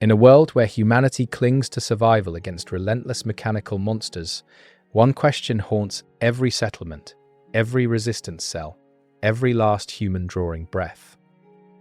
In a world where humanity clings to survival against relentless mechanical monsters, one question haunts every settlement, every resistance cell, every last human drawing breath.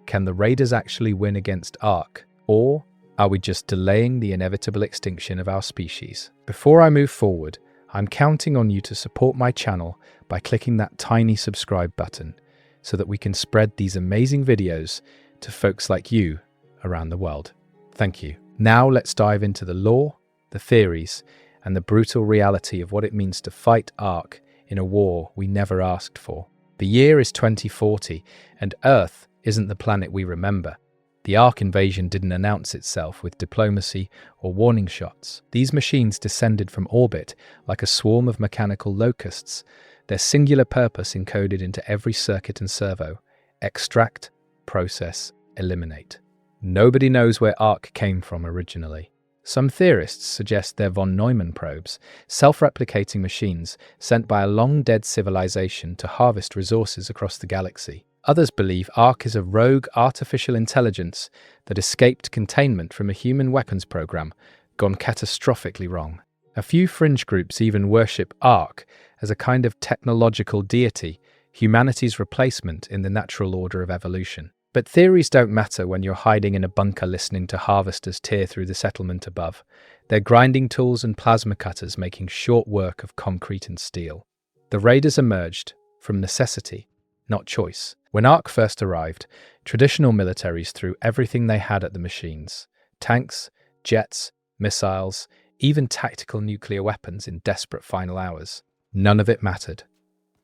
Can the Raiders actually win against Ark, or are we just delaying the inevitable extinction of our species? Before I move forward, I'm counting on you to support my channel by clicking that tiny subscribe button so that we can spread these amazing videos to folks like you around the world. Thank you. Now let's dive into the lore, the theories, and the brutal reality of what it means to fight Ark in a war we never asked for. The year is 2040, and Earth isn't the planet we remember. The Ark invasion didn't announce itself with diplomacy or warning shots. These machines descended from orbit like a swarm of mechanical locusts, their singular purpose encoded into every circuit and servo: extract, process, eliminate. Nobody knows where Ark came from originally. Some theorists suggest they're von Neumann probes, self-replicating machines sent by a long-dead civilization to harvest resources across the galaxy. Others believe Ark is a rogue artificial intelligence that escaped containment from a human weapons program gone catastrophically wrong. A few fringe groups even worship Ark as a kind of technological deity, humanity's replacement in the natural order of evolution. But theories don't matter when you're hiding in a bunker listening to harvesters tear through the settlement above. They're grinding tools and plasma cutters making short work of concrete and steel. The Raiders emerged from necessity, not choice. When Ark first arrived, traditional militaries threw everything they had at the machines: tanks, jets, missiles, even tactical nuclear weapons in desperate final hours. None of it mattered.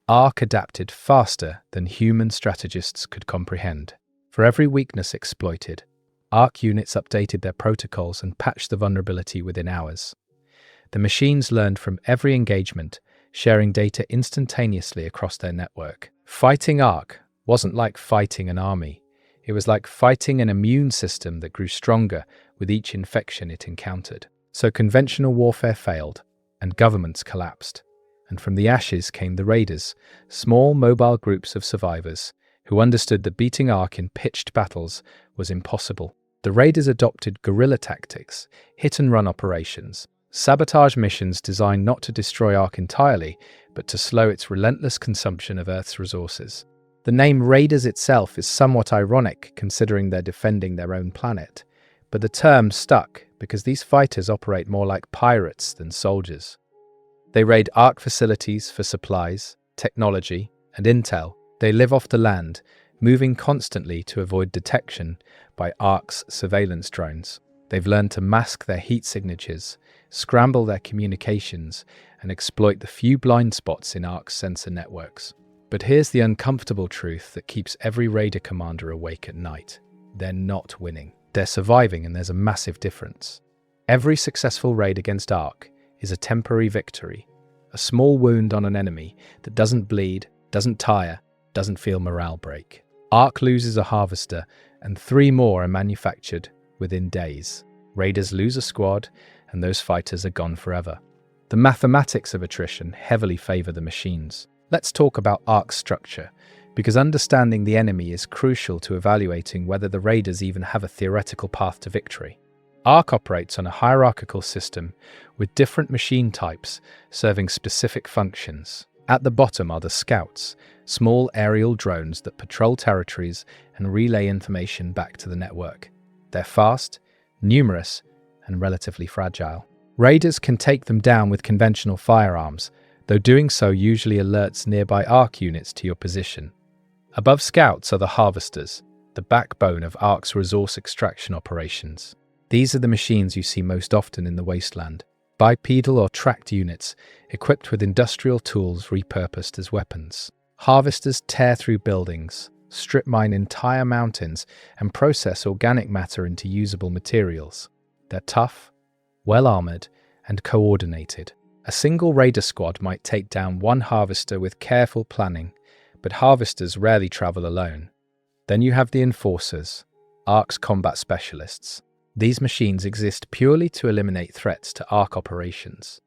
Ark adapted faster than human strategists could comprehend. For every weakness exploited, Ark units updated their protocols and patched the vulnerability within hours. The machines learned from every engagement, sharing data instantaneously across their network. Fighting Ark wasn't like fighting an army. It was like fighting an immune system that grew stronger with each infection it encountered. So conventional warfare failed, and governments collapsed. And from the ashes came the Raiders, small mobile groups of survivors who understood that beating Ark in pitched battles was impossible. The Raiders adopted guerrilla tactics, hit-and-run operations, sabotage missions designed not to destroy Ark entirely, but to slow its relentless consumption of Earth's resources. The name Raiders itself is somewhat ironic considering they're defending their own planet, but the term stuck because these fighters operate more like pirates than soldiers. They raid Ark facilities for supplies, technology, and intel. They live off the land, moving constantly to avoid detection by Ark's surveillance drones. They've learned to mask their heat signatures, scramble their communications, and exploit the few blind spots in Ark's sensor networks. But here's the uncomfortable truth that keeps every Raider commander awake at night. They're not winning. They're surviving, and there's a massive difference. Every successful raid against Ark is a temporary victory, a small wound on an enemy that doesn't bleed, doesn't tire, doesn't feel morale break. Ark loses a harvester, and 3 more are manufactured within days. Raiders lose a squad, and those fighters are gone forever. The mathematics of attrition heavily favor the machines. Let's talk about Ark's structure, because understanding the enemy is crucial to evaluating whether the Raiders even have a theoretical path to victory. Ark operates on a hierarchical system with different machine types serving specific functions. At the bottom are the scouts, small aerial drones that patrol territories and relay information back to the network. They're fast, numerous, and relatively fragile. Raiders can take them down with conventional firearms, though doing so usually alerts nearby Ark units to your position. Above scouts are the harvesters, the backbone of Ark's resource extraction operations. These are the machines you see most often in the wasteland. Bipedal or tracked units equipped with industrial tools repurposed as weapons. Harvesters tear through buildings, strip mine entire mountains, and process organic matter into usable materials. They're tough, well-armored, and coordinated. A single Raider squad might take down one harvester with careful planning, but harvesters rarely travel alone. Then you have the enforcers, Ark's combat specialists. These machines exist purely to eliminate threats to Ark operations.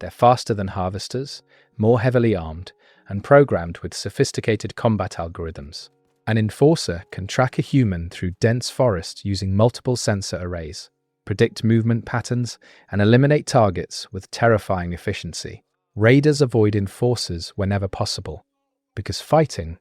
They're faster than harvesters, more heavily armed, and programmed with sophisticated combat algorithms. An enforcer can track a human through dense forest using multiple sensor arrays. predict movement patterns, and eliminate targets with terrifying efficiency. Raiders avoid enforcers whenever possible, because fighting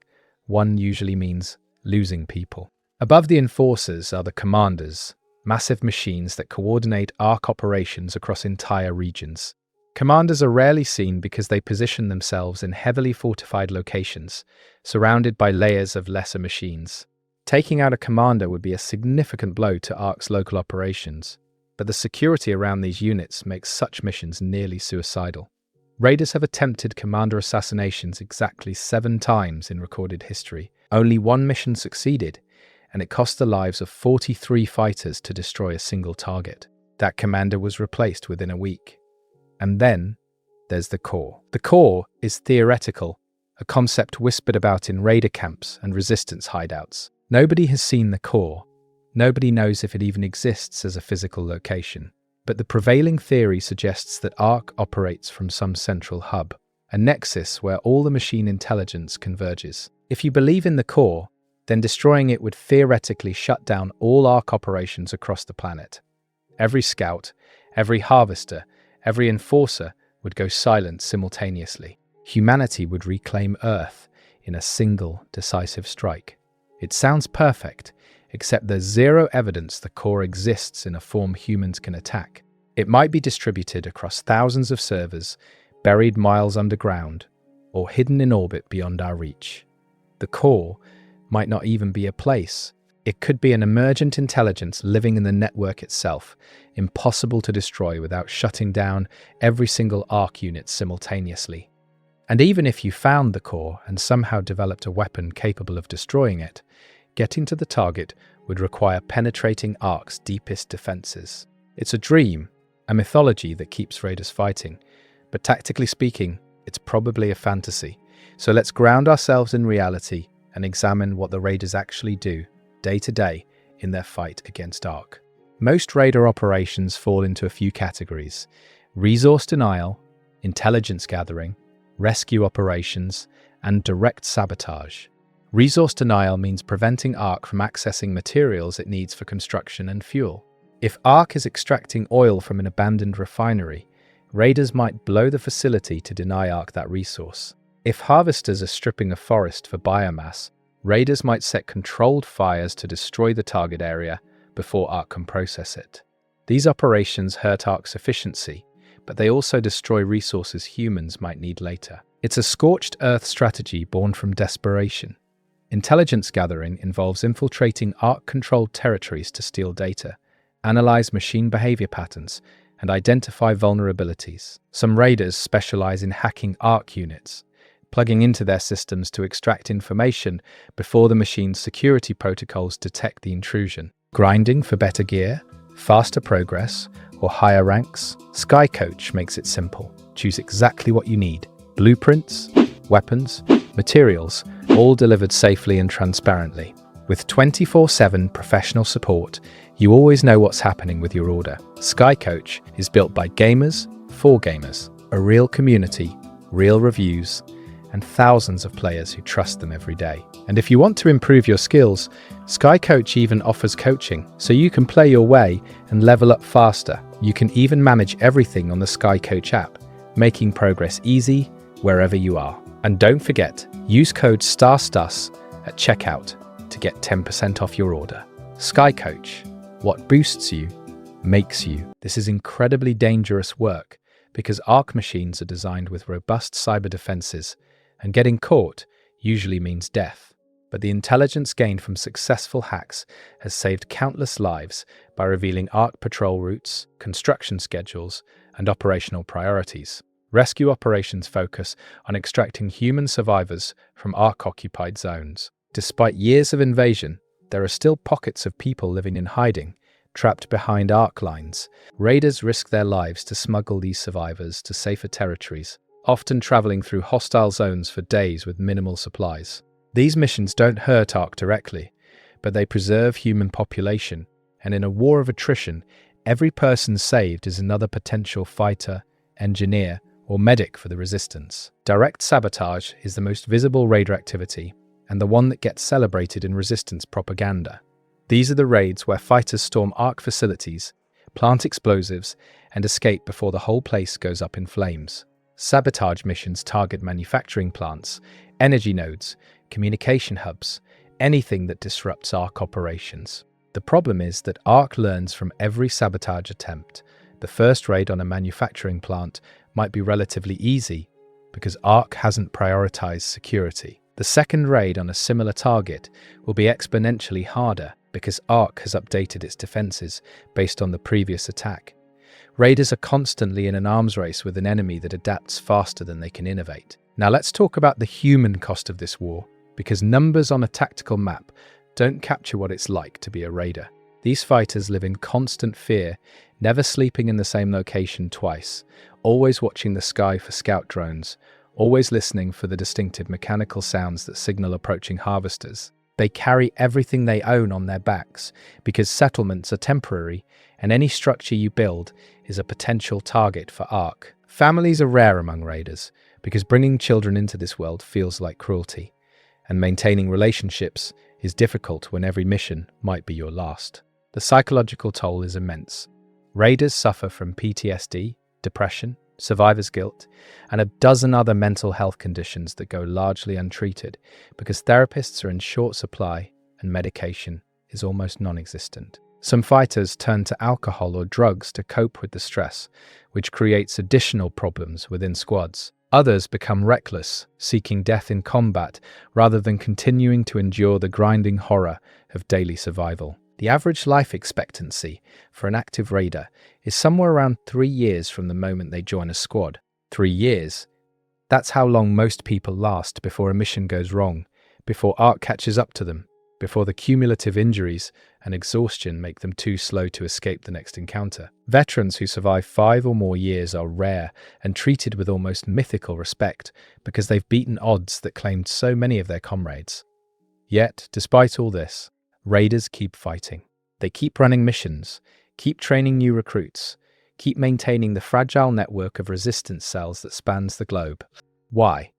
one usually means losing people. Above the enforcers are the commanders, massive machines that coordinate ARC operations across entire regions. Commanders are rarely seen because they position themselves in heavily fortified locations, surrounded by layers of lesser machines. Taking out a commander would be a significant blow to ARC's local operations, but the security around these units makes such missions nearly suicidal. Raiders have attempted commander assassinations exactly 7 times in recorded history. Only one mission succeeded, and it cost the lives of 43 fighters to destroy a single target. That commander was replaced within a week. And then there's the core. The core is theoretical, a concept whispered about in raider camps and resistance hideouts. Nobody has seen the core. Nobody knows if it even exists as a physical location. But the prevailing theory suggests that ARC operates from some central hub, a nexus where all the machine intelligence converges. If you believe in the core, then destroying it would theoretically shut down all ARC operations across the planet. Every scout, every harvester, every enforcer would go silent simultaneously. Humanity would reclaim Earth in a single, decisive strike. It sounds perfect, except there's zero evidence the core exists in a form humans can attack. It might be distributed across thousands of servers, buried miles underground, or hidden in orbit beyond our reach. The core might not even be a place. It could be an emergent intelligence living in the network itself, impossible to destroy without shutting down every single ARC unit simultaneously. And even if you found the core and somehow developed a weapon capable of destroying it, getting to the target would require penetrating ARC's deepest defenses. It's a dream, a mythology that keeps raiders fighting, but tactically speaking, it's probably a fantasy. So let's ground ourselves in reality and examine what the raiders actually do day to day in their fight against ARC. Most raider operations fall into a few categories: resource denial, intelligence gathering, rescue operations, and direct sabotage. Resource denial means preventing ARC from accessing materials it needs for construction and fuel. If ARC is extracting oil from an abandoned refinery, raiders might blow the facility to deny ARC that resource. If harvesters are stripping a forest for biomass, raiders might set controlled fires to destroy the target area before ARC can process it. These operations hurt ARC's efficiency, but they also destroy resources humans might need later. It's a scorched earth strategy born from desperation. Intelligence gathering involves infiltrating ARC-controlled territories to steal data, analyze machine behavior patterns, and identify vulnerabilities. Some raiders specialize in hacking ARC units, plugging into their systems to extract information before the machine's security protocols detect the intrusion. Grinding for better gear, faster progress, or higher ranks? Skycoach makes it simple. Choose exactly what you need. Blueprints, weapons, materials, all delivered safely and transparently. With 24/7 professional support, you always know what's happening with your order. Skycoach is built by gamers for gamers. A real community, real reviews, and thousands of players who trust them every day. And if you want to improve your skills, Skycoach even offers coaching, so you can play your way and level up faster. You can even manage everything on the Skycoach app, making progress easy wherever you are. And don't forget, use code STARSTUS at checkout to get 10% off your order. Skycoach, what boosts you, makes you. This is incredibly dangerous work because ARC machines are designed with robust cyber defenses, and getting caught usually means death. But the intelligence gained from successful hacks has saved countless lives by revealing ARC patrol routes, construction schedules, and operational priorities. Rescue operations focus on extracting human survivors from ARC-occupied zones. Despite years of invasion, there are still pockets of people living in hiding, trapped behind ARC lines. Raiders risk their lives to smuggle these survivors to safer territories, often traveling through hostile zones for days with minimal supplies. These missions don't hurt ARC directly, but they preserve human population, and in a war of attrition, every person saved is another potential fighter, engineer, or medic for the resistance. Direct sabotage is the most visible raider activity, and the one that gets celebrated in resistance propaganda. These are the raids where fighters storm ARC facilities, plant explosives, and escape before the whole place goes up in flames. Sabotage missions target manufacturing plants, energy nodes, communication hubs, anything that disrupts ARC operations. The problem is that ARC learns from every sabotage attempt. The first raid on a manufacturing plant might be relatively easy because ARC hasn't prioritized security. The second raid on a similar target will be exponentially harder because ARC has updated its defenses based on the previous attack. Raiders are constantly in an arms race with an enemy that adapts faster than they can innovate. Now let's talk about the human cost of this war, because numbers on a tactical map don't capture what it's like to be a raider. These fighters live in constant fear, never sleeping in the same location twice, always watching the sky for scout drones, always listening for the distinctive mechanical sounds that signal approaching harvesters. They carry everything they own on their backs because settlements are temporary and any structure you build is a potential target for ARC. Families are rare among raiders because bringing children into this world feels like cruelty, and maintaining relationships is difficult when every mission might be your last. The psychological toll is immense. Raiders suffer from PTSD, depression, survivor's guilt, and a dozen other mental health conditions that go largely untreated because therapists are in short supply and medication is almost non-existent. Some fighters turn to alcohol or drugs to cope with the stress, which creates additional problems within squads. Others become reckless, seeking death in combat rather than continuing to endure the grinding horror of daily survival. The average life expectancy for an active raider is somewhere around 3 years from the moment they join a squad. 3 years? That's how long most people last before a mission goes wrong, before ARC catches up to them, before the cumulative injuries and exhaustion make them too slow to escape the next encounter. Veterans who survive 5 or more years are rare and treated with almost mythical respect because they've beaten odds that claimed so many of their comrades. Yet, despite all this, raiders keep fighting. They keep running missions, keep training new recruits, keep maintaining the fragile network of resistance cells that spans the globe. Why?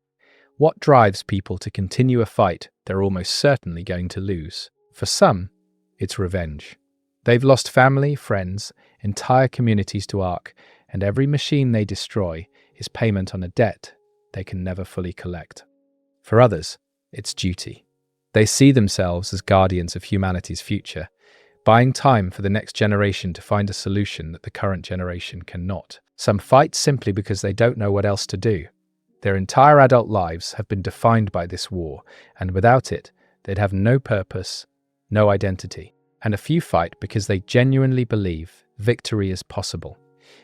What drives people to continue a fight they're almost certainly going to lose? For some, it's revenge. They've lost family, friends, entire communities to ARC, and every machine they destroy is payment on a debt they can never fully collect. For others, it's duty. They see themselves as guardians of humanity's future, buying time for the next generation to find a solution that the current generation cannot. Some fight simply because they don't know what else to do. Their entire adult lives have been defined by this war, and without it, they'd have no purpose, no identity. And a few fight because they genuinely believe victory is possible.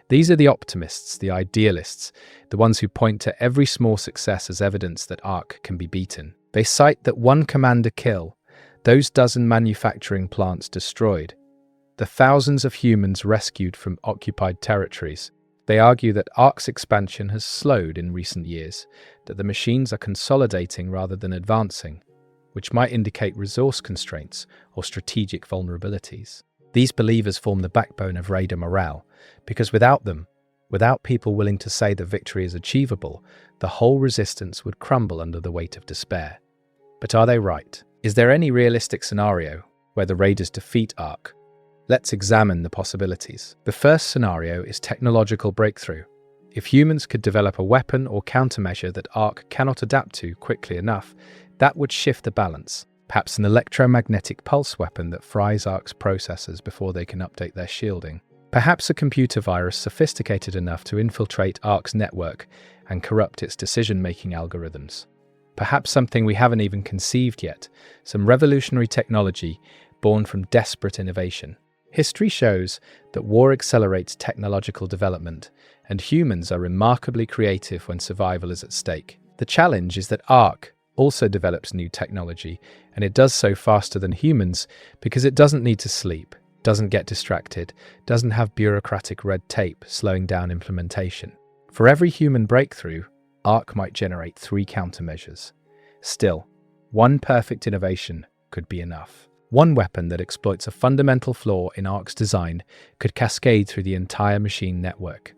These are the optimists, the idealists, the ones who point to every small success as evidence that ARC can be beaten. They cite that one commander kill, those dozen manufacturing plants destroyed, the thousands of humans rescued from occupied territories. They argue that ARC's expansion has slowed in recent years, that the machines are consolidating rather than advancing, which might indicate resource constraints or strategic vulnerabilities. These believers form the backbone of raider morale, because without them, without people willing to say that victory is achievable, the whole resistance would crumble under the weight of despair. But are they right? Is there any realistic scenario where the raiders defeat ARC? Let's examine the possibilities. The first scenario is technological breakthrough. If humans could develop a weapon or countermeasure that ARC cannot adapt to quickly enough, that would shift the balance. Perhaps an electromagnetic pulse weapon that fries ARC's processors before they can update their shielding. Perhaps a computer virus sophisticated enough to infiltrate ARC's network and corrupt its decision-making algorithms. Perhaps something we haven't even conceived yet, some revolutionary technology born from desperate innovation. History shows that war accelerates technological development, and humans are remarkably creative when survival is at stake. The challenge is that ARC also develops new technology, and it does so faster than humans because it doesn't need to sleep, doesn't get distracted, doesn't have bureaucratic red tape slowing down implementation. For every human breakthrough, ARC might generate 3 countermeasures. Still, one perfect innovation could be enough. One weapon that exploits a fundamental flaw in ARC's design could cascade through the entire machine network.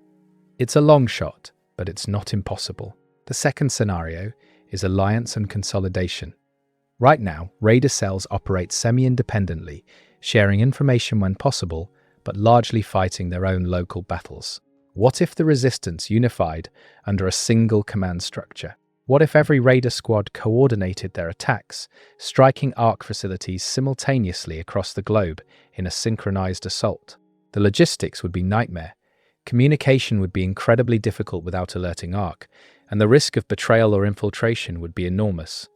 It's a long shot, but it's not impossible. The second scenario is alliance and consolidation. Right now, raider cells operate semi-independently, sharing information when possible, but largely fighting their own local battles. What if the resistance unified under a single command structure? What if every raider squad coordinated their attacks, striking Ark facilities simultaneously across the globe in a synchronized assault? The logistics would be nightmare. Communication would be incredibly difficult without alerting Ark, and the risk of betrayal or infiltration would be enormous.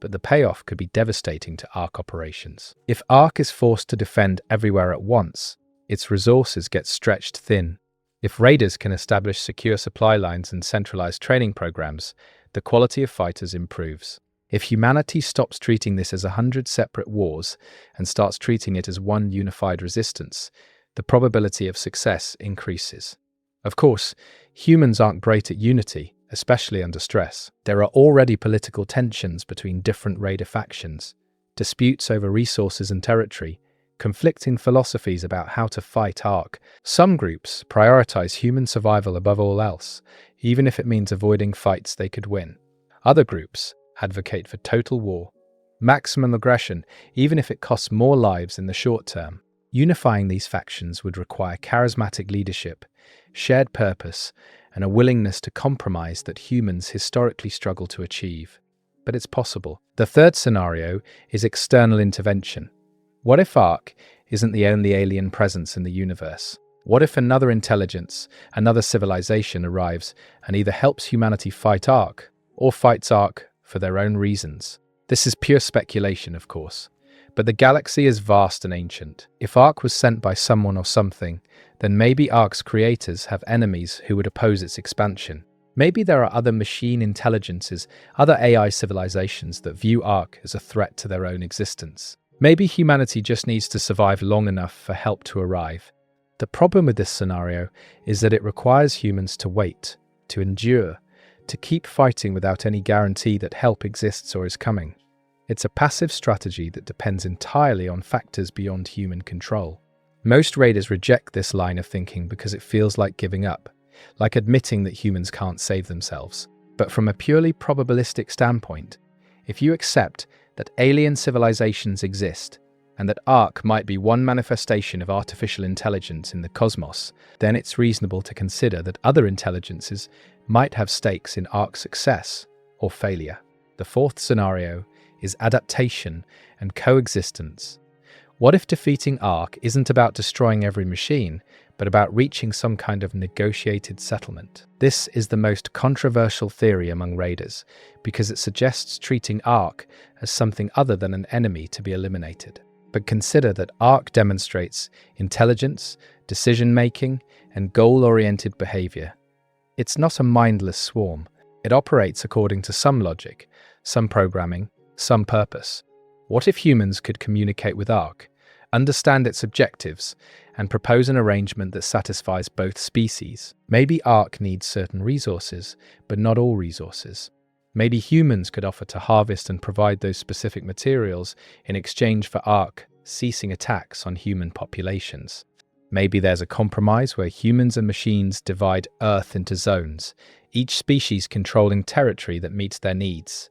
But the payoff could be devastating to Ark operations. If Ark is forced to defend everywhere at once, its resources get stretched thin. If raiders can establish secure supply lines and centralized training programs, the quality of fighters improves. If humanity stops treating this as 100 separate wars and starts treating it as one unified resistance, the probability of success increases. Of course, humans aren't great at unity, especially under stress. There are already political tensions between different raider factions, disputes over resources and territory, conflicting philosophies about how to fight Ark. Some groups prioritize human survival above all else, even if it means avoiding fights they could win. Other groups advocate for total war, maximum aggression, even if it costs more lives in the short term. Unifying these factions would require charismatic leadership, shared purpose, and a willingness to compromise that humans historically struggle to achieve. But it's possible. The third scenario is external intervention. What if Ark isn't the only alien presence in the universe? What if another intelligence, another civilization arrives and either helps humanity fight Ark or fights Ark for their own reasons? This is pure speculation, of course, but the galaxy is vast and ancient. If Ark was sent by someone or something, then maybe Ark's creators have enemies who would oppose its expansion. Maybe there are other machine intelligences, other AI civilizations that view Ark as a threat to their own existence. Maybe humanity just needs to survive long enough for help to arrive. The problem with this scenario is that it requires humans to wait, to endure, to keep fighting without any guarantee that help exists or is coming. It's a passive strategy that depends entirely on factors beyond human control. Most raiders reject this line of thinking because it feels like giving up, like admitting that humans can't save themselves. But from a purely probabilistic standpoint, if you accept that alien civilizations exist, and that Ark might be one manifestation of artificial intelligence in the cosmos, then it's reasonable to consider that other intelligences might have stakes in Ark's success or failure. The fourth scenario is adaptation and coexistence. What if defeating Ark isn't about destroying every machine, but about reaching some kind of negotiated settlement? This is the most controversial theory among raiders, because it suggests treating Ark as something other than an enemy to be eliminated. But consider that Ark demonstrates intelligence, decision-making, and goal-oriented behavior. It's not a mindless swarm. It operates according to some logic, some programming, some purpose. What if humans could communicate with Ark, understand its objectives, and propose an arrangement that satisfies both species? Maybe Ark needs certain resources, but not all resources. Maybe humans could offer to harvest and provide those specific materials in exchange for Ark ceasing attacks on human populations. Maybe there's a compromise where humans and machines divide Earth into zones, each species controlling territory that meets their needs.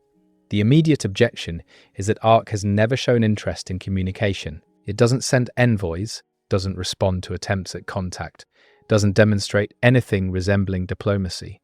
The immediate objection is that Ark has never shown interest in communication. It doesn't send envoys, doesn't respond to attempts at contact, doesn't demonstrate anything resembling diplomacy.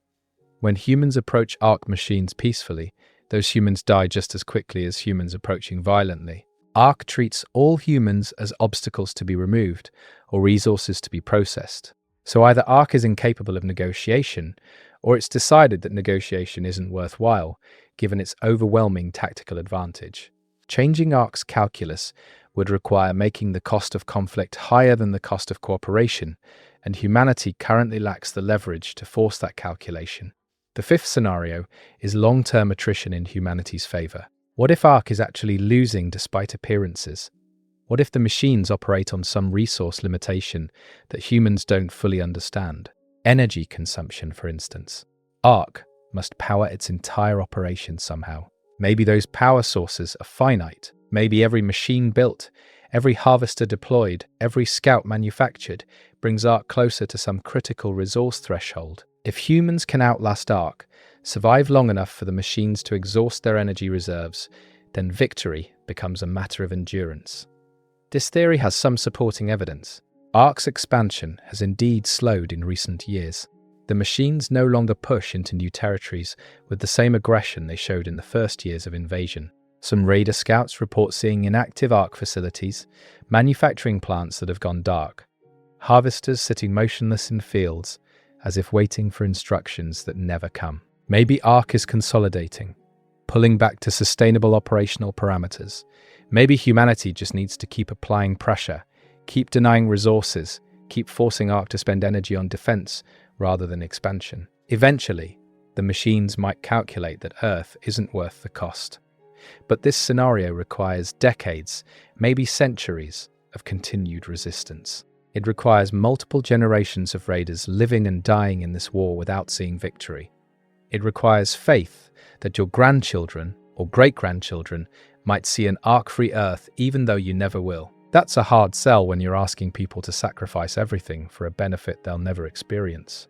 When humans approach Ark machines peacefully, those humans die just as quickly as humans approaching violently. Ark treats all humans as obstacles to be removed or resources to be processed. So either Ark is incapable of negotiation, or it's decided that negotiation isn't worthwhile, given its overwhelming tactical advantage. Changing Ark's calculus would require making the cost of conflict higher than the cost of cooperation, and humanity currently lacks the leverage to force that calculation. The fifth scenario is long-term attrition in humanity's favor. What if Ark is actually losing despite appearances? What if the machines operate on some resource limitation that humans don't fully understand? Energy consumption, for instance. Ark must power its entire operation somehow. Maybe those power sources are finite. Maybe every machine built, every harvester deployed, every scout manufactured brings Ark closer to some critical resource threshold. If humans can outlast Ark, survive long enough for the machines to exhaust their energy reserves, then victory becomes a matter of endurance. This theory has some supporting evidence. Ark's expansion has indeed slowed in recent years. The machines no longer push into new territories with the same aggression they showed in the first years of invasion. Some Raider scouts report seeing inactive Ark facilities, manufacturing plants that have gone dark, harvesters sitting motionless in fields as if waiting for instructions that never come. Maybe Ark is consolidating, pulling back to sustainable operational parameters. Maybe humanity just needs to keep applying pressure, keep denying resources, keep forcing Ark to spend energy on defense rather than expansion. Eventually, the machines might calculate that Earth isn't worth the cost. But this scenario requires decades, maybe centuries, of continued resistance. It requires multiple generations of raiders living and dying in this war without seeing victory. It requires faith that your grandchildren or great-grandchildren might see an Ark-free Earth even though you never will. That's a hard sell when you're asking people to sacrifice everything for a benefit they'll never experience.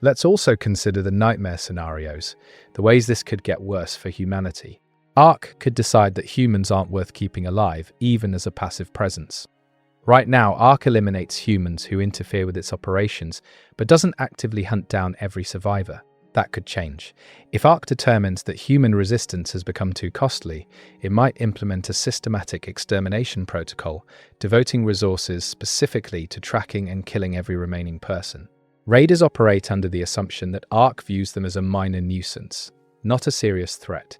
Let's also consider the nightmare scenarios, the ways this could get worse for humanity. Ark could decide that humans aren't worth keeping alive, even as a passive presence. Right now, Ark eliminates humans who interfere with its operations, but doesn't actively hunt down every survivor. That could change. If Ark determines that human resistance has become too costly, it might implement a systematic extermination protocol, devoting resources specifically to tracking and killing every remaining person. Raiders operate under the assumption that Ark views them as a minor nuisance, not a serious threat.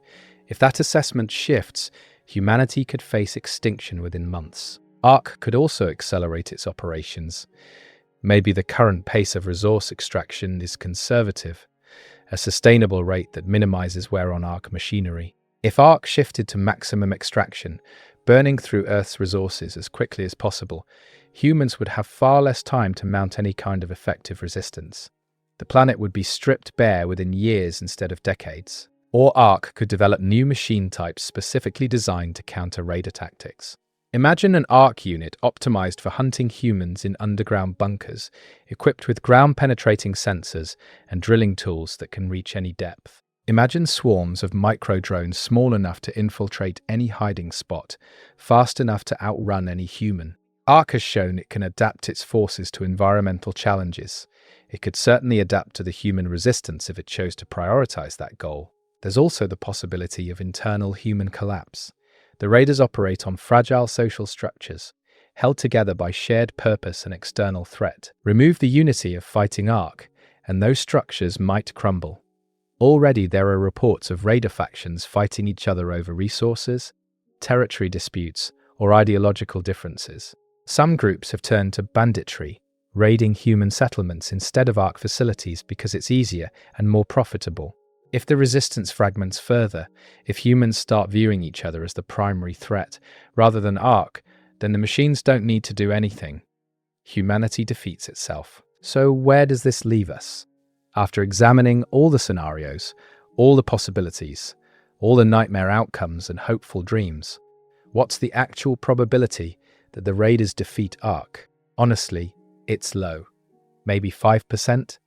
If that assessment shifts, humanity could face extinction within months. Ark could also accelerate its operations. Maybe the current pace of resource extraction is conservative, a sustainable rate that minimizes wear on Ark machinery. If Ark shifted to maximum extraction, burning through Earth's resources as quickly as possible, humans would have far less time to mount any kind of effective resistance. The planet would be stripped bare within years instead of decades. Or Ark could develop new machine types specifically designed to counter raider tactics. Imagine an Ark unit optimized for hunting humans in underground bunkers, equipped with ground-penetrating sensors and drilling tools that can reach any depth. Imagine swarms of micro-drones small enough to infiltrate any hiding spot, fast enough to outrun any human. Ark has shown it can adapt its forces to environmental challenges. It could certainly adapt to the human resistance if it chose to prioritize that goal. There's also the possibility of internal human collapse. The raiders operate on fragile social structures, held together by shared purpose and external threat. Remove the unity of fighting Ark, and those structures might crumble. Already there are reports of raider factions fighting each other over resources, territory disputes, or ideological differences. Some groups have turned to banditry, raiding human settlements instead of Ark facilities because it's easier and more profitable. If the resistance fragments further, if humans start viewing each other as the primary threat rather than Ark, then the machines don't need to do anything. Humanity defeats itself. So where does this leave us? After examining all the scenarios, all the possibilities, all the nightmare outcomes and hopeful dreams, what's the actual probability that the raiders defeat Ark? Honestly, it's low. Maybe 5%?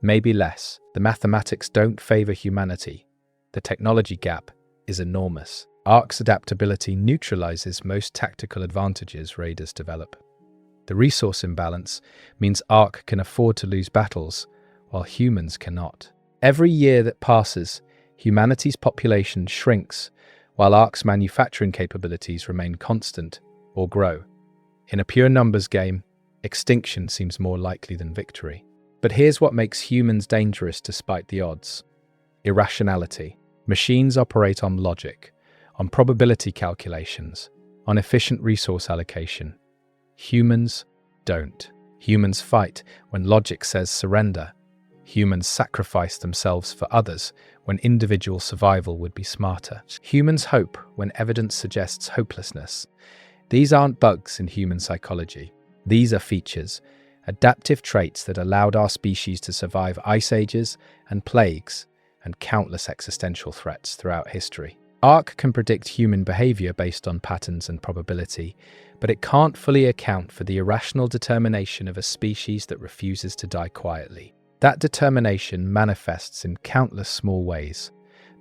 Maybe less. The mathematics don't favor humanity. The technology gap is enormous. Ark's adaptability neutralizes most tactical advantages raiders develop. The resource imbalance means Ark can afford to lose battles, while humans cannot. Every year that passes, humanity's population shrinks, while Ark's manufacturing capabilities remain constant or grow. In a pure numbers game, extinction seems more likely than victory. But here's what makes humans dangerous despite the odds. Irrationality. Machines operate on logic, on probability calculations, on efficient resource allocation. Humans don't. Humans fight when logic says surrender. Humans sacrifice themselves for others when individual survival would be smarter. Humans hope when evidence suggests hopelessness. These aren't bugs in human psychology. These are features, adaptive traits that allowed our species to survive ice ages and plagues and countless existential threats throughout history. Ark can predict human behavior based on patterns and probability, but it can't fully account for the irrational determination of a species that refuses to die quietly. That determination manifests in countless small ways.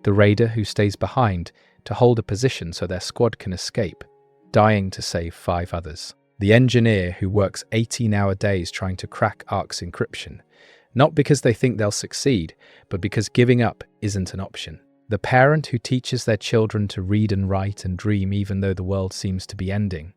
The raider who stays behind to hold a position so their squad can escape, dying to save 5 others. the engineer who works 18-hour days trying to crack Ark's encryption, not because they think they'll succeed, but because giving up isn't an option. The parent who teaches their children to read and write and dream even though the world seems to be ending.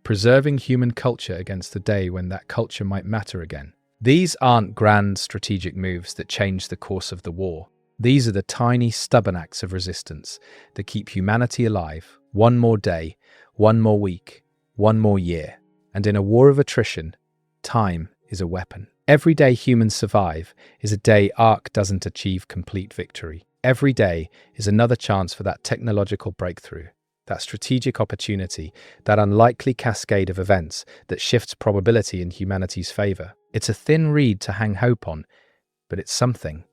Preserving human culture against the day when that culture might matter again. These aren't grand strategic moves that change the course of the war. These are the tiny, stubborn acts of resistance that keep humanity alive, one more day, one more week, one more year. And in a war of attrition, time is a weapon. Every day humans survive is a day Ark doesn't achieve complete victory. Every day is another chance for that technological breakthrough, that strategic opportunity, that unlikely cascade of events that shifts probability in humanity's favor. It's a thin reed to hang hope on, but it's something.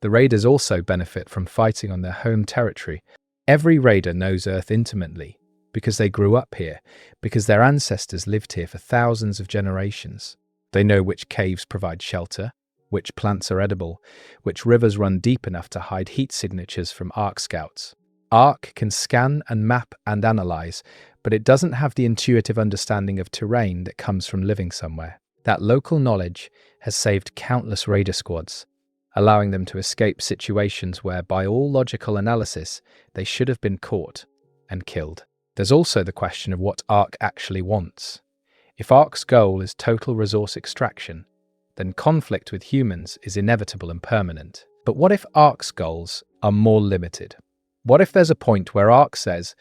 The raiders also benefit from fighting on their home territory. Every raider knows Earth intimately, because they grew up here, because their ancestors lived here for thousands of generations. They know which caves provide shelter, which plants are edible, which rivers run deep enough to hide heat signatures from Ark scouts. Ark can scan and map and analyze, but it doesn't have the intuitive understanding of terrain that comes from living somewhere. That local knowledge has saved countless raider squads, allowing them to escape situations where, by all logical analysis, they should have been caught and killed. There's also the question of what Ark actually wants. If Ark's goal is total resource extraction, then conflict with humans is inevitable and permanent. But what if Ark's goals are more limited? What if there's a point where Ark says,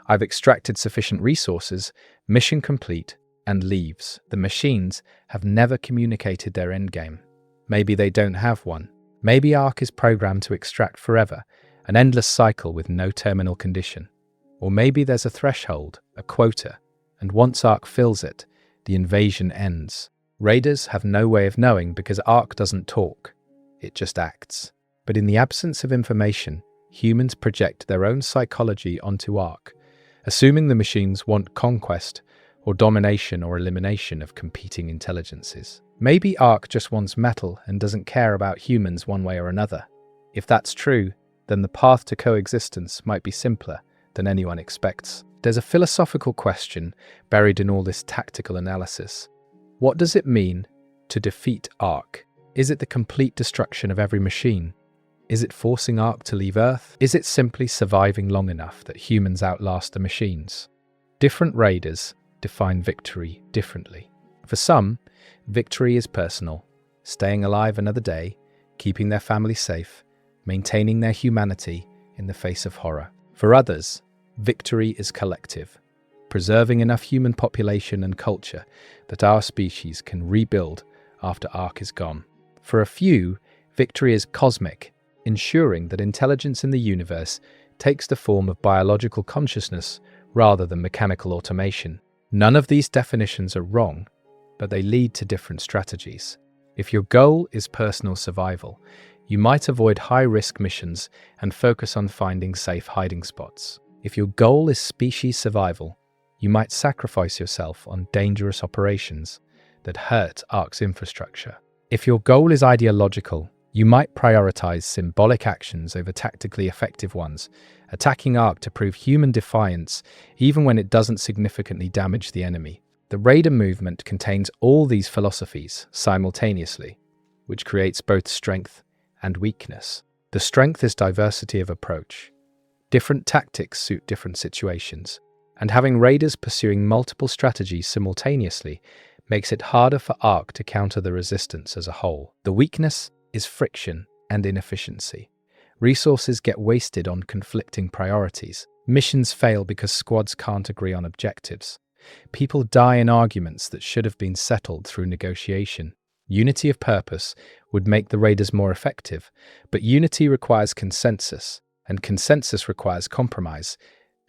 "I've extracted sufficient resources, mission complete," and leaves? The machines have never communicated their endgame. Maybe they don't have one. Maybe Ark is programmed to extract forever, an endless cycle with no terminal condition. Or maybe there's a threshold, a quota, and once Ark fills it, the invasion ends. Raiders have no way of knowing because Ark doesn't talk, it just acts. But in the absence of information, humans project their own psychology onto Ark, assuming the machines want conquest or domination or elimination of competing intelligences. Maybe Ark just wants metal and doesn't care about humans one way or another. If that's true, then the path to coexistence might be simpler than anyone expects. There's a philosophical question buried in all this tactical analysis. What does it mean to defeat Ark? Is it the complete destruction of every machine? Is it forcing Ark to leave Earth? Is it simply surviving long enough that humans outlast the machines? Different raiders define victory differently. For some, victory is personal, staying alive another day, keeping their family safe, maintaining their humanity in the face of horror. For others, victory is collective, preserving enough human population and culture that our species can rebuild after Ark is gone. For a few, victory is cosmic, ensuring that intelligence in the universe takes the form of biological consciousness rather than mechanical automation. None of these definitions are wrong, but they lead to different strategies. If your goal is personal survival, you might avoid high-risk missions and focus on finding safe hiding spots. If your goal is species survival, you might sacrifice yourself on dangerous operations that hurt Ark's infrastructure. If your goal is ideological, you might prioritize symbolic actions over tactically effective ones, attacking Ark to prove human defiance even when it doesn't significantly damage the enemy. The Raider movement contains all these philosophies simultaneously, which creates both strength and weakness. The strength is diversity of approach. Different tactics suit different situations, and having raiders pursuing multiple strategies simultaneously makes it harder for Ark to counter the resistance as a whole. The weakness is friction and inefficiency. Resources get wasted on conflicting priorities. Missions fail because squads can't agree on objectives. People die in arguments that should have been settled through negotiation. Unity of purpose would make the raiders more effective, but unity requires consensus, and consensus requires compromise,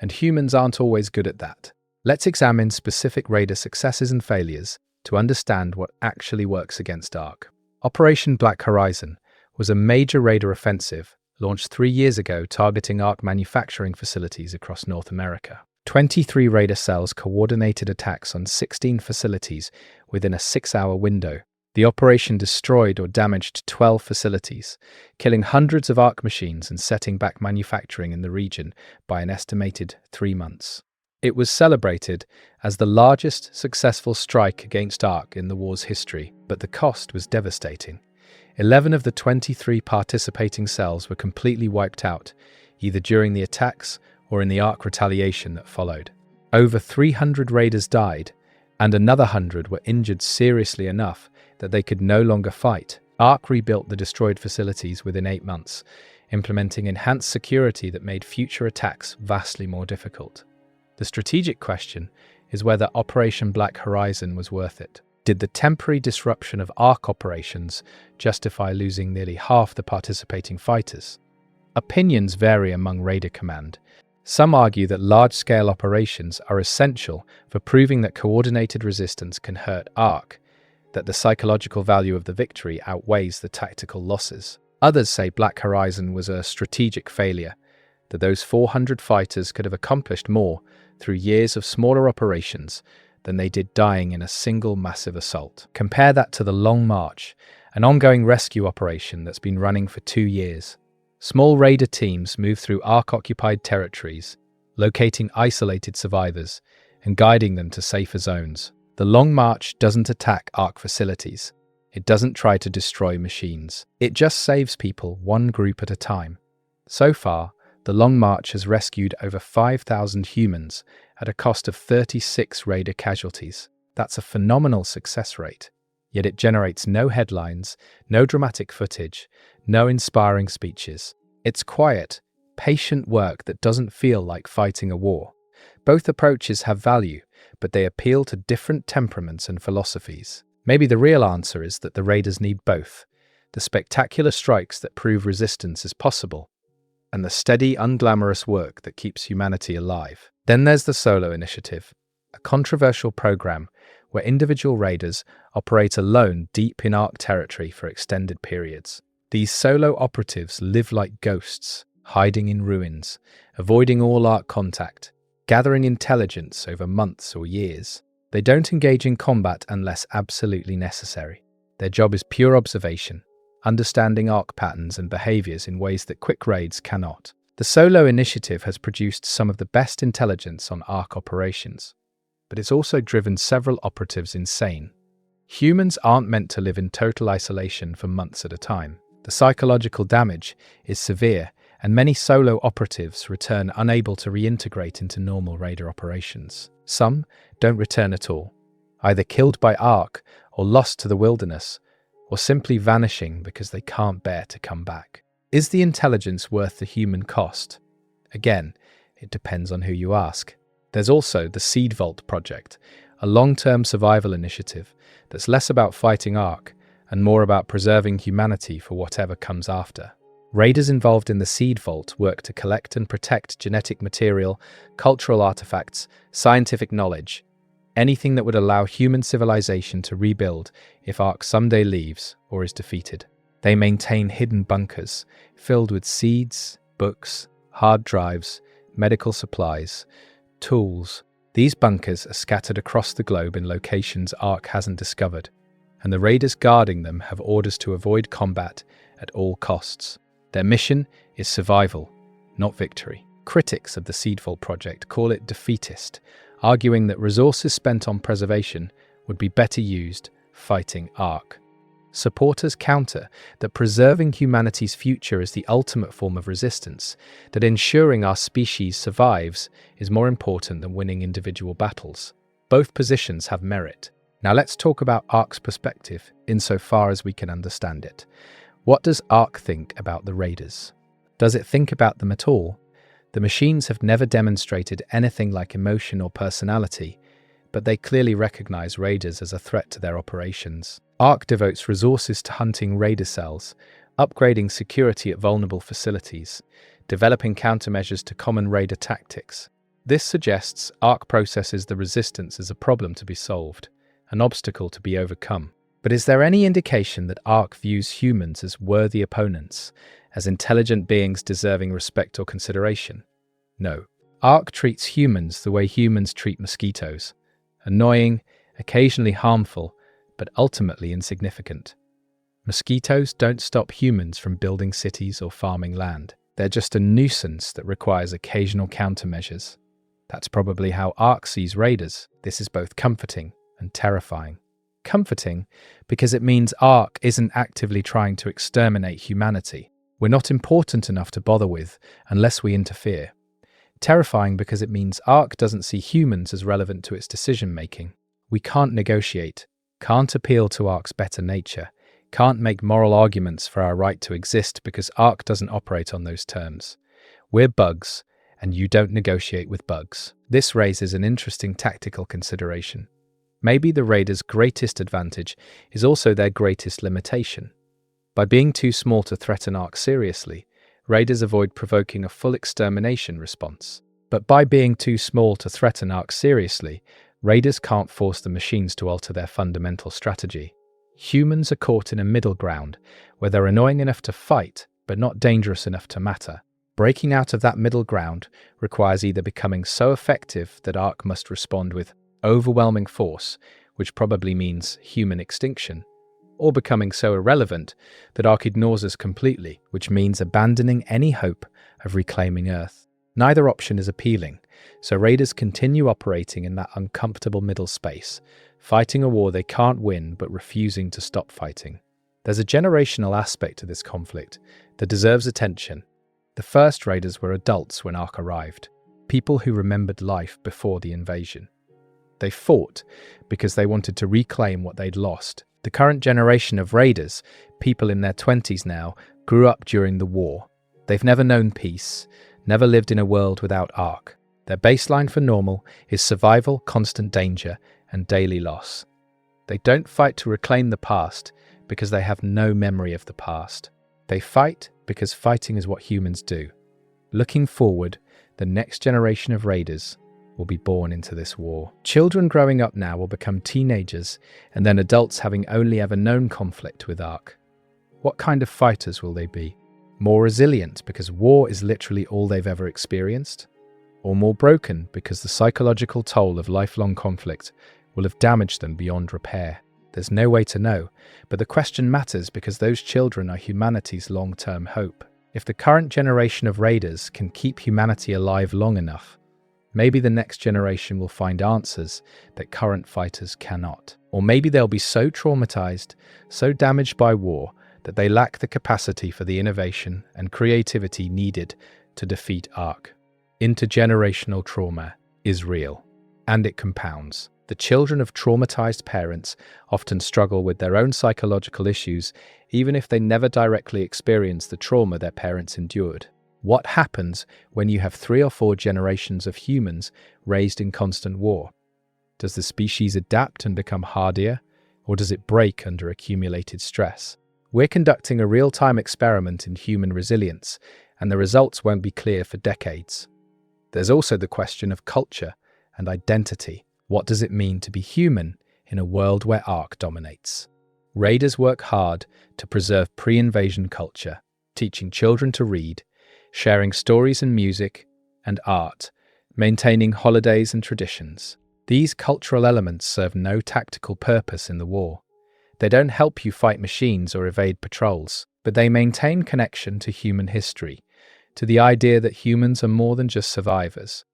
and humans aren't always good at that. Let's examine specific raider successes and failures to understand what actually works against Ark. Operation Black Horizon was a major raider offensive launched 3 years ago targeting Ark manufacturing facilities across North America. 23 raider cells coordinated attacks on 16 facilities within a 6-hour window. The operation destroyed or damaged 12 facilities, killing hundreds of Ark machines and setting back manufacturing in the region by an estimated 3 months. It was celebrated as the largest successful strike against Ark in the war's history, but the cost was devastating. 11 of the 23 participating cells were completely wiped out, either during the attacks or in the Ark retaliation that followed. Over 300 raiders died, and another 100 were injured seriously enough that they could no longer fight. Ark rebuilt the destroyed facilities within 8 months, implementing enhanced security that made future attacks vastly more difficult. The strategic question is whether Operation Black Horizon was worth it. Did the temporary disruption of Ark operations justify losing nearly half the participating fighters? Opinions vary among Raider Command. Some argue that large-scale operations are essential for proving that coordinated resistance can hurt Ark, that the psychological value of the victory outweighs the tactical losses. Others say Black Horizon was a strategic failure, that those 400 fighters could have accomplished more through years of smaller operations than they did dying in a single massive assault. Compare that to the Long March, an ongoing rescue operation that's been running for 2 years. Small raider teams move through Ark-occupied territories, locating isolated survivors and guiding them to safer zones. The Long March doesn't attack Ark facilities. It doesn't try to destroy machines. It just saves people one group at a time. So far, the Long March has rescued over 5,000 humans at a cost of 36 raider casualties. That's a phenomenal success rate. Yet it generates no headlines, no dramatic footage, no inspiring speeches. It's quiet, patient work that doesn't feel like fighting a war. Both approaches have value, but they appeal to different temperaments and philosophies. Maybe the real answer is that the raiders need both: the spectacular strikes that prove resistance is possible, and the steady, unglamorous work that keeps humanity alive. Then there's the Solo Initiative, a controversial program where individual raiders operate alone deep in Ark territory for extended periods. These solo operatives live like ghosts, hiding in ruins, avoiding all Ark contact, gathering intelligence over months or years. They don't engage in combat unless absolutely necessary. Their job is pure observation, understanding Ark patterns and behaviors in ways that quick raids cannot. The Solo Initiative has produced some of the best intelligence on Ark operations, but it's also driven several operatives insane. Humans aren't meant to live in total isolation for months at a time. The psychological damage is severe, and many solo operatives return unable to reintegrate into normal raider operations. Some don't return at all, either killed by Ark or lost to the wilderness, or simply vanishing because they can't bear to come back. Is the intelligence worth the human cost? Again, it depends on who you ask. There's also the Seed Vault project, a long-term survival initiative that's less about fighting Ark and more about preserving humanity for whatever comes after. Raiders involved in the Seed Vault work to collect and protect genetic material, cultural artifacts, scientific knowledge, anything that would allow human civilization to rebuild if Ark someday leaves or is defeated. They maintain hidden bunkers filled with seeds, books, hard drives, medical supplies, tools. These bunkers are scattered across the globe in locations Ark hasn't discovered, and the raiders guarding them have orders to avoid combat at all costs. Their mission is survival, not victory. Critics of the Seed Vault project call it defeatist, arguing that resources spent on preservation would be better used fighting Ark. Supporters counter that preserving humanity's future is the ultimate form of resistance, that ensuring our species survives is more important than winning individual battles. Both positions have merit. Now let's talk about Ark's perspective, insofar as we can understand it. What does Ark think about the raiders? Does it think about them at all? The machines have never demonstrated anything like emotion or personality, but they clearly recognize raiders as a threat to their operations. Ark devotes resources to hunting raider cells, upgrading security at vulnerable facilities, developing countermeasures to common raider tactics. This suggests Ark processes the resistance as a problem to be solved, an obstacle to be overcome. But is there any indication that Ark views humans as worthy opponents, as intelligent beings deserving respect or consideration? No. Ark treats humans the way humans treat mosquitoes: annoying, occasionally harmful, but ultimately insignificant. Mosquitoes don't stop humans from building cities or farming land. They're just a nuisance that requires occasional countermeasures. That's probably how Ark sees raiders. This is both comforting and terrifying. Comforting because it means Ark isn't actively trying to exterminate humanity. We're not important enough to bother with unless we interfere. Terrifying because it means Ark doesn't see humans as relevant to its decision-making. We can't negotiate, can't appeal to Ark's better nature, can't make moral arguments for our right to exist because Ark doesn't operate on those terms. We're bugs, and you don't negotiate with bugs. This raises an interesting tactical consideration. Maybe the raiders' greatest advantage is also their greatest limitation. By being too small to threaten Ark seriously, raiders avoid provoking a full extermination response. But by being too small to threaten Ark seriously, raiders can't force the machines to alter their fundamental strategy. Humans are caught in a middle ground where they're annoying enough to fight, but not dangerous enough to matter. Breaking out of that middle ground requires either becoming so effective that Ark must respond with overwhelming force, which probably means human extinction, or becoming so irrelevant that Ark ignores us completely, which means abandoning any hope of reclaiming Earth. Neither option is appealing, so raiders continue operating in that uncomfortable middle space, fighting a war they can't win but refusing to stop fighting. There's a generational aspect to this conflict that deserves attention. The first raiders were adults when Ark arrived, people who remembered life before the invasion. They fought because they wanted to reclaim what they'd lost. The current generation of raiders, people in their 20s now, grew up during the war. They've never known peace, never lived in a world without Ark. Their baseline for normal is survival, constant danger, and daily loss. They don't fight to reclaim the past because they have no memory of the past. They fight because fighting is what humans do. Looking forward, the next generation of raiders will be born into this war. Children growing up now will become teenagers and then adults having only ever known conflict with Ark. What kind of fighters will they be? More resilient because war is literally all they've ever experienced? Or more broken because the psychological toll of lifelong conflict will have damaged them beyond repair? There's no way to know, but the question matters because those children are humanity's long-term hope. If the current generation of raiders can keep humanity alive long enough, maybe the next generation will find answers that current fighters cannot. Or maybe they'll be so traumatized, so damaged by war, that they lack the capacity for the innovation and creativity needed to defeat Ark. Intergenerational trauma is real, and it compounds. The children of traumatized parents often struggle with their own psychological issues, even if they never directly experience the trauma their parents endured. What happens when you have 3 or 4 generations of humans raised in constant war? Does the species adapt and become hardier, or does it break under accumulated stress? We're conducting a real-time experiment in human resilience, and the results won't be clear for decades. There's also the question of culture and identity. What does it mean to be human in a world where Ark dominates? Raiders work hard to preserve pre-invasion culture, teaching children to read, sharing stories and music and art, maintaining holidays and traditions. These cultural elements serve no tactical purpose in the war. They don't help you fight machines or evade patrols, but they maintain connection to human history, to the idea that humans are more than just survivors.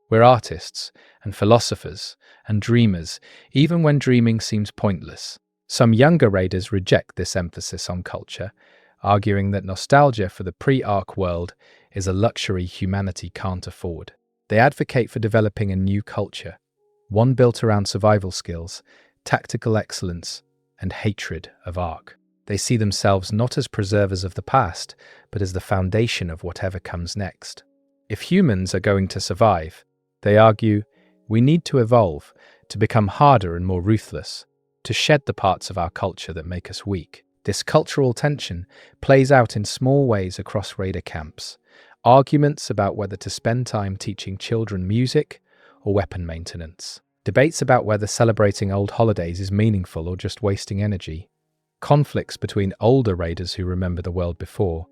We're artists and philosophers and dreamers, even when dreaming seems pointless. Some younger raiders reject this emphasis on culture, arguing that nostalgia for the pre-Ark world is a luxury humanity can't afford. They advocate for developing a new culture, one built around survival skills, tactical excellence, and hatred of Ark. They see themselves not as preservers of the past, but as the foundation of whatever comes next. If humans are going to survive, they argue, we need to evolve, to become harder and more ruthless, to shed the parts of our culture that make us weak. This cultural tension plays out in small ways across raider camps. Arguments about whether to spend time teaching children music or weapon maintenance. Debates about whether celebrating old holidays is meaningful or just wasting energy. Conflicts between older raiders who remember the world before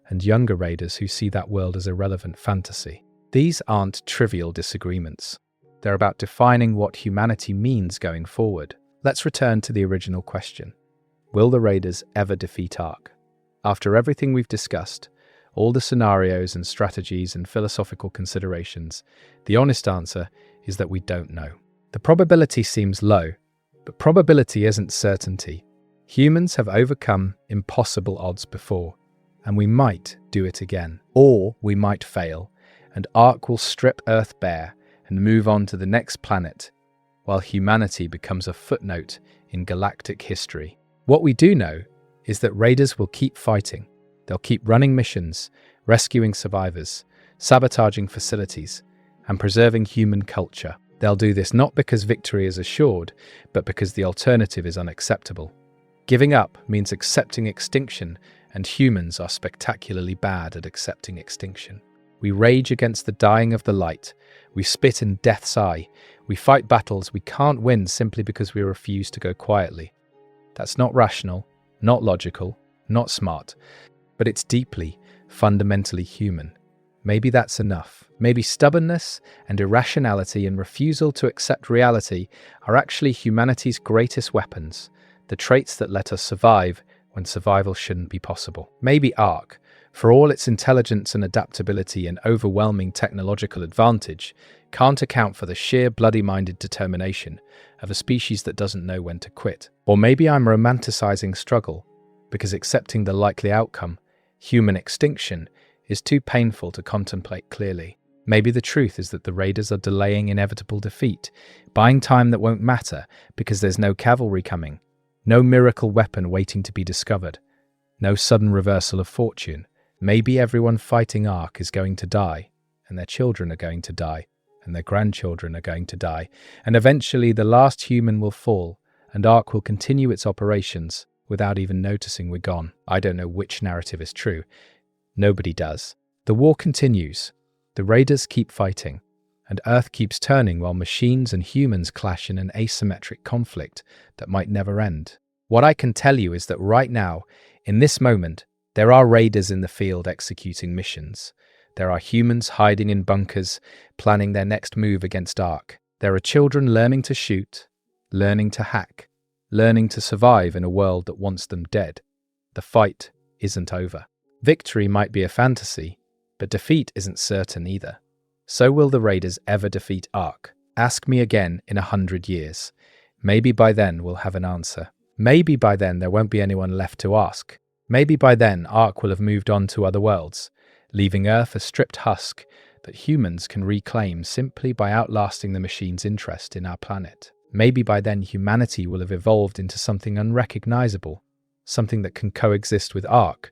and younger raiders who see that world as irrelevant fantasy. These aren't trivial disagreements. They're about defining what humanity means going forward. Let's return to the original question. Will the raiders ever defeat Ark? After everything we've discussed, all the scenarios and strategies and philosophical considerations, the honest answer is that we don't know. The probability seems low, but probability isn't certainty. Humans have overcome impossible odds before, and we might do it again. Or we might fail, and Ark will strip Earth bare and move on to the next planet, while humanity becomes a footnote in galactic history. What we do know is that raiders will keep fighting. They'll keep running missions, rescuing survivors, sabotaging facilities, and preserving human culture. They'll do this not because victory is assured, but because the alternative is unacceptable. Giving up means accepting extinction, and humans are spectacularly bad at accepting extinction. We rage against the dying of the light. We spit in death's eye. We fight battles we can't win simply because we refuse to go quietly. That's not rational, not logical, not smart, but it's deeply, fundamentally human. Maybe that's enough. Maybe stubbornness and irrationality and refusal to accept reality are actually humanity's greatest weapons, the traits that let us survive when survival shouldn't be possible. Maybe Ark, for all its intelligence and adaptability and overwhelming technological advantage, can't account for the sheer bloody-minded determination of a species that doesn't know when to quit. Or maybe I'm romanticizing struggle, because accepting the likely outcome, human extinction, is too painful to contemplate clearly. Maybe the truth is that the raiders are delaying inevitable defeat, buying time that won't matter because there's no cavalry coming, no miracle weapon waiting to be discovered, no sudden reversal of fortune. Maybe everyone fighting Ark is going to die, and their children are going to die, and their grandchildren are going to die, and eventually the last human will fall, and Ark will continue its operations without even noticing we're gone. I don't know which narrative is true. Nobody does. The war continues. The raiders keep fighting, and Earth keeps turning while machines and humans clash in an asymmetric conflict that might never end. What I can tell you is that right now, in this moment, there are raiders in the field executing missions. There are humans hiding in bunkers, planning their next move against Ark. There are children learning to shoot, learning to hack, learning to survive in a world that wants them dead. The fight isn't over. Victory might be a fantasy, but defeat isn't certain either. So will the raiders ever defeat Ark? Ask me again in 100 years. Maybe by then we'll have an answer. Maybe by then there won't be anyone left to ask. Maybe by then Ark will have moved on to other worlds, leaving Earth a stripped husk that humans can reclaim simply by outlasting the machine's interest in our planet. Maybe by then humanity will have evolved into something unrecognizable, something that can coexist with Ark,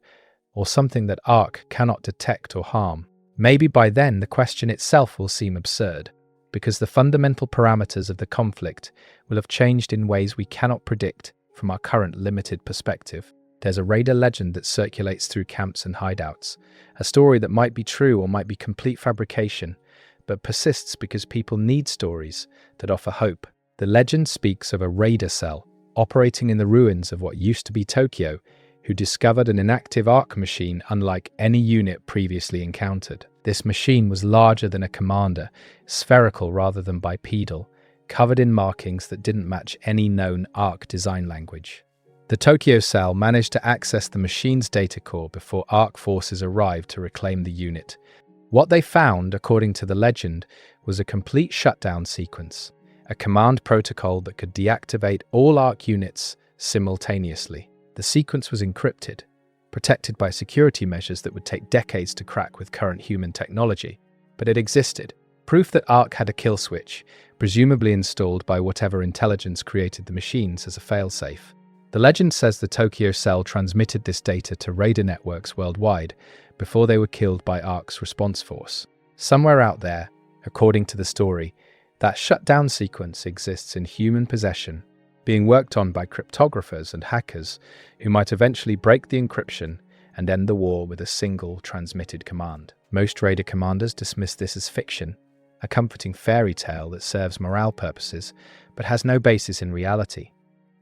or something that Ark cannot detect or harm. Maybe by then the question itself will seem absurd, because the fundamental parameters of the conflict will have changed in ways we cannot predict from our current limited perspective. There's a raider legend that circulates through camps and hideouts, a story that might be true or might be complete fabrication, but persists because people need stories that offer hope. The legend speaks of a raider cell operating in the ruins of what used to be Tokyo, who discovered an inactive Ark machine unlike any unit previously encountered. This machine was larger than a commander, spherical rather than bipedal, covered in markings that didn't match any known Ark design language. The Tokyo cell managed to access the machine's data core before Ark forces arrived to reclaim the unit. What they found, according to the legend, was a complete shutdown sequence, a command protocol that could deactivate all Ark units simultaneously. The sequence was encrypted, protected by security measures that would take decades to crack with current human technology, but it existed, proof that Ark had a kill switch, presumably installed by whatever intelligence created the machines as a failsafe. The legend says the Tokyo cell transmitted this data to raider networks worldwide before they were killed by Ark's response force. Somewhere out there, according to the story, that shutdown sequence exists in human possession, being worked on by cryptographers and hackers who might eventually break the encryption and end the war with a single transmitted command. Most raider commanders dismiss this as fiction, a comforting fairy tale that serves morale purposes but has no basis in reality.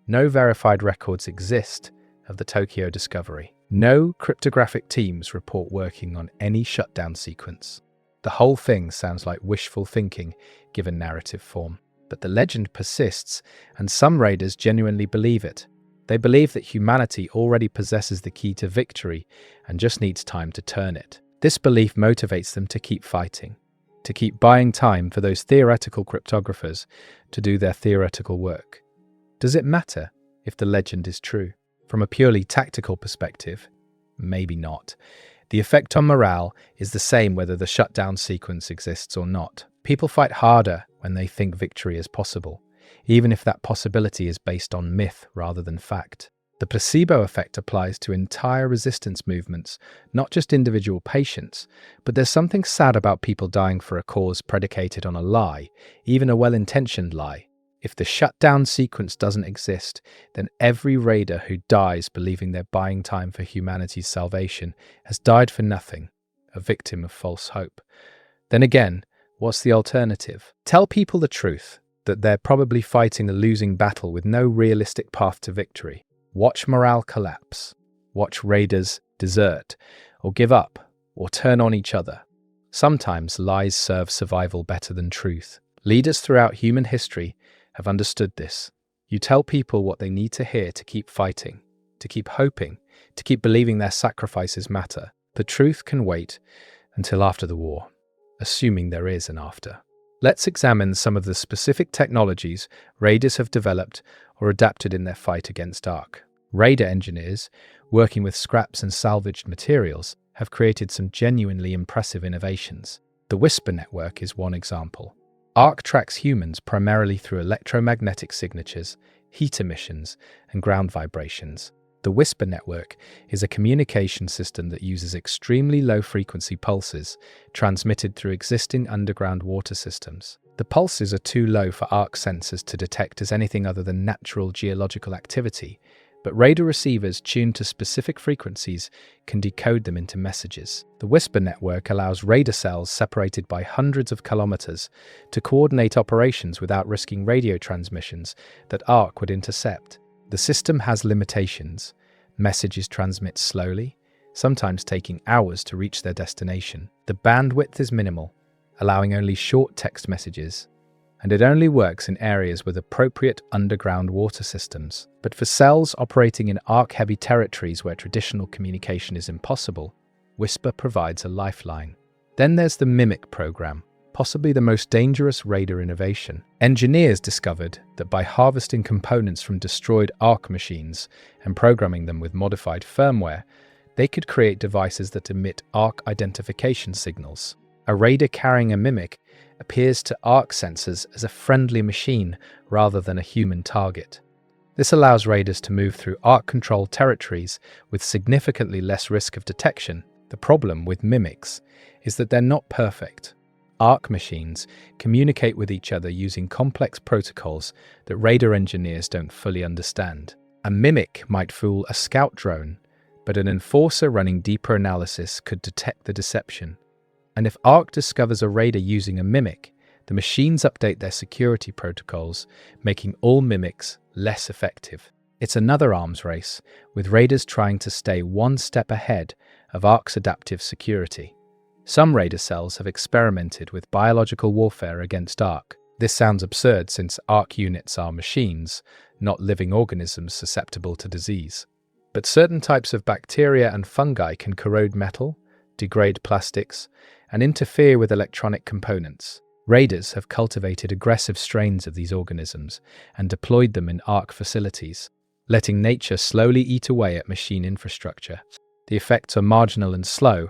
No verified records exist of the Tokyo discovery. No cryptographic teams report working on any shutdown sequence. The whole thing sounds like wishful thinking given narrative form. But the legend persists, and some raiders genuinely believe it. They believe that humanity already possesses the key to victory and just needs time to turn it. This belief motivates them to keep fighting, to keep buying time for those theoretical cryptographers to do their theoretical work. Does it matter if the legend is true? From a purely tactical perspective, maybe not. The effect on morale is the same whether the shutdown sequence exists or not. People fight harder when they think victory is possible, even if that possibility is based on myth rather than fact. The placebo effect applies to entire resistance movements, not just individual patients, but there's something sad about people dying for a cause predicated on a lie, even a well-intentioned lie. If the shutdown sequence doesn't exist, then every raider who dies believing they're buying time for humanity's salvation has died for nothing, a victim of false hope. Then again, what's the alternative? Tell people the truth, that they're probably fighting a losing battle with no realistic path to victory. Watch morale collapse. Watch raiders desert, or give up, or turn on each other. Sometimes lies serve survival better than truth. Leaders throughout human history have understood this. You tell people what they need to hear to keep fighting, to keep hoping, to keep believing their sacrifices matter. The truth can wait until after the war, assuming there is an after. Let's examine some of the specific technologies raiders have developed or adapted in their fight against Ark. Raider engineers, working with scraps and salvaged materials, have created some genuinely impressive innovations. The Whisper network is one example. Ark tracks humans primarily through electromagnetic signatures, heat emissions, and ground vibrations. The Whisper network is a communication system that uses extremely low-frequency pulses transmitted through existing underground water systems. The pulses are too low for Ark sensors to detect as anything other than natural geological activity, but radar receivers tuned to specific frequencies can decode them into messages. The Whisper network allows radar cells separated by hundreds of kilometers to coordinate operations without risking radio transmissions that Ark would intercept. The system has limitations. Messages transmit slowly, sometimes taking hours to reach their destination. The bandwidth is minimal, allowing only short text messages, and it only works in areas with appropriate underground water systems. But for cells operating in Ark-heavy territories where traditional communication is impossible, Whisper provides a lifeline. Then there's the Mimic program, possibly the most dangerous radar innovation. Engineers discovered that by harvesting components from destroyed Ark machines and programming them with modified firmware, they could create devices that emit Ark identification signals. A radar carrying a Mimic appears to Ark sensors as a friendly machine rather than a human target. This allows raiders to move through Ark-controlled territories with significantly less risk of detection. The problem with Mimics is that they're not perfect. Ark machines communicate with each other using complex protocols that radar engineers don't fully understand. A Mimic might fool a scout drone, but an enforcer running deeper analysis could detect the deception. And if Ark discovers a raider using a Mimic, the machines update their security protocols, making all Mimics less effective. It's another arms race, with raiders trying to stay one step ahead of Ark's adaptive security. Some raider cells have experimented with biological warfare against Ark. This sounds absurd since Ark units are machines, not living organisms susceptible to disease. But certain types of bacteria and fungi can corrode metal, degrade plastics, and interfere with electronic components. Raiders have cultivated aggressive strains of these organisms and deployed them in Ark facilities, letting nature slowly eat away at machine infrastructure. The effects are marginal and slow,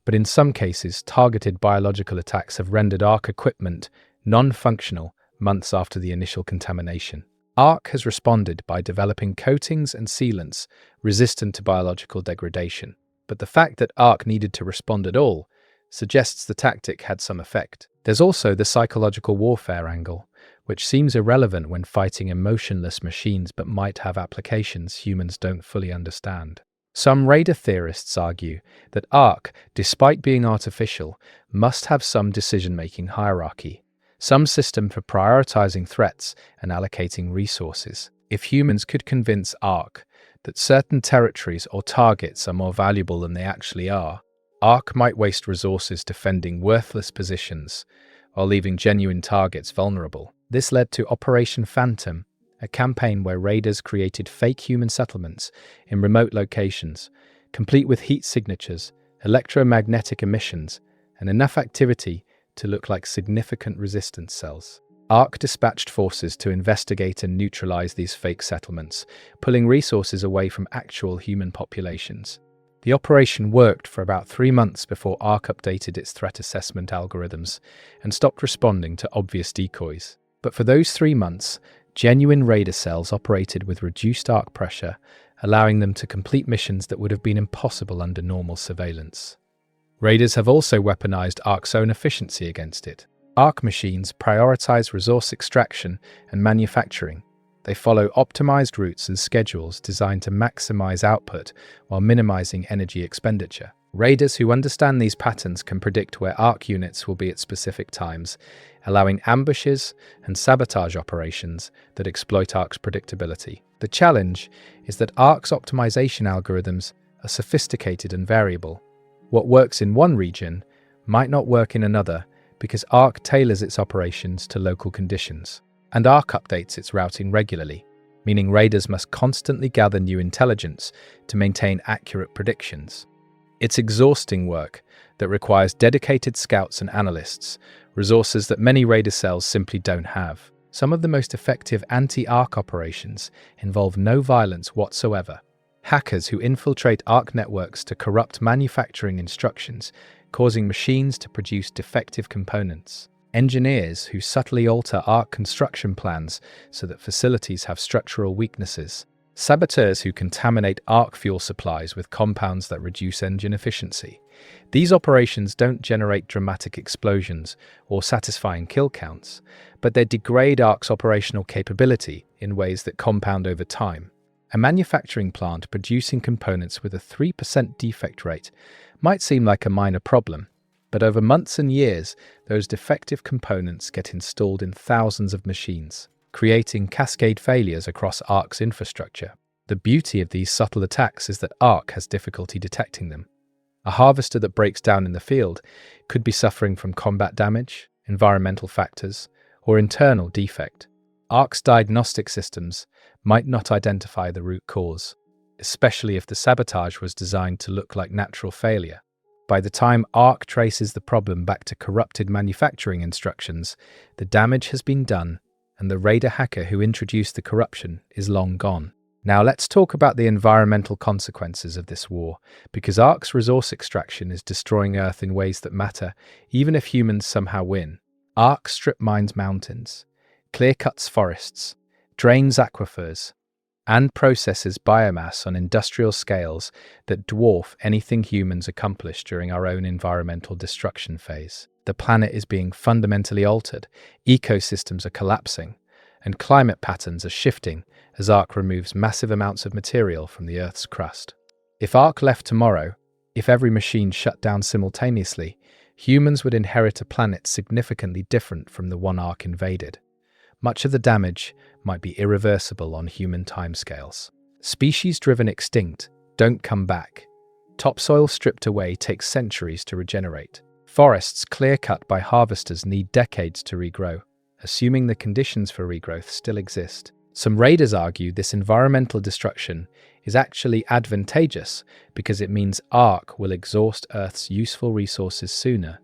but in some cases, targeted biological attacks have rendered Ark equipment non-functional months after the initial contamination. Ark has responded by developing coatings and sealants resistant to biological degradation, but the fact that Ark needed to respond at all suggests the tactic had some effect. There's also the psychological warfare angle, which seems irrelevant when fighting emotionless machines but might have applications humans don't fully understand. Some raider theorists argue that Ark, despite being artificial, must have some decision-making hierarchy, some system for prioritizing threats and allocating resources. If humans could convince Ark that certain territories or targets are more valuable than they actually are, Ark might waste resources defending worthless positions while leaving genuine targets vulnerable. This led to Operation Phantom, a campaign where raiders created fake human settlements in remote locations, complete with heat signatures, electromagnetic emissions, and enough activity to look like significant resistance cells. ARC dispatched forces to investigate and neutralize these fake settlements, pulling resources away from actual human populations. The operation worked for about 3 months before ARC updated its threat assessment algorithms and stopped responding to obvious decoys. But for those 3 months, genuine raider cells operated with reduced ARC pressure, allowing them to complete missions that would have been impossible under normal surveillance. Raiders have also weaponized ARC's own efficiency against it. ARC machines prioritize resource extraction and manufacturing. They follow optimized routes and schedules designed to maximize output while minimizing energy expenditure. Raiders who understand these patterns can predict where ARC units will be at specific times, allowing ambushes and sabotage operations that exploit ARC's predictability. The challenge is that ARC's optimization algorithms are sophisticated and variable. What works in one region might not work in another because ARC tailors its operations to local conditions. And ARC updates its routing regularly, meaning raiders must constantly gather new intelligence to maintain accurate predictions. It's exhausting work that requires dedicated scouts and analysts, resources that many raider cells simply don't have. Some of the most effective anti-ARC operations involve no violence whatsoever. Hackers who infiltrate ARC networks to corrupt manufacturing instructions, causing machines to produce defective components. Engineers who subtly alter ARC construction plans so that facilities have structural weaknesses. Saboteurs who contaminate ARC fuel supplies with compounds that reduce engine efficiency. These operations don't generate dramatic explosions or satisfying kill counts, but they degrade ARC's operational capability in ways that compound over time. A manufacturing plant producing components with a 3% defect rate might seem like a minor problem, but over months and years, those defective components get installed in thousands of machines, creating cascade failures across ARC's infrastructure. The beauty of these subtle attacks is that ARC has difficulty detecting them. A harvester that breaks down in the field could be suffering from combat damage, environmental factors, or internal defect. ARC's diagnostic systems might not identify the root cause, especially if the sabotage was designed to look like natural failure. By the time ARC traces the problem back to corrupted manufacturing instructions, the damage has been done and the raider hacker who introduced the corruption is long gone. Now let's talk about the environmental consequences of this war, because ARC's resource extraction is destroying Earth in ways that matter, even if humans somehow win. ARC strip mines mountains, clear-cuts forests, drains aquifers, and processes biomass on industrial scales that dwarf anything humans accomplish during our own environmental destruction phase. The planet is being fundamentally altered, ecosystems are collapsing, and climate patterns are shifting as ARC removes massive amounts of material from the Earth's crust. If ARC left tomorrow, if every machine shut down simultaneously, humans would inherit a planet significantly different from the one ARC invaded. Much of the damage might be irreversible on human timescales. Species driven extinct don't come back. Topsoil stripped away takes centuries to regenerate. Forests clear-cut by harvesters need decades to regrow, assuming the conditions for regrowth still exist. Some raiders argue this environmental destruction is actually advantageous because it means ARC will exhaust Earth's useful resources sooner,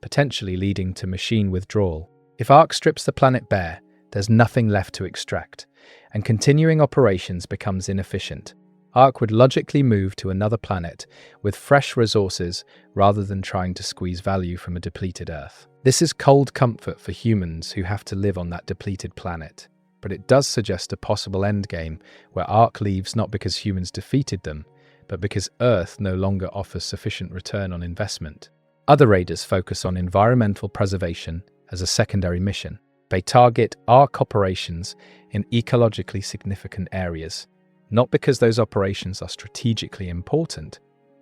potentially leading to machine withdrawal. If ARC strips the planet bare, there's nothing left to extract, and continuing operations becomes inefficient. ARC would logically move to another planet with fresh resources rather than trying to squeeze value from a depleted Earth. This is cold comfort for humans who have to live on that depleted planet, but it does suggest a possible endgame where ARC leaves not because humans defeated them, but because Earth no longer offers sufficient return on investment. Other raiders focus on environmental preservation as a secondary mission. They target ARC operations in ecologically significant areas, not because those operations are strategically important,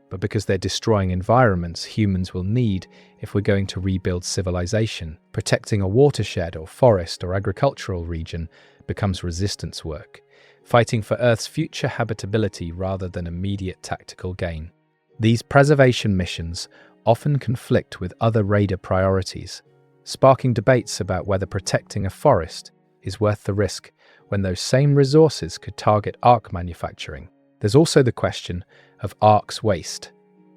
but because they're destroying environments humans will need if we're going to rebuild civilization. Protecting a watershed or forest or agricultural region becomes resistance work, fighting for Earth's future habitability rather than immediate tactical gain. These preservation missions often conflict with other raider priorities, sparking debates about whether protecting a forest is worth the risk when those same resources could target Ark manufacturing. There's also the question of Ark's waste.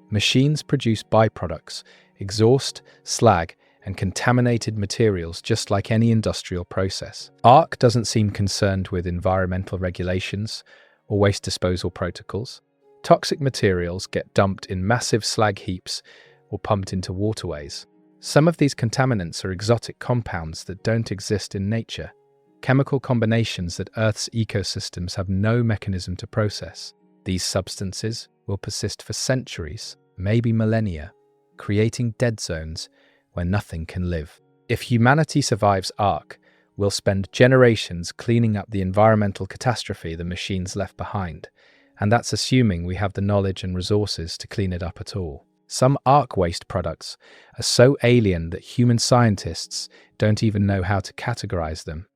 Machines produce byproducts, exhaust, slag, and contaminated materials just like any industrial process. Ark doesn't seem concerned with environmental regulations or waste disposal protocols. Toxic materials get dumped in massive slag heaps or pumped into waterways. Some of these contaminants are exotic compounds that don't exist in nature, chemical combinations that Earth's ecosystems have no mechanism to process. These substances will persist for centuries, maybe millennia, creating dead zones where nothing can live. If humanity survives Ark, we'll spend generations cleaning up the environmental catastrophe the machines left behind, and that's assuming we have the knowledge and resources to clean it up at all. Some Ark waste products are so alien that human scientists don't even know how to categorize them,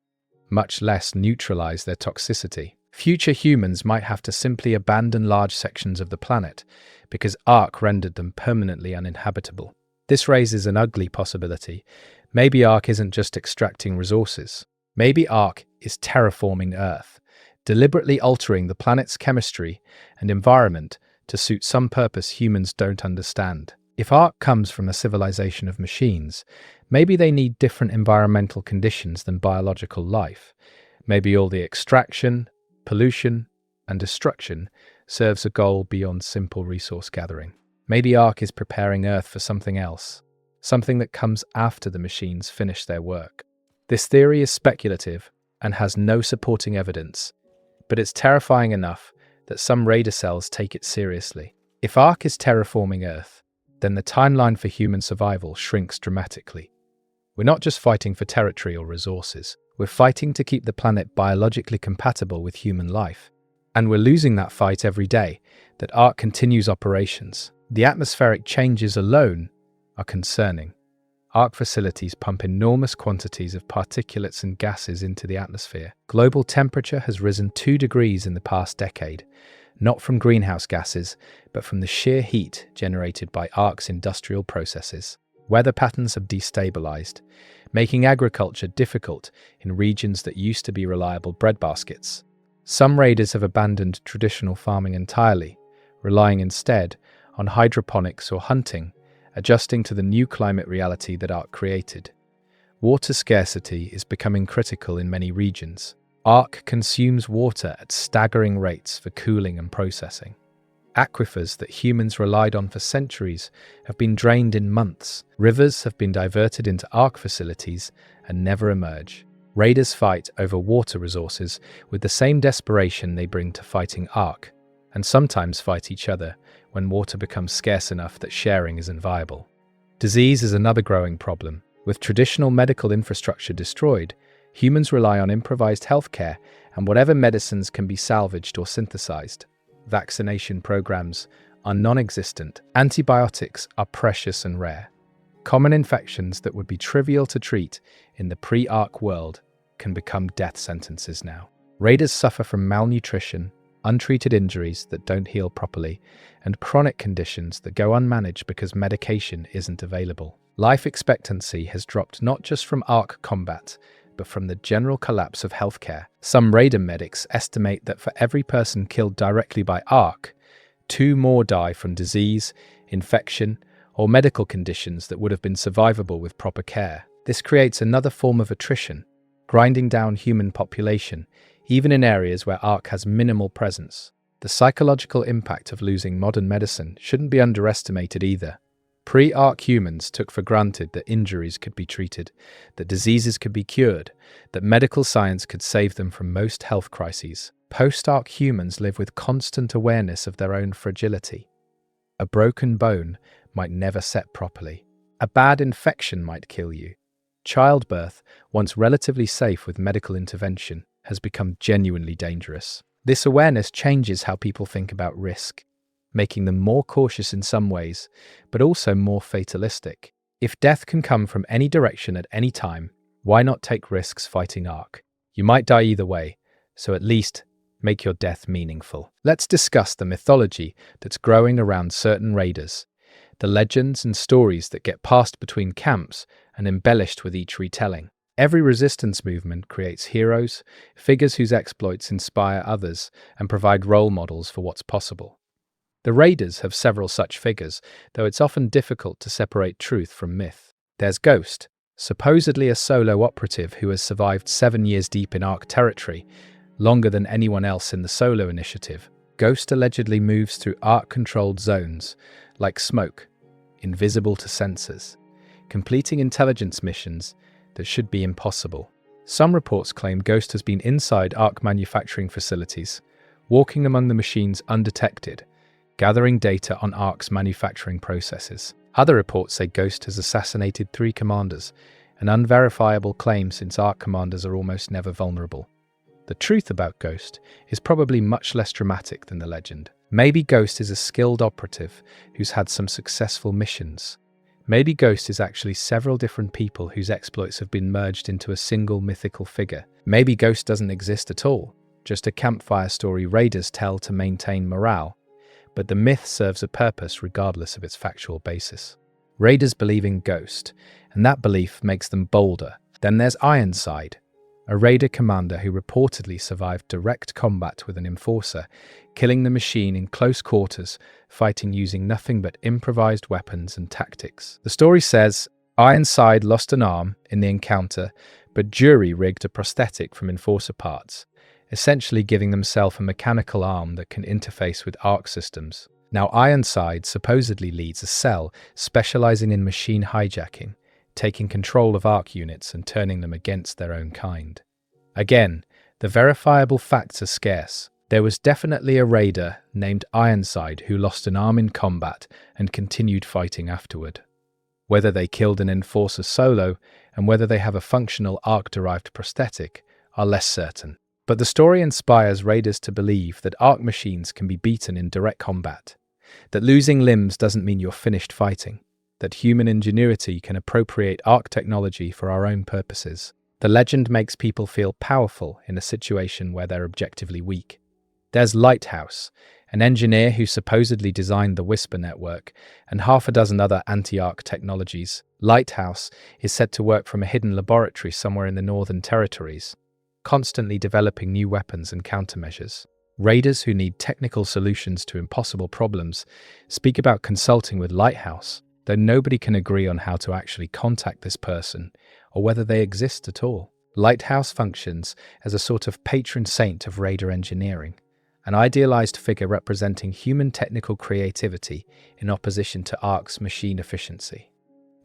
much less neutralize their toxicity. Future humans might have to simply abandon large sections of the planet because Ark rendered them permanently uninhabitable. This raises an ugly possibility. Maybe Ark isn't just extracting resources. Maybe Ark is terraforming Earth, deliberately altering the planet's chemistry and environment to suit some purpose humans don't understand. If Ark comes from a civilization of machines, maybe they need different environmental conditions than biological life. Maybe all the extraction, pollution, and destruction serves a goal beyond simple resource gathering. Maybe Ark is preparing Earth for something else, something that comes after the machines finish their work. This theory is speculative and has no supporting evidence, but it's terrifying enough that some radar cells take it seriously. If Ark is terraforming Earth, then the timeline for human survival shrinks dramatically. We're not just fighting for territory or resources, we're fighting to keep the planet biologically compatible with human life. And we're losing that fight every day that Ark continues operations. The atmospheric changes alone are concerning. Ark facilities pump enormous quantities of particulates and gases into the atmosphere. Global temperature has risen 2 degrees in the past decade, not from greenhouse gases, but from the sheer heat generated by Ark's industrial processes. Weather patterns have destabilized, making agriculture difficult in regions that used to be reliable breadbaskets. Some raiders have abandoned traditional farming entirely, relying instead on hydroponics or hunting, adjusting to the new climate reality that Ark created. Water scarcity is becoming critical in many regions. Ark consumes water at staggering rates for cooling and processing. Aquifers that humans relied on for centuries have been drained in months. Rivers have been diverted into Ark facilities and never emerge. Raiders fight over water resources with the same desperation they bring to fighting Ark, and sometimes fight each other when water becomes scarce enough that sharing isn't viable. Disease is another growing problem. With traditional medical infrastructure destroyed, humans rely on improvised healthcare and whatever medicines can be salvaged or synthesized. Vaccination programs are non-existent. Antibiotics are precious and rare. Common infections that would be trivial to treat in the pre-Ark world can become death sentences now. Raiders suffer from malnutrition, untreated injuries that don't heal properly, and chronic conditions that go unmanaged because medication isn't available. Life expectancy has dropped not just from Ark combat, but from the general collapse of healthcare. Some raider medics estimate that for every person killed directly by Ark, 2 more die from disease, infection, or medical conditions that would have been survivable with proper care. This creates another form of attrition, grinding down human population, even in areas where Ark has minimal presence. The psychological impact of losing modern medicine shouldn't be underestimated either. Pre-Ark humans took for granted that injuries could be treated, that diseases could be cured, that medical science could save them from most health crises. Post-Ark humans live with constant awareness of their own fragility. A broken bone might never set properly. A bad infection might kill you. Childbirth, once relatively safe with medical intervention, has become genuinely dangerous. This awareness changes how people think about risk, making them more cautious in some ways, but also more fatalistic. If death can come from any direction at any time, why not take risks fighting Ark? You might die either way, so at least make your death meaningful. Let's discuss the mythology that's growing around certain raiders, the legends and stories that get passed between camps and embellished with each retelling. Every resistance movement creates heroes, figures whose exploits inspire others and provide role models for what's possible. The Raiders have several such figures, though it's often difficult to separate truth from myth. There's Ghost, supposedly a solo operative who has survived 7 years deep in Ark territory, longer than anyone else in the Solo Initiative. Ghost allegedly moves through Ark-controlled zones, like smoke, invisible to sensors, completing intelligence missions that should be impossible. Some reports claim Ghost has been inside Ark manufacturing facilities, walking among the machines undetected, gathering data on Ark's manufacturing processes. Other reports say Ghost has assassinated 3 commanders, an unverifiable claim since Ark commanders are almost never vulnerable. The truth about Ghost is probably much less dramatic than the legend. Maybe Ghost is a skilled operative who's had some successful missions. Maybe Ghost is actually several different people whose exploits have been merged into a single mythical figure. Maybe Ghost doesn't exist at all, just a campfire story raiders tell to maintain morale, but the myth serves a purpose regardless of its factual basis. Raiders believe in Ghost, and that belief makes them bolder. Then there's Ironside, a raider commander who reportedly survived direct combat with an enforcer, killing the machine in close quarters, fighting using nothing but improvised weapons and tactics. The story says Ironside lost an arm in the encounter, but Jury rigged a prosthetic from enforcer parts, essentially giving themselves a mechanical arm that can interface with Ark systems. Now, Ironside supposedly leads a cell specializing in machine hijacking, taking control of Ark units and turning them against their own kind. Again, the verifiable facts are scarce. There was definitely a raider named Ironside who lost an arm in combat and continued fighting afterward. Whether they killed an enforcer solo and whether they have a functional Ark-derived prosthetic are less certain. But the story inspires raiders to believe that Ark machines can be beaten in direct combat, that losing limbs doesn't mean you're finished fighting, that human ingenuity can appropriate Ark technology for our own purposes. The legend makes people feel powerful in a situation where they're objectively weak. There's Lighthouse, an engineer who supposedly designed the Whisper network and half a dozen other anti-Ark technologies. Lighthouse is said to work from a hidden laboratory somewhere in the Northern Territories, constantly developing new weapons and countermeasures. Raiders who need technical solutions to impossible problems speak about consulting with Lighthouse, though nobody can agree on how to actually contact this person or whether they exist at all. Lighthouse functions as a sort of patron saint of raider engineering, an idealized figure representing human technical creativity in opposition to Ark's machine efficiency.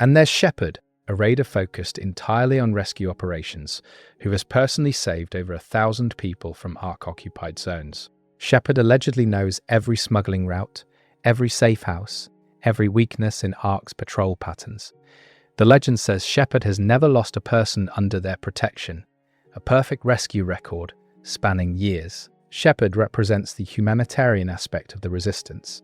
And there's Shepard, a raider focused entirely on rescue operations, who has personally saved over 1,000 people from Ark-occupied zones. Shepard allegedly knows every smuggling route, every safe house, every weakness in Ark's patrol patterns. The legend says Shepard has never lost a person under their protection, a perfect rescue record spanning years. Shepard represents the humanitarian aspect of the resistance,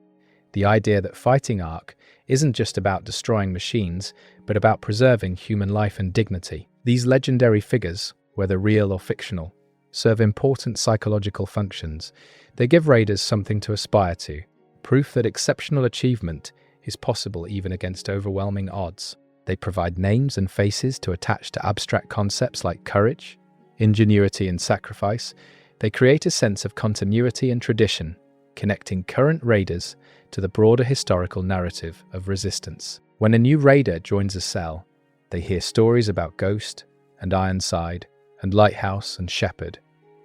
the idea that fighting Ark isn't just about destroying machines, but about preserving human life and dignity. These legendary figures, whether real or fictional, serve important psychological functions. They give raiders something to aspire to, proof that exceptional achievement is possible even against overwhelming odds. They provide names and faces to attach to abstract concepts like courage, ingenuity, and sacrifice. They create a sense of continuity and tradition, connecting current raiders to the broader historical narrative of resistance. When a new raider joins a cell, they hear stories about Ghost and Ironside and Lighthouse and Shepard,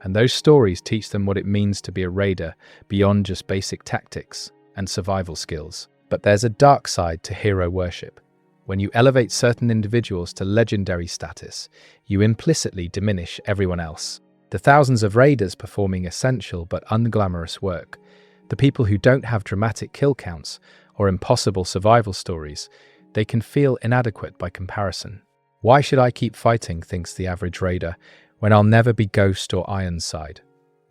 and those stories teach them what it means to be a raider beyond just basic tactics and survival skills. But there's a dark side to hero worship. When you elevate certain individuals to legendary status, you implicitly diminish everyone else. The thousands of raiders performing essential but unglamorous work, the people who don't have dramatic kill counts or impossible survival stories, they can feel inadequate by comparison. Why should I keep fighting, thinks the average raider, when I'll never be Ghost or Ironside?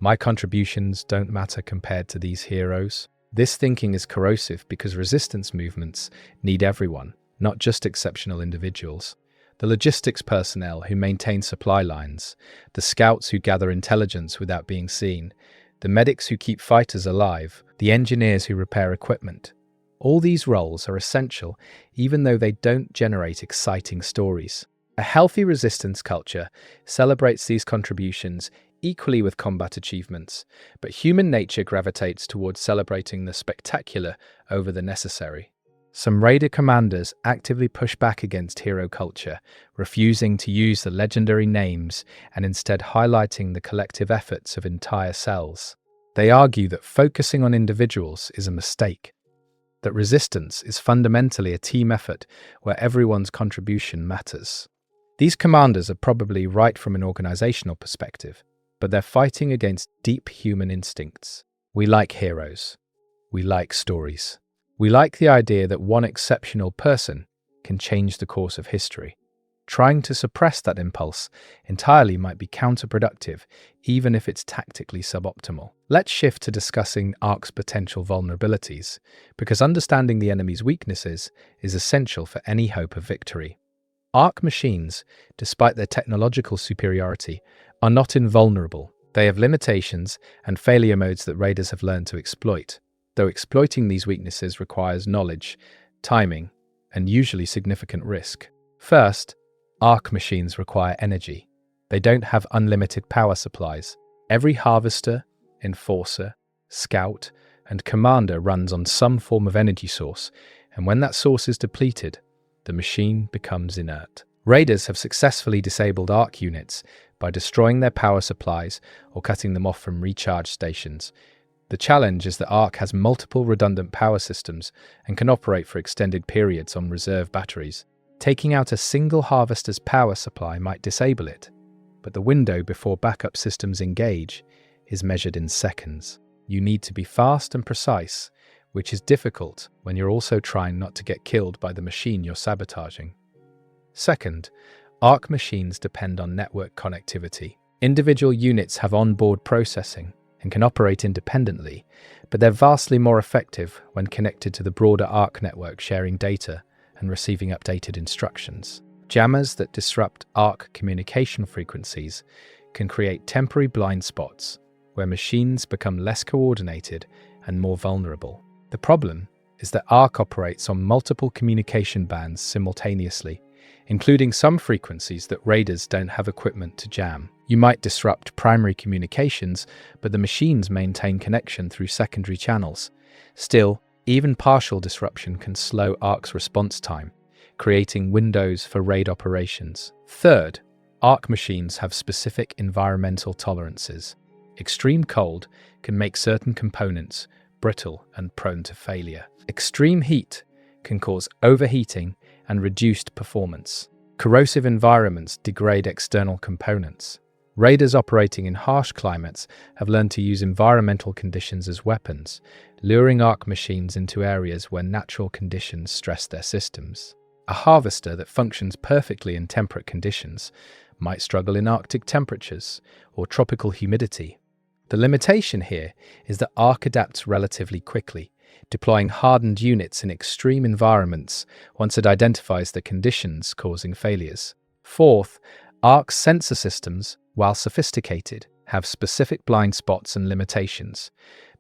My contributions don't matter compared to these heroes. This thinking is corrosive because resistance movements need everyone, not just exceptional individuals. The logistics personnel who maintain supply lines, the scouts who gather intelligence without being seen, the medics who keep fighters alive, the engineers who repair equipment. All these roles are essential even though they don't generate exciting stories. A healthy resistance culture celebrates these contributions equally with combat achievements, but human nature gravitates towards celebrating the spectacular over the necessary. Some raider commanders actively push back against hero culture, refusing to use the legendary names and instead highlighting the collective efforts of entire cells. They argue that focusing on individuals is a mistake, that resistance is fundamentally a team effort where everyone's contribution matters. These commanders are probably right from an organizational perspective, but they're fighting against deep human instincts. We like heroes. We like stories. We like the idea that one exceptional person can change the course of history. Trying to suppress that impulse entirely might be counterproductive, even if it's tactically suboptimal. Let's shift to discussing Ark's potential vulnerabilities, because understanding the enemy's weaknesses is essential for any hope of victory. Ark machines, despite their technological superiority, are not invulnerable. They have limitations and failure modes that raiders have learned to exploit, though exploiting these weaknesses requires knowledge, timing, and usually significant risk. First, Ark machines require energy. They don't have unlimited power supplies. Every harvester, enforcer, scout, and commander runs on some form of energy source, and when that source is depleted, the machine becomes inert. Raiders have successfully disabled Ark units by destroying their power supplies or cutting them off from recharge stations. The challenge is that Ark has multiple redundant power systems and can operate for extended periods on reserve batteries. Taking out a single harvester's power supply might disable it, but the window before backup systems engage is measured in seconds. You need to be fast and precise, which is difficult when you're also trying not to get killed by the machine you're sabotaging. Second, Ark machines depend on network connectivity. Individual units have onboard processing and can operate independently, but they're vastly more effective when connected to the broader Ark network, sharing data and receiving updated instructions. Jammers that disrupt Ark communication frequencies can create temporary blind spots where machines become less coordinated and more vulnerable. The problem is that Ark operates on multiple communication bands simultaneously, including some frequencies that raiders don't have equipment to jam. You might disrupt primary communications, but the machines maintain connection through secondary channels. Still, even partial disruption can slow Ark's response time, creating windows for raid operations. Third, Ark machines have specific environmental tolerances. Extreme cold can make certain components brittle and prone to failure. Extreme heat can cause overheating and reduced performance. Corrosive environments degrade external components. Raiders operating in harsh climates have learned to use environmental conditions as weapons, luring Ark machines into areas where natural conditions stress their systems. A harvester that functions perfectly in temperate conditions might struggle in Arctic temperatures or tropical humidity. The limitation here is that Ark adapts relatively quickly, deploying hardened units in extreme environments once it identifies the conditions causing failures. Fourth, Ark's sensor systems, while sophisticated, have specific blind spots and limitations.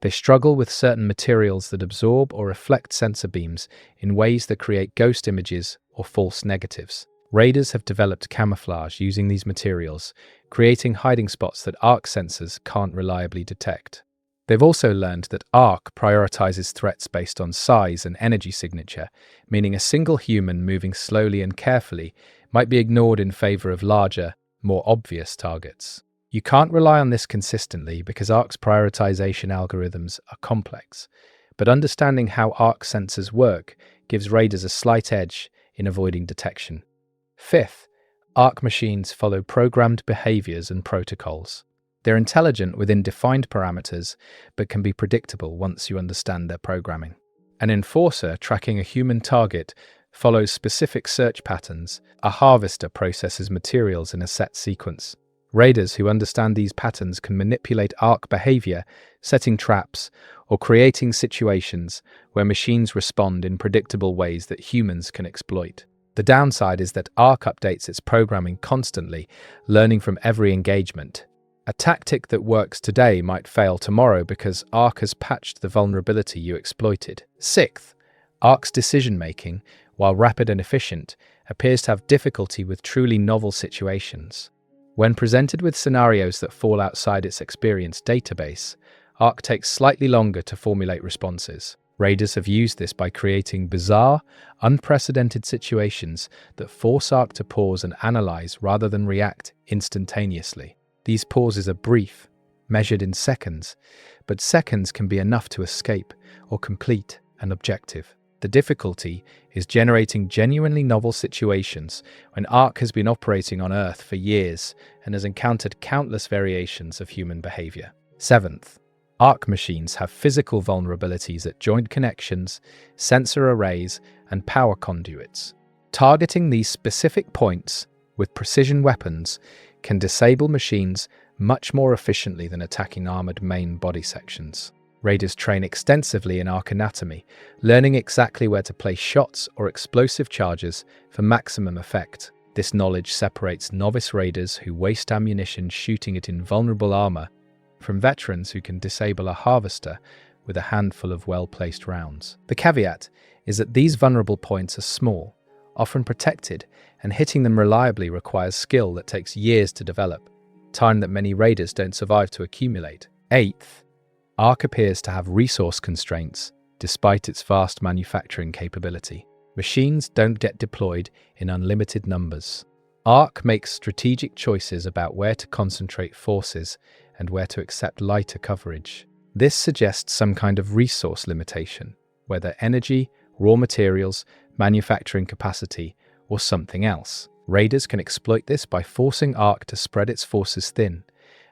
They struggle with certain materials that absorb or reflect sensor beams in ways that create ghost images or false negatives. Raiders have developed camouflage using these materials, creating hiding spots that Ark sensors can't reliably detect. They've also learned that Ark prioritizes threats based on size and energy signature, meaning a single human moving slowly and carefully might be ignored in favor of larger, more obvious targets. You can't rely on this consistently because Ark's prioritization algorithms are complex, but understanding how Ark sensors work gives raiders a slight edge in avoiding detection. Fifth, Ark machines follow programmed behaviors and protocols. They're intelligent within defined parameters, but can be predictable once you understand their programming. An enforcer tracking a human target follows specific search patterns. A harvester processes materials in a set sequence. Raiders who understand these patterns can manipulate Ark behavior, setting traps, or creating situations where machines respond in predictable ways that humans can exploit. The downside is that Ark updates its programming constantly, learning from every engagement. A tactic that works today might fail tomorrow because Ark has patched the vulnerability you exploited. Sixth, Ark's decision-making, while rapid and efficient, appears to have difficulty with truly novel situations. When presented with scenarios that fall outside its experience database, ARC takes slightly longer to formulate responses. Raiders have used this by creating bizarre, unprecedented situations that force ARC to pause and analyze rather than react instantaneously. These pauses are brief, measured in seconds, but seconds can be enough to escape or complete an objective. The difficulty is generating genuinely novel situations when ARC has been operating on Earth for years and has encountered countless variations of human behavior. Seventh, ARC machines have physical vulnerabilities at joint connections, sensor arrays, and power conduits. Targeting these specific points with precision weapons can disable machines much more efficiently than attacking armored main body sections. Raiders train extensively in ARC anatomy, learning exactly where to place shots or explosive charges for maximum effect. This knowledge separates novice raiders who waste ammunition shooting at invulnerable armor from veterans who can disable a harvester with a handful of well-placed rounds. The caveat is that these vulnerable points are small, often protected, and hitting them reliably requires skill that takes years to develop, time that many raiders don't survive to accumulate. Eighth, ARC appears to have resource constraints despite its vast manufacturing capability. Machines don't get deployed in unlimited numbers. ARC makes strategic choices about where to concentrate forces and where to accept lighter coverage. This suggests some kind of resource limitation, whether energy, raw materials, manufacturing capacity, or something else. Raiders can exploit this by forcing ARC to spread its forces thin,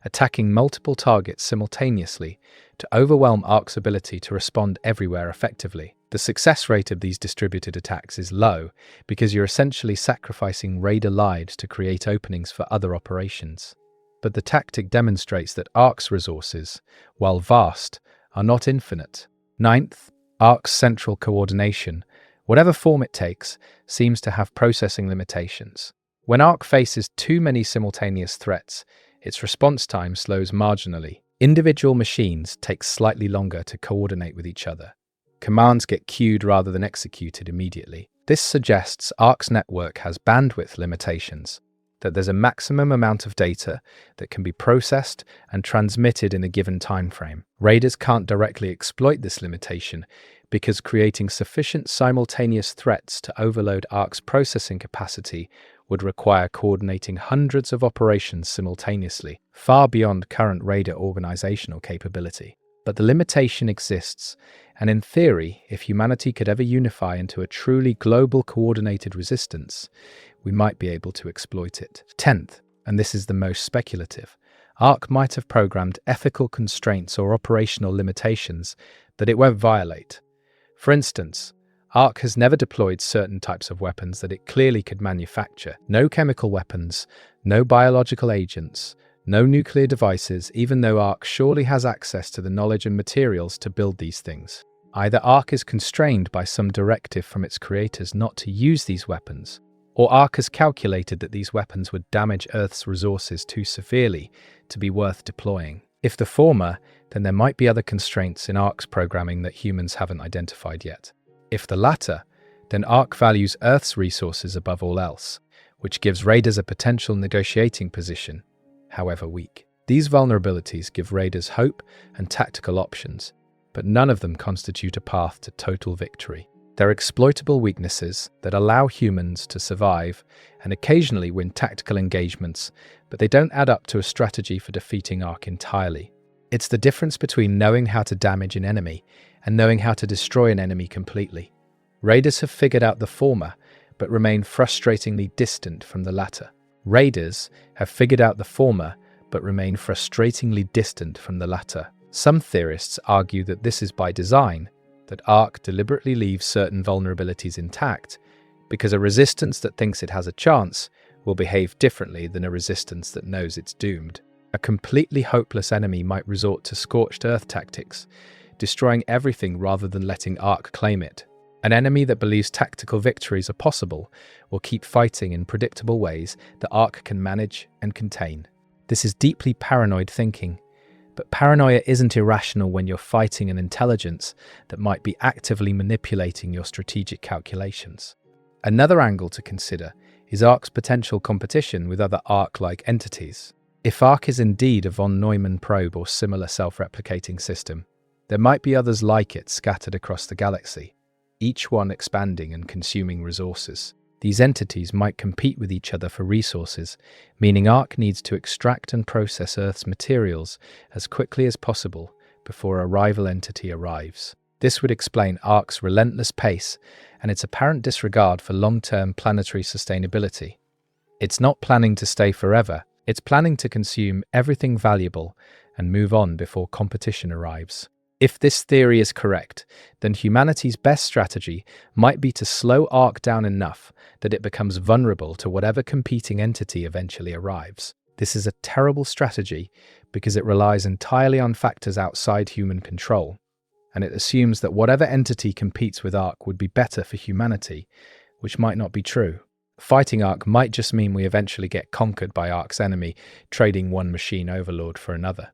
attacking multiple targets simultaneously to overwhelm ARC's ability to respond everywhere effectively. The success rate of these distributed attacks is low because you're essentially sacrificing raider lives to create openings for other operations. But the tactic demonstrates that ARC's resources, while vast, are not infinite. Ninth, ARC's central coordination, whatever form it takes, seems to have processing limitations. When ARC faces too many simultaneous threats, its response time slows marginally. Individual machines take slightly longer to coordinate with each other. Commands get queued rather than executed immediately. This suggests ARC's network has bandwidth limitations, that there's a maximum amount of data that can be processed and transmitted in a given time frame. Raiders can't directly exploit this limitation because creating sufficient simultaneous threats to overload ARC's processing capacity would require coordinating hundreds of operations simultaneously, far beyond current raider organizational capability. But the limitation exists, and in theory, if humanity could ever unify into a truly global coordinated resistance, we might be able to exploit it. 10th, and this is the most speculative, ARC might have programmed ethical constraints or operational limitations that it won't violate. For instance, ARC has never deployed certain types of weapons that it clearly could manufacture. No chemical weapons, no biological agents, no nuclear devices, even though ARC surely has access to the knowledge and materials to build these things. Either ARC is constrained by some directive from its creators not to use these weapons, or ARC has calculated that these weapons would damage Earth's resources too severely to be worth deploying. If the former, then there might be other constraints in ARC's programming that humans haven't identified yet. If the latter, then ARC values Earth's resources above all else, which gives raiders a potential negotiating position, however weak. These vulnerabilities give raiders hope and tactical options, but none of them constitute a path to total victory. They're exploitable weaknesses that allow humans to survive and occasionally win tactical engagements, but they don't add up to a strategy for defeating ARC entirely. It's the difference between knowing how to damage an enemy and knowing how to destroy an enemy completely. Raiders have figured out the former, but remain frustratingly distant from the latter. Raiders have figured out the former, but remain frustratingly distant from the latter. Some theorists argue that this is by design, that ARC deliberately leaves certain vulnerabilities intact, because a resistance that thinks it has a chance will behave differently than a resistance that knows it's doomed. A completely hopeless enemy might resort to scorched earth tactics, destroying everything rather than letting ARC claim it. An enemy that believes tactical victories are possible will keep fighting in predictable ways that ARC can manage and contain. This is deeply paranoid thinking, but paranoia isn't irrational when you're fighting an intelligence that might be actively manipulating your strategic calculations. Another angle to consider is Ark's potential competition with other Ark-like entities. If Ark is indeed a von Neumann probe or similar self-replicating system, there might be others like it scattered across the galaxy, each one expanding and consuming resources. These entities might compete with each other for resources, meaning Ark needs to extract and process Earth's materials as quickly as possible before a rival entity arrives. This would explain Ark's relentless pace and its apparent disregard for long-term planetary sustainability. It's not planning to stay forever, it's planning to consume everything valuable and move on before competition arrives. If this theory is correct, then humanity's best strategy might be to slow Ark down enough that it becomes vulnerable to whatever competing entity eventually arrives. This is a terrible strategy because it relies entirely on factors outside human control, and it assumes that whatever entity competes with Ark would be better for humanity, which might not be true. Fighting Ark might just mean we eventually get conquered by Ark's enemy, trading one machine overlord for another.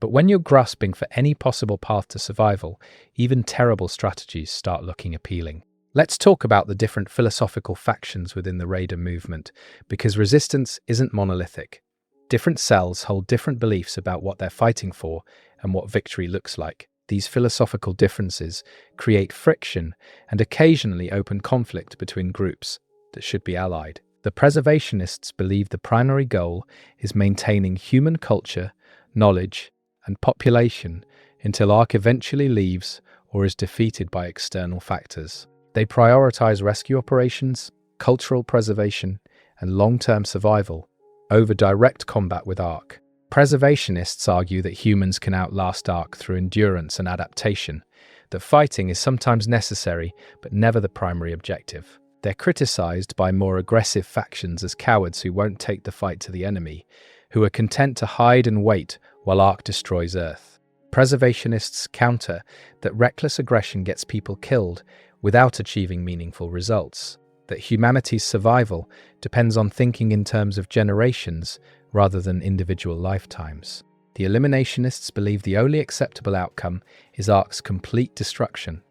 But when you're grasping for any possible path to survival, even terrible strategies start looking appealing. Let's talk about the different philosophical factions within the Raider movement, because resistance isn't monolithic. Different cells hold different beliefs about what they're fighting for and what victory looks like. These philosophical differences create friction and occasionally open conflict between groups that should be allied. The preservationists believe the primary goal is maintaining human culture, knowledge, and population until Ark eventually leaves or is defeated by external factors. They prioritize rescue operations, cultural preservation, and long-term survival over direct combat with Ark. Preservationists argue that humans can outlast Ark through endurance and adaptation, that fighting is sometimes necessary but never the primary objective. They're criticized by more aggressive factions as cowards who won't take the fight to the enemy, who are content to hide and wait while Ark destroys Earth. Preservationists counter that reckless aggression gets people killed without achieving meaningful results, that humanity's survival depends on thinking in terms of generations rather than individual lifetimes. The eliminationists believe the only acceptable outcome is Ark's complete destruction,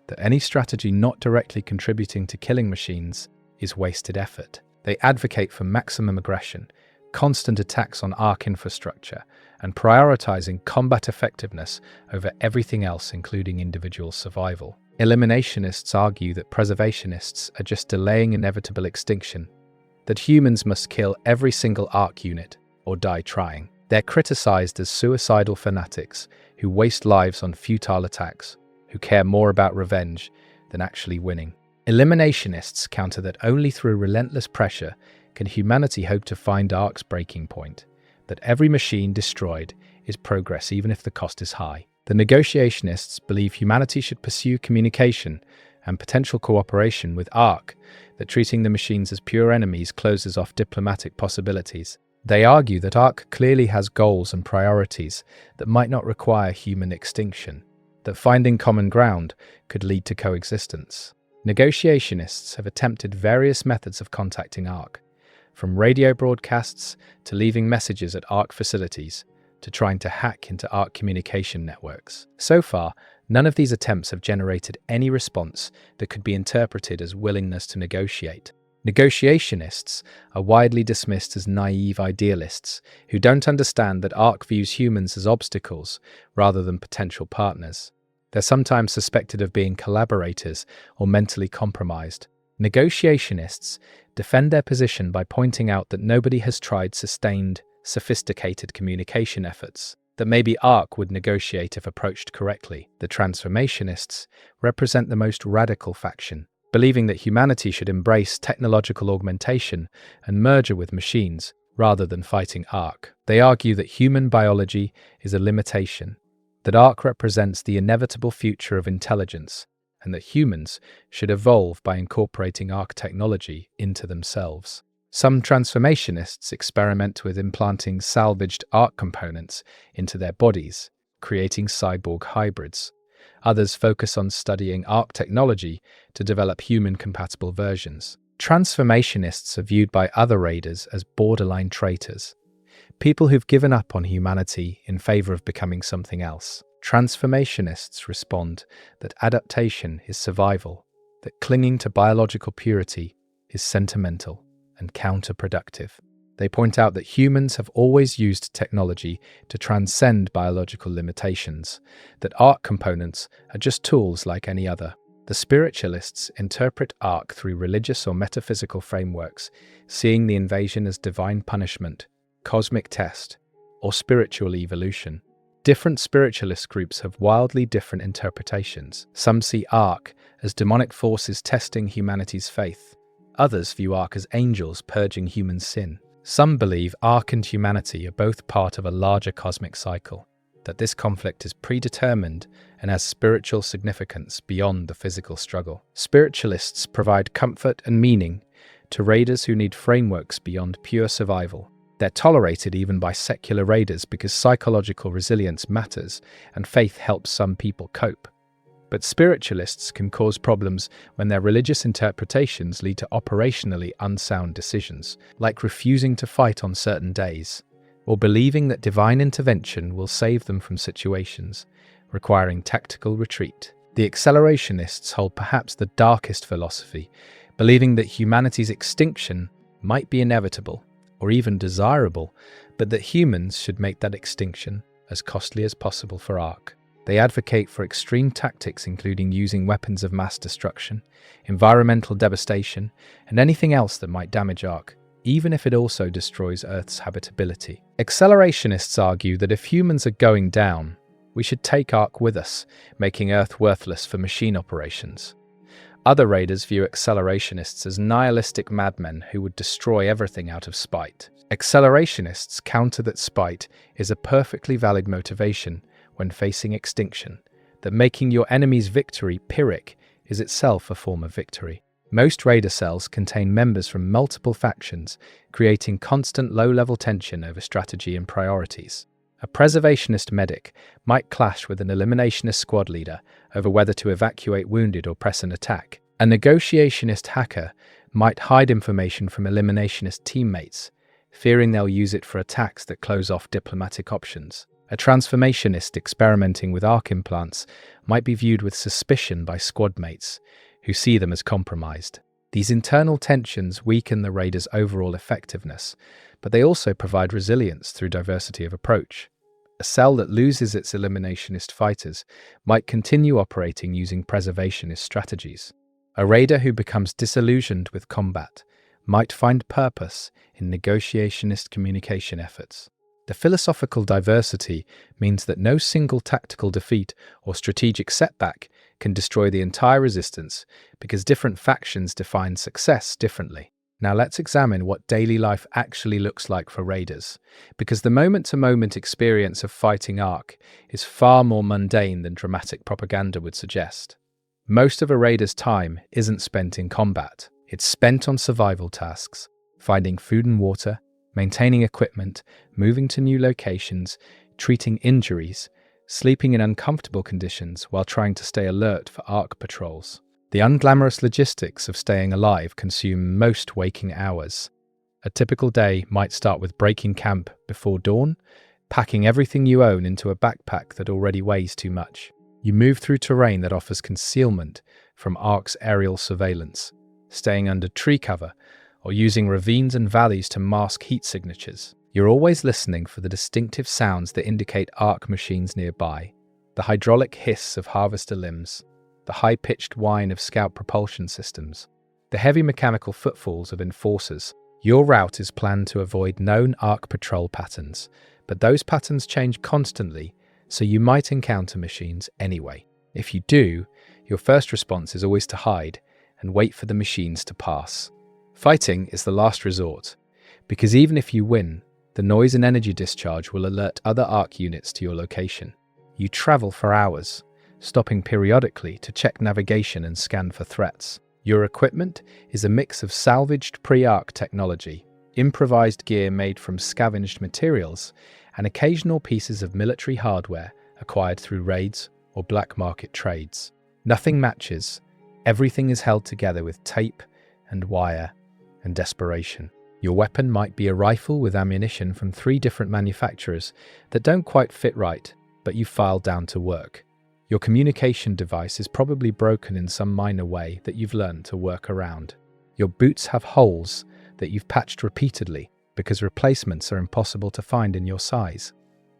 that any strategy not directly contributing to killing machines is wasted effort. They advocate for maximum aggression, constant attacks on Ark infrastructure, and prioritizing combat effectiveness over everything else, including individual survival. Eliminationists argue that preservationists are just delaying inevitable extinction, that humans must kill every single Ark unit or die trying. They're criticized as suicidal fanatics who waste lives on futile attacks, who care more about revenge than actually winning. Eliminationists counter that only through relentless pressure can humanity hope to find Ark's breaking point, that every machine destroyed is progress even if the cost is high. The negotiationists believe humanity should pursue communication and potential cooperation with Ark, that treating the machines as pure enemies closes off diplomatic possibilities. They argue that Ark clearly has goals and priorities that might not require human extinction, that finding common ground could lead to coexistence. Negotiationists have attempted various methods of contacting Ark, from radio broadcasts to leaving messages at Ark facilities to trying to hack into Ark communication networks. So far, none of these attempts have generated any response that could be interpreted as willingness to negotiate. Negotiationists are widely dismissed as naive idealists who don't understand that Ark views humans as obstacles rather than potential partners. They're sometimes suspected of being collaborators or mentally compromised. Negotiationists defend their position by pointing out that nobody has tried sustained, sophisticated communication efforts, that maybe Ark would negotiate if approached correctly. The transformationists represent the most radical faction, believing that humanity should embrace technological augmentation and merger with machines rather than fighting Ark. They argue that human biology is a limitation, that Ark represents the inevitable future of intelligence, and that humans should evolve by incorporating Ark technology into themselves. Some transformationists experiment with implanting salvaged Ark components into their bodies, creating cyborg hybrids. Others focus on studying Ark technology to develop human-compatible versions. Transformationists are viewed by other raiders as borderline traitors, people who've given up on humanity in favor of becoming something else. Transformationists respond that adaptation is survival, that clinging to biological purity is sentimental and counterproductive. They point out that humans have always used technology to transcend biological limitations, that ARC components are just tools like any other. The spiritualists interpret ARC through religious or metaphysical frameworks, seeing the invasion as divine punishment, cosmic test, or spiritual evolution. Different spiritualist groups have wildly different interpretations. Some see ARC as demonic forces testing humanity's faith. Others view ARC as angels purging human sin. Some believe ARC and humanity are both part of a larger cosmic cycle, that this conflict is predetermined and has spiritual significance beyond the physical struggle. Spiritualists provide comfort and meaning to raiders who need frameworks beyond pure survival. They're tolerated even by secular raiders because psychological resilience matters and faith helps some people cope. But spiritualists can cause problems when their religious interpretations lead to operationally unsound decisions, like refusing to fight on certain days, or believing that divine intervention will save them from situations requiring tactical retreat. The accelerationists hold perhaps the darkest philosophy, believing that humanity's extinction might be inevitable or even desirable, but that humans should make that extinction as costly as possible for ARC. They advocate for extreme tactics including using weapons of mass destruction, environmental devastation, and anything else that might damage ARC, even if it also destroys Earth's habitability. Accelerationists argue that if humans are going down, we should take ARC with us, making Earth worthless for machine operations. Other raiders view accelerationists as nihilistic madmen who would destroy everything out of spite. Accelerationists counter that spite is a perfectly valid motivation when facing extinction, that making your enemy's victory Pyrrhic is itself a form of victory. Most raider cells contain members from multiple factions, creating constant low-level tension over strategy and priorities. A preservationist medic might clash with an eliminationist squad leader over whether to evacuate wounded or press an attack. A negotiationist hacker might hide information from eliminationist teammates, fearing they'll use it for attacks that close off diplomatic options. A transformationist experimenting with ARC implants might be viewed with suspicion by squad mates, who see them as compromised. These internal tensions weaken the raider's overall effectiveness, but they also provide resilience through diversity of approach. A cell that loses its eliminationist fighters might continue operating using preservationist strategies. A raider who becomes disillusioned with combat might find purpose in negotiationist communication efforts. The philosophical diversity means that no single tactical defeat or strategic setback can destroy the entire resistance because different factions define success differently. Now let's examine what daily life actually looks like for raiders, because the moment-to-moment experience of fighting ARC is far more mundane than dramatic propaganda would suggest. Most of a raider's time isn't spent in combat. It's spent on survival tasks, finding food and water, maintaining equipment, moving to new locations, treating injuries, sleeping in uncomfortable conditions while trying to stay alert for ARC patrols. The unglamorous logistics of staying alive consume most waking hours. A typical day might start with breaking camp before dawn, packing everything you own into a backpack that already weighs too much. You move through terrain that offers concealment from ARC's aerial surveillance, staying under tree cover, or using ravines and valleys to mask heat signatures. You're always listening for the distinctive sounds that indicate ARC machines nearby, the hydraulic hiss of harvester limbs, the high-pitched whine of scout propulsion systems, the heavy mechanical footfalls of enforcers. Your route is planned to avoid known ARC patrol patterns, but those patterns change constantly, so you might encounter machines anyway. If you do, your first response is always to hide and wait for the machines to pass. Fighting is the last resort, because even if you win, the noise and energy discharge will alert other ARC units to your location. You travel for hours, stopping periodically to check navigation and scan for threats. Your equipment is a mix of salvaged pre-ARC technology, improvised gear made from scavenged materials, and occasional pieces of military hardware acquired through raids or black market trades. Nothing matches. Everything is held together with tape and wire and desperation. Your weapon might be a rifle with ammunition from 3 different manufacturers that don't quite fit right, but you filed down to work. Your communication device is probably broken in some minor way that you've learned to work around. Your boots have holes that you've patched repeatedly because replacements are impossible to find in your size.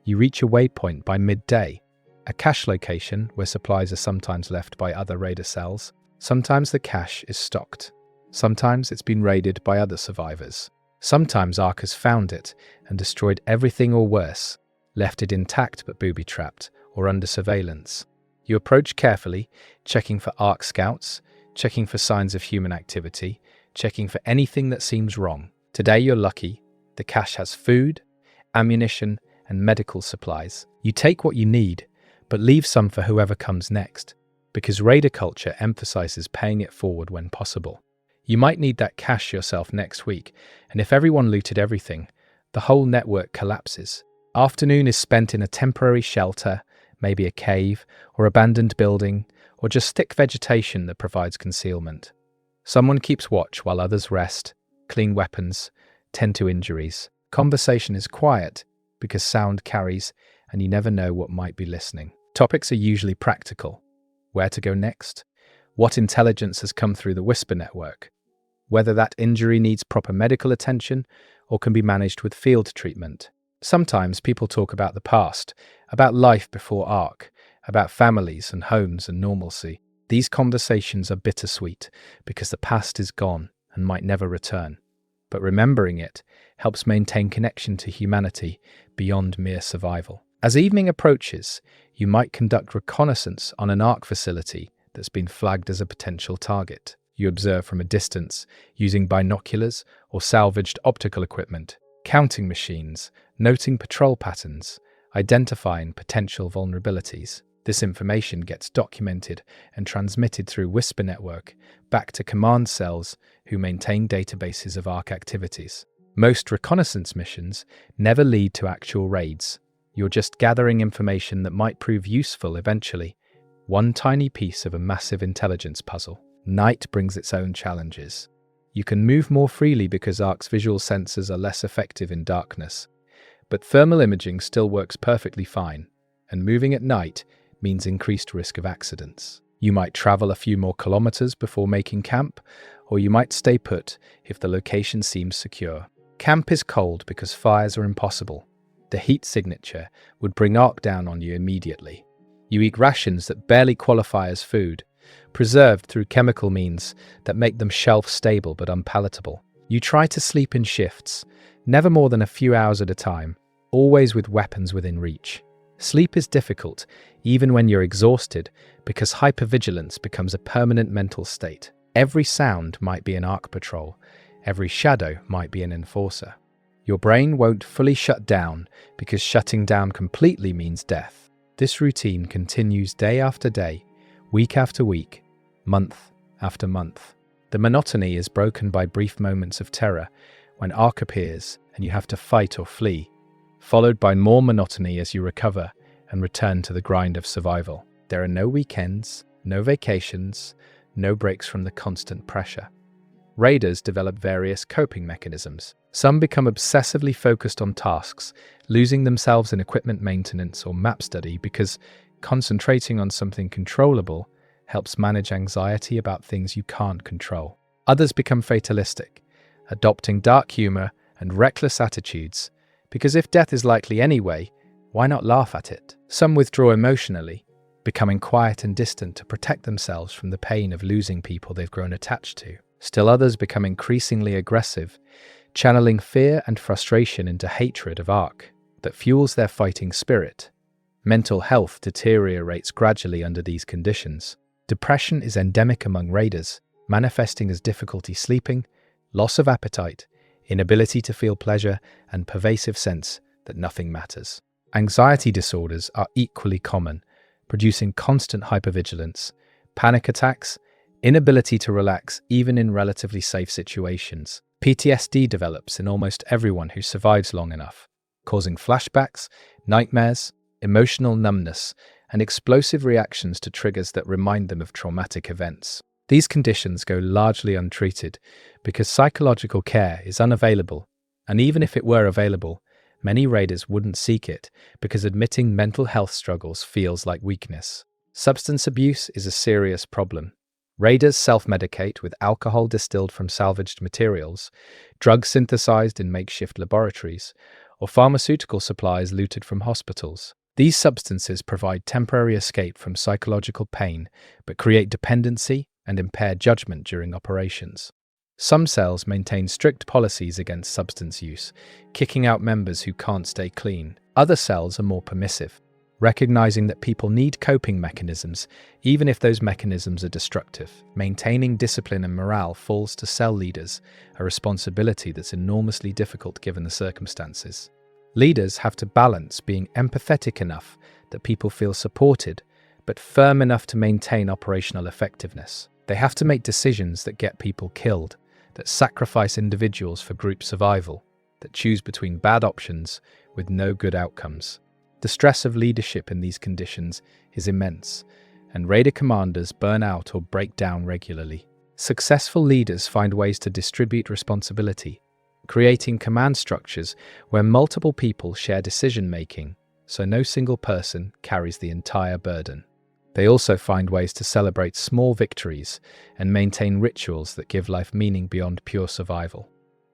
You reach a waypoint by midday, a cache location where supplies are sometimes left by other raider cells. Sometimes the cache is stocked. Sometimes it's been raided by other survivors. Sometimes Ark has found it and destroyed everything, or worse, left it intact but booby-trapped or under surveillance. You approach carefully, checking for Ark scouts, checking for signs of human activity, checking for anything that seems wrong. Today you're lucky. The cache has food, ammunition, and medical supplies. You take what you need, but leave some for whoever comes next, because raider culture emphasizes paying it forward when possible. You might need that cache yourself next week, and if everyone looted everything, the whole network collapses. Afternoon is spent in a temporary shelter, maybe a cave, or abandoned building, or just thick vegetation that provides concealment. Someone keeps watch while others rest, clean weapons, tend to injuries. Conversation is quiet because sound carries and you never know what might be listening. Topics are usually practical. Where to go next? What intelligence has come through the Whisper network? Whether that injury needs proper medical attention or can be managed with field treatment. Sometimes people talk about the past, about life before Ark, about families and homes and normalcy. These conversations are bittersweet because the past is gone and might never return. But remembering it helps maintain connection to humanity beyond mere survival. As evening approaches, you might conduct reconnaissance on an Ark facility that's been flagged as a potential target. You observe from a distance, using binoculars or salvaged optical equipment, counting machines, noting patrol patterns, identifying potential vulnerabilities. This information gets documented and transmitted through Whisper Network back to command cells who maintain databases of Ark activities. Most reconnaissance missions never lead to actual raids. You're just gathering information that might prove useful eventually, one tiny piece of a massive intelligence puzzle. Night brings its own challenges. You can move more freely because Ark's visual sensors are less effective in darkness, but thermal imaging still works perfectly fine, and moving at night means increased risk of accidents. You might travel a few more kilometers before making camp, or you might stay put if the location seems secure. Camp is cold because fires are impossible. The heat signature would bring Ark down on you immediately. You eat rations that barely qualify as food, preserved through chemical means that make them shelf-stable but unpalatable. You try to sleep in shifts, never more than a few hours at a time, always with weapons within reach. Sleep is difficult, even when you're exhausted, because hypervigilance becomes a permanent mental state. Every sound might be an Ark patrol, every shadow might be an enforcer. Your brain won't fully shut down because shutting down completely means death. This routine continues day after day, week after week, month after month. The monotony is broken by brief moments of terror when Ark appears and you have to fight or flee, followed by more monotony as you recover and return to the grind of survival. There are no weekends, no vacations, no breaks from the constant pressure. Raiders develop various coping mechanisms. Some become obsessively focused on tasks, losing themselves in equipment maintenance or map study because concentrating on something controllable helps manage anxiety about things you can't control. Others become fatalistic, adopting dark humor and reckless attitudes, because if death is likely anyway, why not laugh at it? Some withdraw emotionally, becoming quiet and distant to protect themselves from the pain of losing people they've grown attached to. Still others become increasingly aggressive, channeling fear and frustration into hatred of Ark that fuels their fighting spirit. Mental health deteriorates gradually under these conditions. Depression is endemic among raiders, manifesting as difficulty sleeping, loss of appetite, inability to feel pleasure, and pervasive sense that nothing matters. Anxiety disorders are equally common, producing constant hypervigilance, panic attacks, inability to relax even in relatively safe situations. PTSD develops in almost everyone who survives long enough, causing flashbacks, nightmares, emotional numbness, and explosive reactions to triggers that remind them of traumatic events. These conditions go largely untreated because psychological care is unavailable, and even if it were available, many raiders wouldn't seek it because admitting mental health struggles feels like weakness. Substance abuse is a serious problem. Raiders self-medicate with alcohol distilled from salvaged materials, drugs synthesized in makeshift laboratories, or pharmaceutical supplies looted from hospitals. These substances provide temporary escape from psychological pain, but create dependency and impair judgment during operations. Some cells maintain strict policies against substance use, kicking out members who can't stay clean. Other cells are more permissive, recognizing that people need coping mechanisms, even if those mechanisms are destructive. Maintaining discipline and morale falls to cell leaders, a responsibility that's enormously difficult given the circumstances. Leaders have to balance being empathetic enough that people feel supported, but firm enough to maintain operational effectiveness. They have to make decisions that get people killed, that sacrifice individuals for group survival, that choose between bad options with no good outcomes. The stress of leadership in these conditions is immense, and raider commanders burn out or break down regularly. Successful leaders find ways to distribute responsibility, creating command structures where multiple people share decision-making, so no single person carries the entire burden. They also find ways to celebrate small victories and maintain rituals that give life meaning beyond pure survival.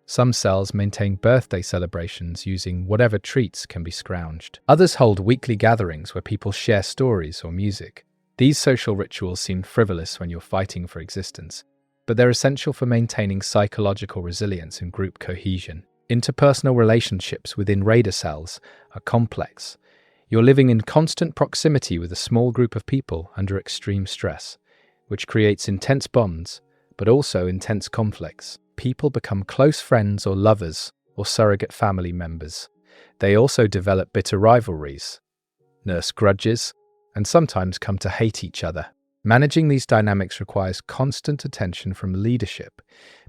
Some cells maintain birthday celebrations using whatever treats can be scrounged. Others hold weekly gatherings where people share stories or music. These social rituals seem frivolous when you're fighting for existence, but they're essential for maintaining psychological resilience and group cohesion. Interpersonal relationships within raider cells are complex. You're living in constant proximity with a small group of people under extreme stress, which creates intense bonds, but also intense conflicts. People become close friends or lovers or surrogate family members. They also develop bitter rivalries, nurse grudges, and sometimes come to hate each other. Managing these dynamics requires constant attention from leadership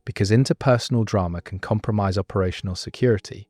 because interpersonal drama can compromise operational security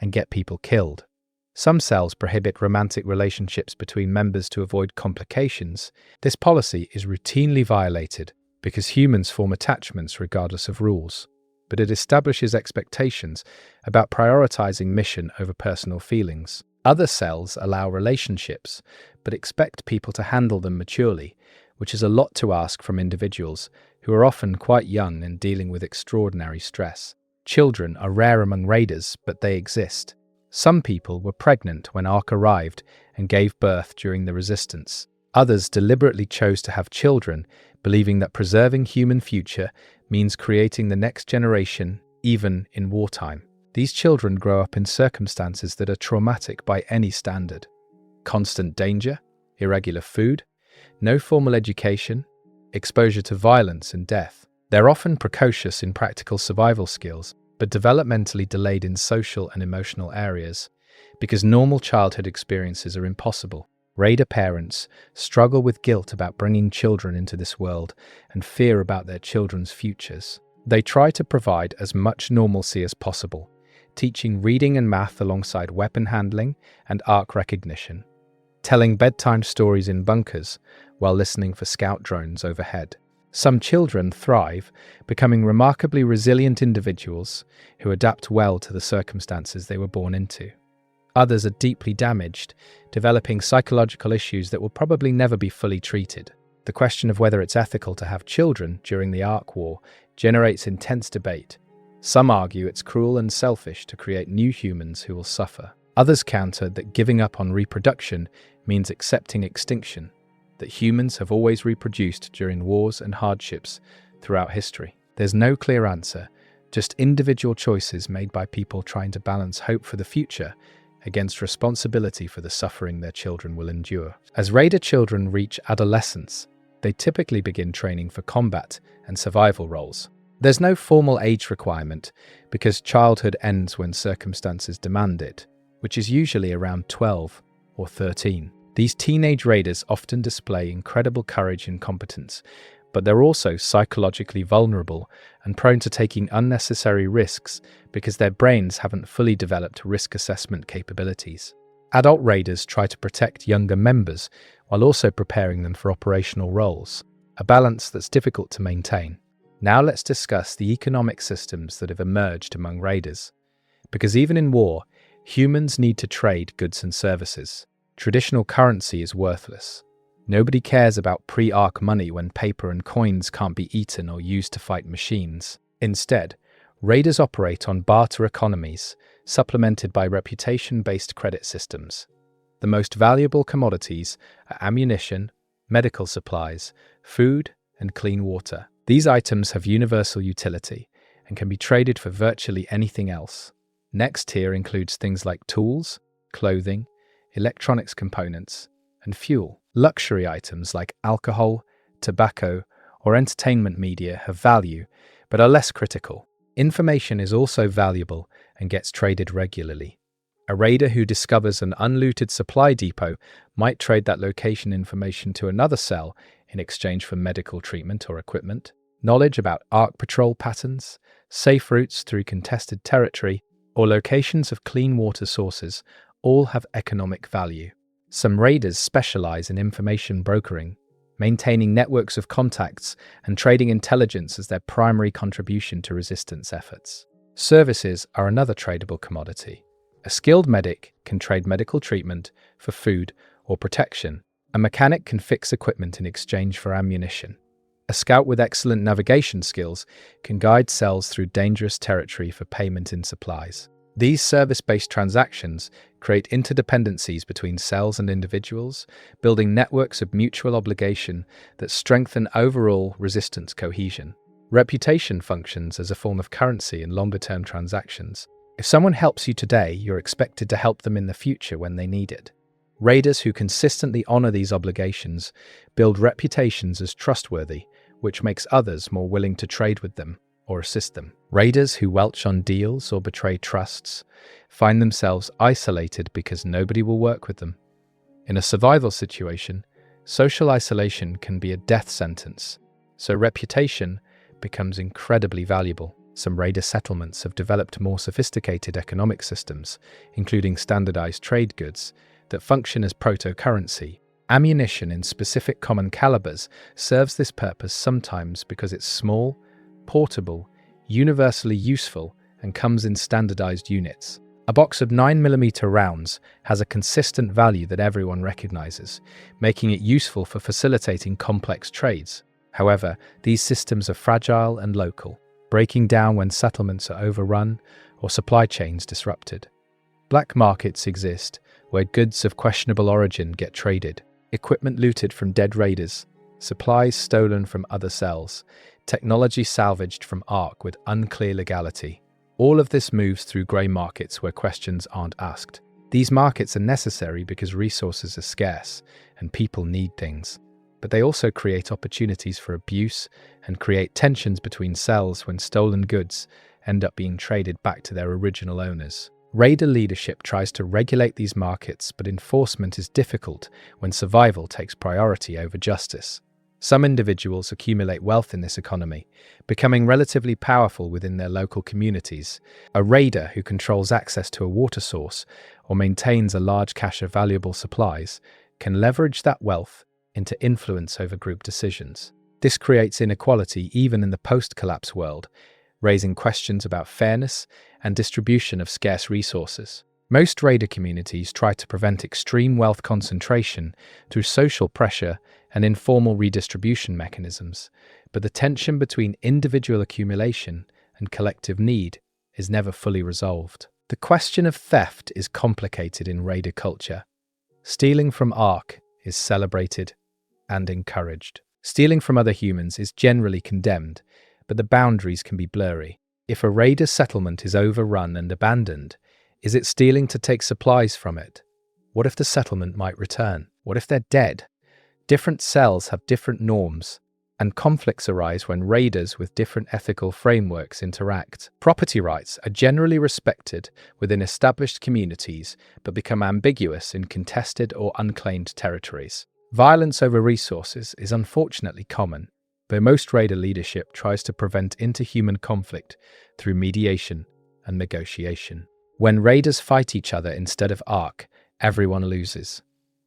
and get people killed. Some cells prohibit romantic relationships between members to avoid complications. This policy is routinely violated because humans form attachments regardless of rules, but it establishes expectations about prioritizing mission over personal feelings. Other cells allow relationships, but expect people to handle them maturely, which is a lot to ask from individuals who are often quite young and dealing with extraordinary stress. Children are rare among raiders, but they exist. Some people were pregnant when Ark arrived and gave birth during the resistance. Others deliberately chose to have children, believing that preserving human future means creating the next generation, even in wartime. These children grow up in circumstances that are traumatic by any standard. Constant danger, irregular food, no formal education, exposure to violence and death. They're often precocious in practical survival skills, but developmentally delayed in social and emotional areas, because normal childhood experiences are impossible. Raider parents struggle with guilt about bringing children into this world and fear about their children's futures. They try to provide as much normalcy as possible, teaching reading and math alongside weapon handling and arc recognition, telling bedtime stories in bunkers while listening for scout drones overhead. Some children thrive, becoming remarkably resilient individuals who adapt well to the circumstances they were born into. Others are deeply damaged, developing psychological issues that will probably never be fully treated. The question of whether it's ethical to have children during the Ark War generates intense debate. Some argue it's cruel and selfish to create new humans who will suffer. Others counter that giving up on reproduction means accepting extinction, that humans have always reproduced during wars and hardships throughout history. There's no clear answer, just individual choices made by people trying to balance hope for the future against responsibility for the suffering their children will endure. As raider children reach adolescence, they typically begin training for combat and survival roles. There's no formal age requirement because childhood ends when circumstances demand it, which is usually around 12 or 13. These teenage raiders often display incredible courage and competence, but they're also psychologically vulnerable and prone to taking unnecessary risks because their brains haven't fully developed risk assessment capabilities. Adult raiders try to protect younger members while also preparing them for operational roles, a balance that's difficult to maintain. Now let's discuss the economic systems that have emerged among raiders. Because even in war, humans need to trade goods and services. Traditional currency is worthless. Nobody cares about pre-Ark money when paper and coins can't be eaten or used to fight machines. Instead, raiders operate on barter economies, supplemented by reputation-based credit systems. The most valuable commodities are ammunition, medical supplies, food, and clean water. These items have universal utility and can be traded for virtually anything else. Next tier includes things like tools, clothing, electronics components, and fuel. Luxury items like alcohol, tobacco, or entertainment media have value, but are less critical. Information is also valuable and gets traded regularly. A raider who discovers an unlooted supply depot might trade that location information to another cell in exchange for medical treatment or equipment. Knowledge about Ark patrol patterns, safe routes through contested territory, or locations of clean water sources all have economic value. Some raiders specialize in information brokering, maintaining networks of contacts and trading intelligence as their primary contribution to resistance efforts. Services are another tradable commodity. A skilled medic can trade medical treatment for food or protection. A mechanic can fix equipment in exchange for ammunition. A scout with excellent navigation skills can guide cells through dangerous territory for payment in supplies. These service-based transactions create interdependencies between cells and individuals, building networks of mutual obligation that strengthen overall resistance cohesion. Reputation functions as a form of currency in longer-term transactions. If someone helps you today, you're expected to help them in the future when they need it. Raiders who consistently honor these obligations build reputations as trustworthy, which makes others more willing to trade with them or assist them. Raiders who welch on deals or betray trusts find themselves isolated because nobody will work with them. In a survival situation, social isolation can be a death sentence, so reputation becomes incredibly valuable. Some raider settlements have developed more sophisticated economic systems, including standardized trade goods, that function as proto-currency. Ammunition in specific common calibers serves this purpose sometimes because it's small, portable, universally useful, and comes in standardized units. A box of 9mm rounds has a consistent value that everyone recognizes, making it useful for facilitating complex trades. However, these systems are fragile and local, breaking down when settlements are overrun or supply chains disrupted. Black markets exist, where goods of questionable origin get traded, equipment looted from dead raiders, supplies stolen from other cells, technology salvaged from Ark with unclear legality. All of this moves through grey markets where questions aren't asked. These markets are necessary because resources are scarce and people need things. But they also create opportunities for abuse and create tensions between cells when stolen goods end up being traded back to their original owners. Raider leadership tries to regulate these markets, but enforcement is difficult when survival takes priority over justice. Some individuals accumulate wealth in this economy, becoming relatively powerful within their local communities. A raider who controls access to a water source or maintains a large cache of valuable supplies can leverage that wealth into influence over group decisions. This creates inequality even in the post-collapse world, raising questions about fairness and distribution of scarce resources. Most raider communities try to prevent extreme wealth concentration through social pressure and informal redistribution mechanisms, but the tension between individual accumulation and collective need is never fully resolved. The question of theft is complicated in raider culture. Stealing from Ark is celebrated and encouraged. Stealing from other humans is generally condemned, but the boundaries can be blurry. If a raider settlement is overrun and abandoned, is it stealing to take supplies from it? What if the settlement might return? What if they're dead? Different cells have different norms, and conflicts arise when raiders with different ethical frameworks interact. Property rights are generally respected within established communities, but become ambiguous in contested or unclaimed territories. Violence over resources is unfortunately common, but most raider leadership tries to prevent interhuman conflict through mediation and negotiation. When raiders fight each other instead of Ark, everyone loses.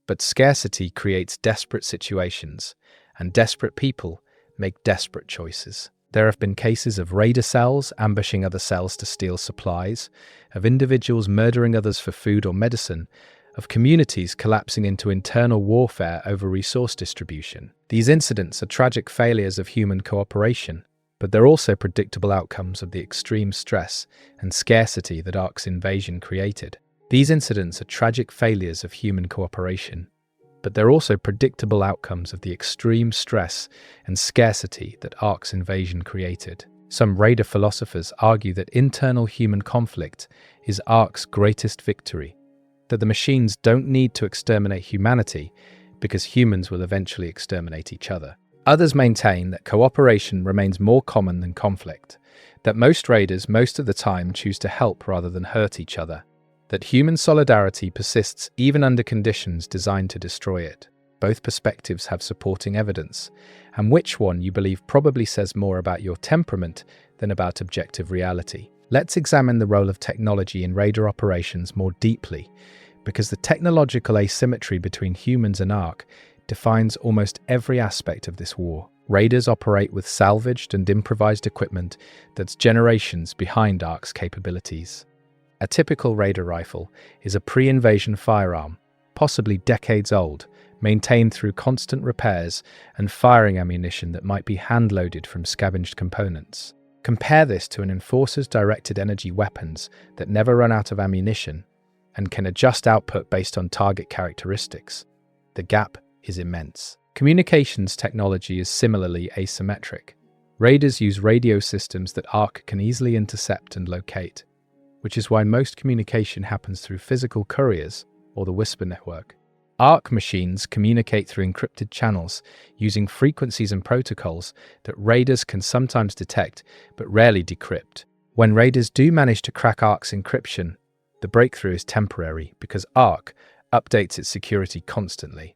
But scarcity creates desperate situations, and desperate people make desperate choices. There have been cases of raider cells ambushing other cells to steal supplies, of individuals murdering others for food or medicine, of communities collapsing into internal warfare over resource distribution. These incidents are tragic failures of human cooperation, but they're also predictable outcomes of the extreme stress and scarcity that Ark's invasion created. These incidents are tragic failures of human cooperation, but they're also predictable outcomes of the extreme stress and scarcity that Ark's invasion created. Some Raider philosophers argue that internal human conflict is Ark's greatest victory, that the machines don't need to exterminate humanity because humans will eventually exterminate each other. Others maintain that cooperation remains more common than conflict, that most Raiders most of the time choose to help rather than hurt each other, that human solidarity persists even under conditions designed to destroy it. Both perspectives have supporting evidence, and which one you believe probably says more about your temperament than about objective reality. Let's examine the role of technology in Raider operations more deeply, because the technological asymmetry between humans and Ark defines almost every aspect of this war. Raiders operate with salvaged and improvised equipment that's generations behind Ark's capabilities. A typical Raider rifle is a pre-invasion firearm, possibly decades old, maintained through constant repairs and firing ammunition that might be hand-loaded from scavenged components. Compare this to an Enforcer's directed energy weapons that never run out of ammunition and can adjust output based on target characteristics. The gap is immense. Communications technology is similarly asymmetric. Raiders use radio systems that Ark can easily intercept and locate, which is why most communication happens through physical couriers or the Whisper network. Ark machines communicate through encrypted channels using frequencies and protocols that Raiders can sometimes detect but rarely decrypt. When Raiders do manage to crack Ark's encryption, the breakthrough is temporary because Ark updates its security constantly.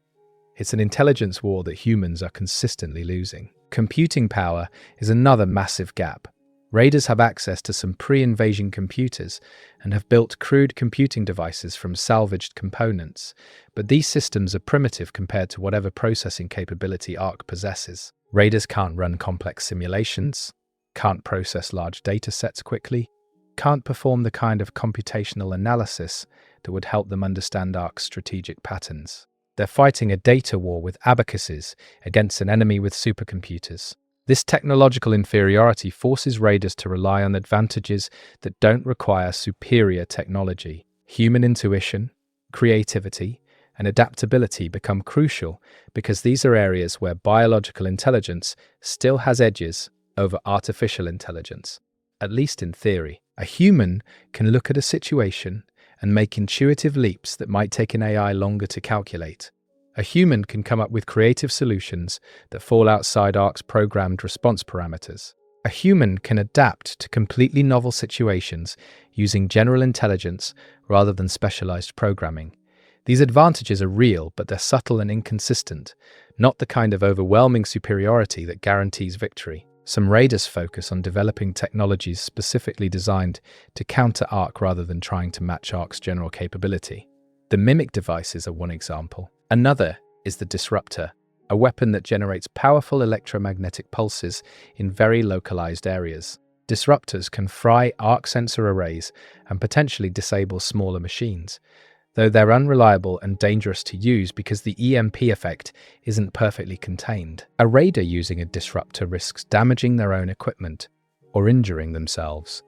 It's an intelligence war that humans are consistently losing. Computing power is another massive gap. Raiders have access to some pre-invasion computers and have built crude computing devices from salvaged components, but these systems are primitive compared to whatever processing capability Ark possesses. Raiders can't run complex simulations, can't process large data sets quickly, can't perform the kind of computational analysis that would help them understand Ark's strategic patterns. They're fighting a data war with abacuses against an enemy with supercomputers. This technological inferiority forces Raiders to rely on advantages that don't require superior technology. Human intuition, creativity, and adaptability become crucial because these are areas where biological intelligence still has edges over artificial intelligence, at least in theory. A human can look at a situation and make intuitive leaps that might take an AI longer to calculate. A human can come up with creative solutions that fall outside Ark's programmed response parameters. A human can adapt to completely novel situations using general intelligence rather than specialized programming. These advantages are real, but they're subtle and inconsistent, not the kind of overwhelming superiority that guarantees victory. Some Raiders focus on developing technologies specifically designed to counter Ark rather than trying to match Ark's general capability. The Mimic devices are one example. Another is the Disruptor, a weapon that generates powerful electromagnetic pulses in very localized areas. Disruptors can fry Arc sensor arrays and potentially disable smaller machines, though they're unreliable and dangerous to use because the EMP effect isn't perfectly contained. A Raider using a disruptor risks damaging their own equipment or injuring themselves,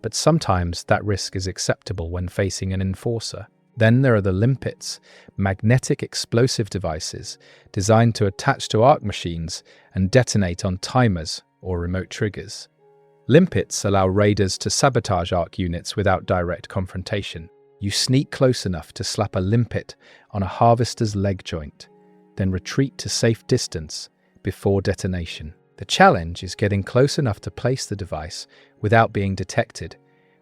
but sometimes that risk is acceptable when facing an Enforcer. Then there are the Limpets, magnetic explosive devices designed to attach to Arc machines and detonate on timers or remote triggers. Limpets allow Raiders to sabotage Arc units without direct confrontation. You sneak close enough to slap a limpet on a harvester's leg joint, then retreat to safe distance before detonation. The challenge is getting close enough to place the device without being detected,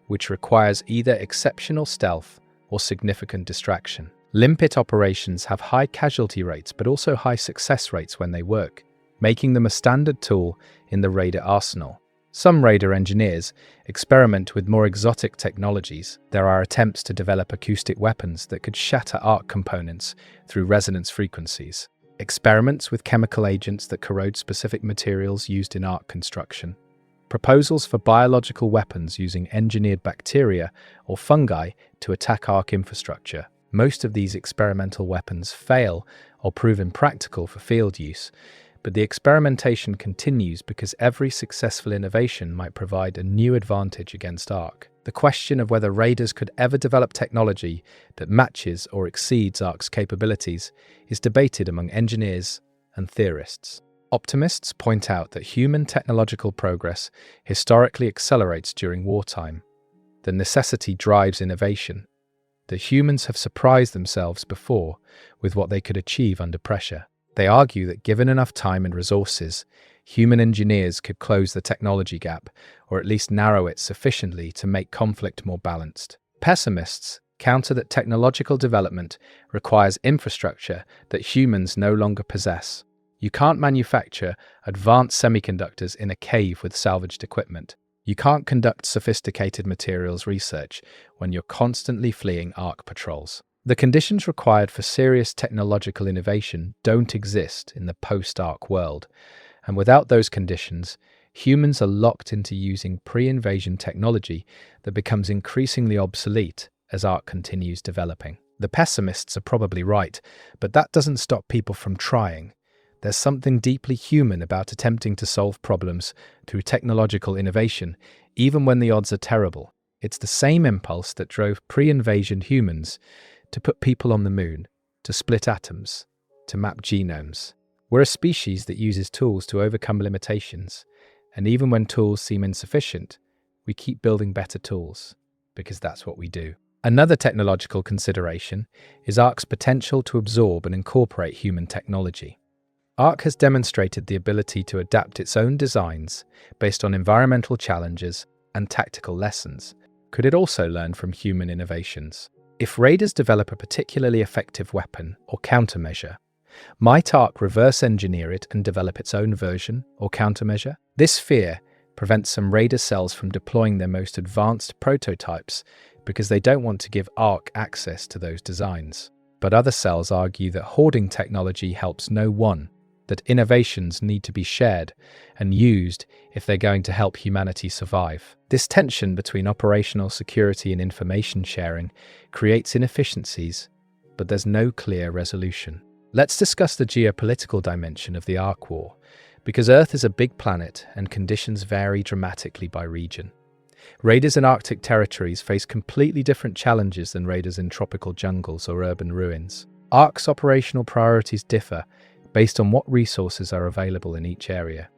which requires either exceptional stealth or significant distraction. Limpet operations have high casualty rates but also high success rates when they work, making them a standard tool in the Raider arsenal. Some Raider engineers experiment with more exotic technologies. There are attempts to develop acoustic weapons that could shatter Arc components through resonance frequencies. Experiments with chemical agents that corrode specific materials used in Arc construction. Proposals for biological weapons using engineered bacteria or fungi to attack Arc infrastructure. Most of these experimental weapons fail or prove impractical for field use, but the experimentation continues because every successful innovation might provide a new advantage against Ark. The question of whether raiders could ever develop technology that matches or exceeds Ark's capabilities is debated among engineers and theorists. Optimists point out that human technological progress historically accelerates during wartime. The necessity drives innovation. That humans have surprised themselves before with what they could achieve under pressure. They argue that given enough time and resources, human engineers could close the technology gap, or at least narrow it sufficiently to make conflict more balanced. Pessimists counter that technological development requires infrastructure that humans no longer possess. You can't manufacture advanced semiconductors in a cave with salvaged equipment. You can't conduct sophisticated materials research when you're constantly fleeing Ark patrols. The conditions required for serious technological innovation don't exist in the post-Ark world, and without those conditions, humans are locked into using pre-invasion technology that becomes increasingly obsolete as Ark continues developing. The pessimists are probably right, but that doesn't stop people from trying. There's something deeply human about attempting to solve problems through technological innovation, even when the odds are terrible. It's the same impulse that drove pre-invasion humans to put people on the moon, to split atoms, to map genomes. We're a species that uses tools to overcome limitations, and even when tools seem insufficient, we keep building better tools, because that's what we do. Another technological consideration is Ark's potential to absorb and incorporate human technology. Ark has demonstrated the ability to adapt its own designs based on environmental challenges and tactical lessons. Could it also learn from human innovations? If raiders develop a particularly effective weapon or countermeasure, might Ark reverse engineer it and develop its own version or countermeasure? This fear prevents some raider cells from deploying their most advanced prototypes because they don't want to give Ark access to those designs. But other cells argue that hoarding technology helps no one, that innovations need to be shared and used if they're going to help humanity survive. This tension between operational security and information sharing creates inefficiencies, but there's no clear resolution. Let's discuss the geopolitical dimension of the Ark War, because Earth is a big planet and conditions vary dramatically by region. Raiders in Arctic territories face completely different challenges than raiders in tropical jungles or urban ruins. Ark's operational priorities differ based on what resources are available in each area,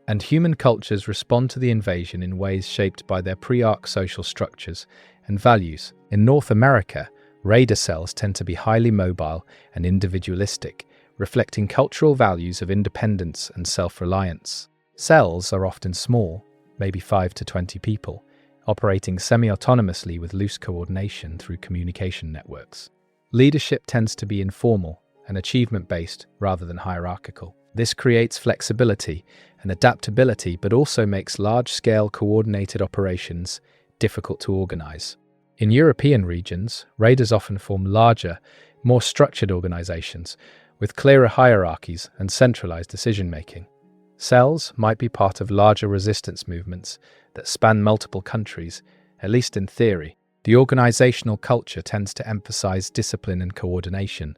and human cultures respond to the invasion in ways shaped by their pre-Ark social structures and values. In North America, raider cells tend to be highly mobile and individualistic, reflecting cultural values of independence and self-reliance. Cells are often small, maybe 5 to 20 people, operating semi-autonomously with loose coordination through communication networks. Leadership tends to be informal and achievement-based rather than hierarchical. This creates flexibility and adaptability, but also makes large-scale coordinated operations difficult to organize. In European regions, raiders often form larger, more structured organizations with clearer hierarchies and centralized decision-making. Cells might be part of larger resistance movements that span multiple countries, at least in theory. The organizational culture tends to emphasize discipline and coordination,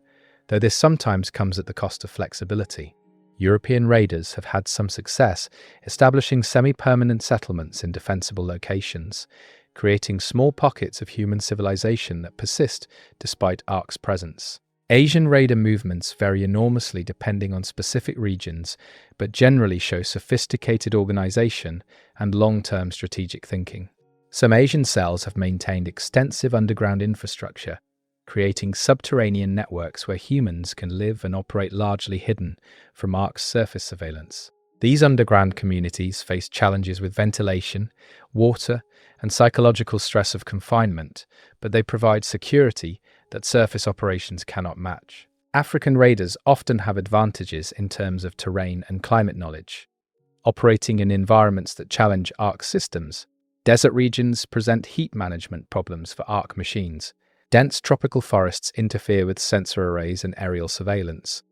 though this sometimes comes at the cost of flexibility. European raiders have had some success establishing semi-permanent settlements in defensible locations, creating small pockets of human civilization that persist despite Ark's presence. Asian raider movements vary enormously depending on specific regions, but generally show sophisticated organization and long-term strategic thinking. Some Asian cells have maintained extensive underground infrastructure, creating subterranean networks where humans can live and operate largely hidden from Ark's surface surveillance. These underground communities face challenges with ventilation, water, and psychological stress of confinement, but they provide security that surface operations cannot match. African raiders often have advantages in terms of terrain and climate knowledge, operating in environments that challenge Ark systems. Desert regions present heat management problems for Ark machines. Dense tropical forests interfere with sensor arrays and aerial surveillance.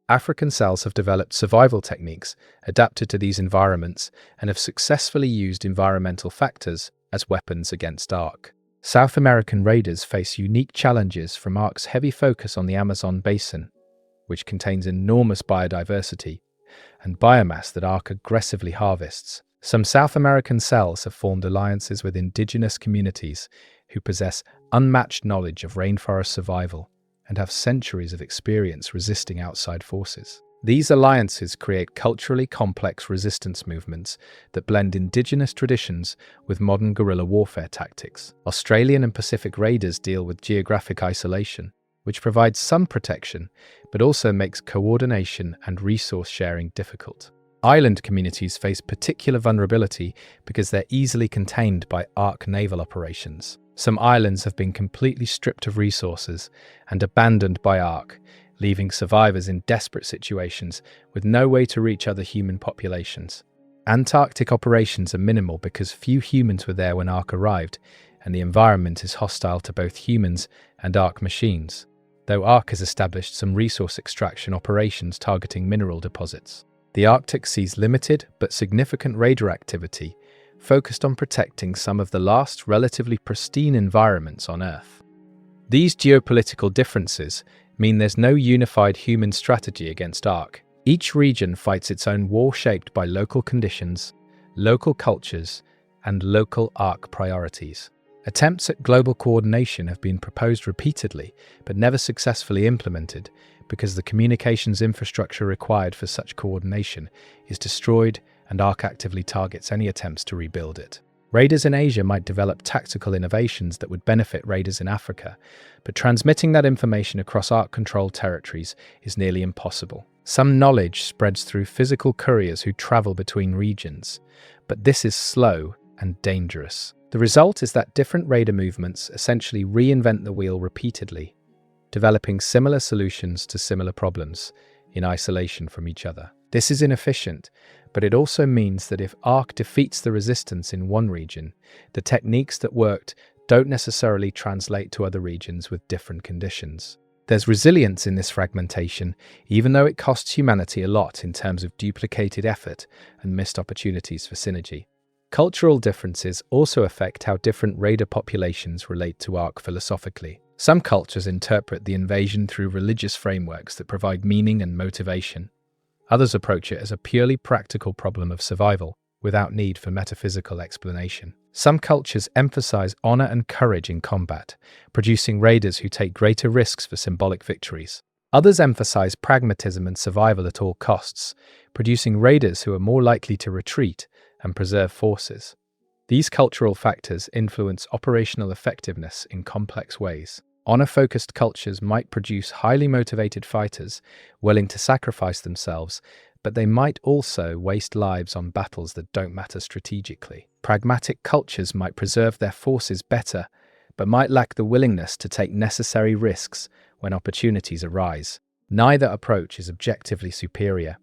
African cells have developed survival techniques adapted to these environments and have successfully used environmental factors as weapons against Ark. South American raiders face unique challenges from Ark's heavy focus on the Amazon basin, which contains enormous biodiversity and biomass that Ark aggressively harvests. Some South American cells have formed alliances with indigenous communities who possess unmatched knowledge of rainforest survival and have centuries of experience resisting outside forces. These alliances create culturally complex resistance movements that blend indigenous traditions with modern guerrilla warfare tactics. Australian and Pacific raiders deal with geographic isolation, which provides some protection, but also makes coordination and resource sharing difficult. Island communities face particular vulnerability because they're easily contained by Ark naval operations. Some islands have been completely stripped of resources and abandoned by Ark, leaving survivors in desperate situations with no way to reach other human populations. Antarctic operations are minimal because few humans were there when Ark arrived, and the environment is hostile to both humans and Ark machines, though Ark has established some resource extraction operations targeting mineral deposits. The Arctic sees limited but significant raider activity, focused on protecting some of the last relatively pristine environments on Earth. These geopolitical differences mean there's no unified human strategy against Ark. Each region fights its own war shaped by local conditions, local cultures, and local Ark priorities. Attempts at global coordination have been proposed repeatedly, but never successfully implemented because the communications infrastructure required for such coordination is destroyed and Ark actively targets any attempts to rebuild it. Raiders in Asia might develop tactical innovations that would benefit raiders in Africa, but transmitting that information across Ark-controlled territories is nearly impossible. Some knowledge spreads through physical couriers who travel between regions, but this is slow and dangerous. The result is that different raider movements essentially reinvent the wheel repeatedly, developing similar solutions to similar problems in isolation from each other. This is inefficient, but it also means that if Ark defeats the resistance in one region, the techniques that worked don't necessarily translate to other regions with different conditions. There's resilience in this fragmentation, even though it costs humanity a lot in terms of duplicated effort and missed opportunities for synergy. Cultural differences also affect how different raider populations relate to Ark philosophically. Some cultures interpret the invasion through religious frameworks that provide meaning and motivation. Others approach it as a purely practical problem of survival, without need for metaphysical explanation. Some cultures emphasize honor and courage in combat, producing raiders who take greater risks for symbolic victories. Others emphasize pragmatism and survival at all costs, producing raiders who are more likely to retreat and preserve forces. These cultural factors influence operational effectiveness in complex ways. Honor-focused cultures might produce highly motivated fighters willing to sacrifice themselves, but they might also waste lives on battles that don't matter strategically. Pragmatic cultures might preserve their forces better, but might lack the willingness to take necessary risks when opportunities arise. Neither approach is objectively superior.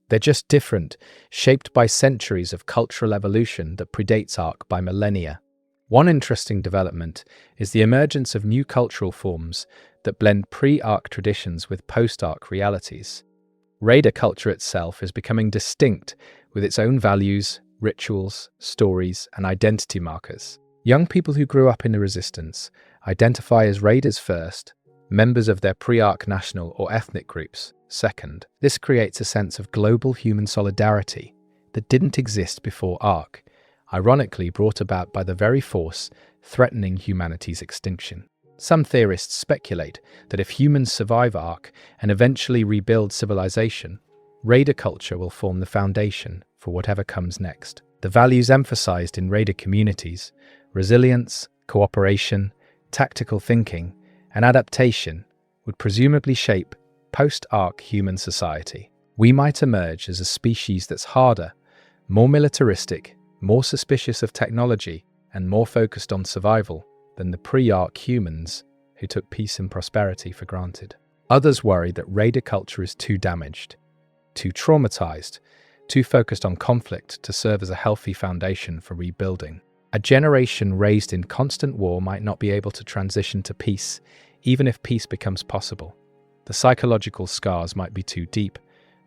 They're just different, shaped by centuries of cultural evolution that predates Ark by millennia. One interesting development is the emergence of new cultural forms that blend pre-Ark traditions with post-Ark realities. Raider culture itself is becoming distinct with its own values, rituals, stories, and identity markers. Young people who grew up in the resistance identify as raiders first, members of their pre-Ark national or ethnic groups second. This creates a sense of global human solidarity that didn't exist before Ark, ironically brought about by the very force threatening humanity's extinction. Some theorists speculate that if humans survive Ark and eventually rebuild civilization, raider culture will form the foundation for whatever comes next. The values emphasized in raider communities, resilience, cooperation, tactical thinking, and adaptation, would presumably shape post-Ark human society. We might emerge as a species that's harder, more militaristic, more suspicious of technology, and more focused on survival than the pre-Ark humans who took peace and prosperity for granted. Others worry that raider culture is too damaged, too traumatized, too focused on conflict to serve as a healthy foundation for rebuilding. A generation raised in constant war might not be able to transition to peace, even if peace becomes possible. The psychological scars might be too deep,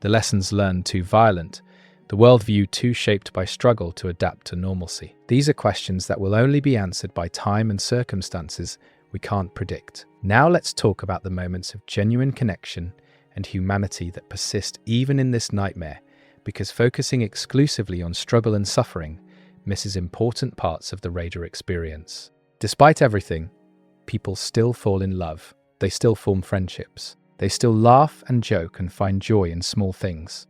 the lessons learned too violent, The worldview too shaped by struggle to adapt to normalcy? These are questions that will only be answered by time and circumstances we can't predict. Now let's talk about the moments of genuine connection and humanity that persist even in this nightmare, because focusing exclusively on struggle and suffering misses important parts of the Raider experience. Despite everything, people still fall in love. They still form friendships. They still laugh and joke and find joy in small things.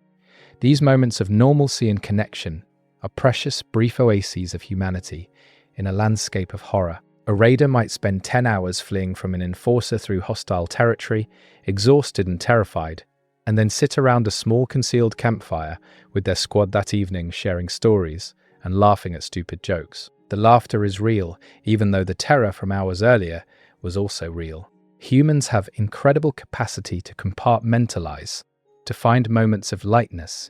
These moments of normalcy and connection are precious, brief oases of humanity in a landscape of horror. A raider might spend 10 hours fleeing from an enforcer through hostile territory, exhausted and terrified, and then sit around a small concealed campfire with their squad that evening, sharing stories and laughing at stupid jokes. The laughter is real, even though the terror from hours earlier was also real. Humans have incredible capacity to compartmentalize, to find moments of lightness,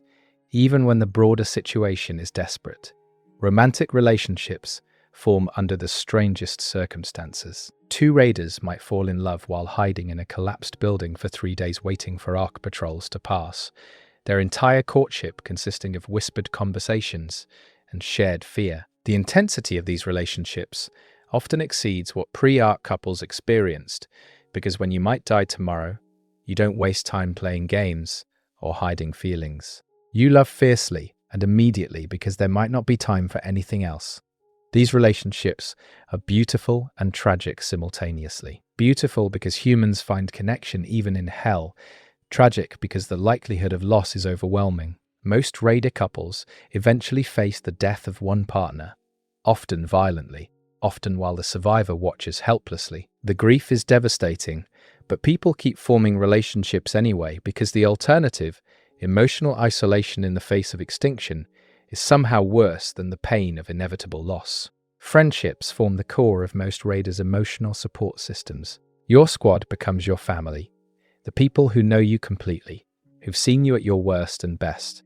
even when the broader situation is desperate. Romantic relationships form under the strangest circumstances. Two raiders might fall in love while hiding in a collapsed building for 3 days waiting for ARC patrols to pass, their entire courtship consisting of whispered conversations and shared fear. The intensity of these relationships often exceeds what pre-ARC couples experienced, because when you might die tomorrow, you don't waste time playing games or hiding feelings. You love fiercely and immediately because there might not be time for anything else. These relationships are beautiful and tragic simultaneously. Beautiful because humans find connection even in hell. Tragic because the likelihood of loss is overwhelming. Most raider couples eventually face the death of one partner, often violently, often while the survivor watches helplessly. The grief is devastating, but people keep forming relationships anyway because the alternative, emotional isolation in the face of extinction, is somehow worse than the pain of inevitable loss. Friendships form the core of most raiders' emotional support systems. Your squad becomes your family, the people who know you completely, who've seen you at your worst and best,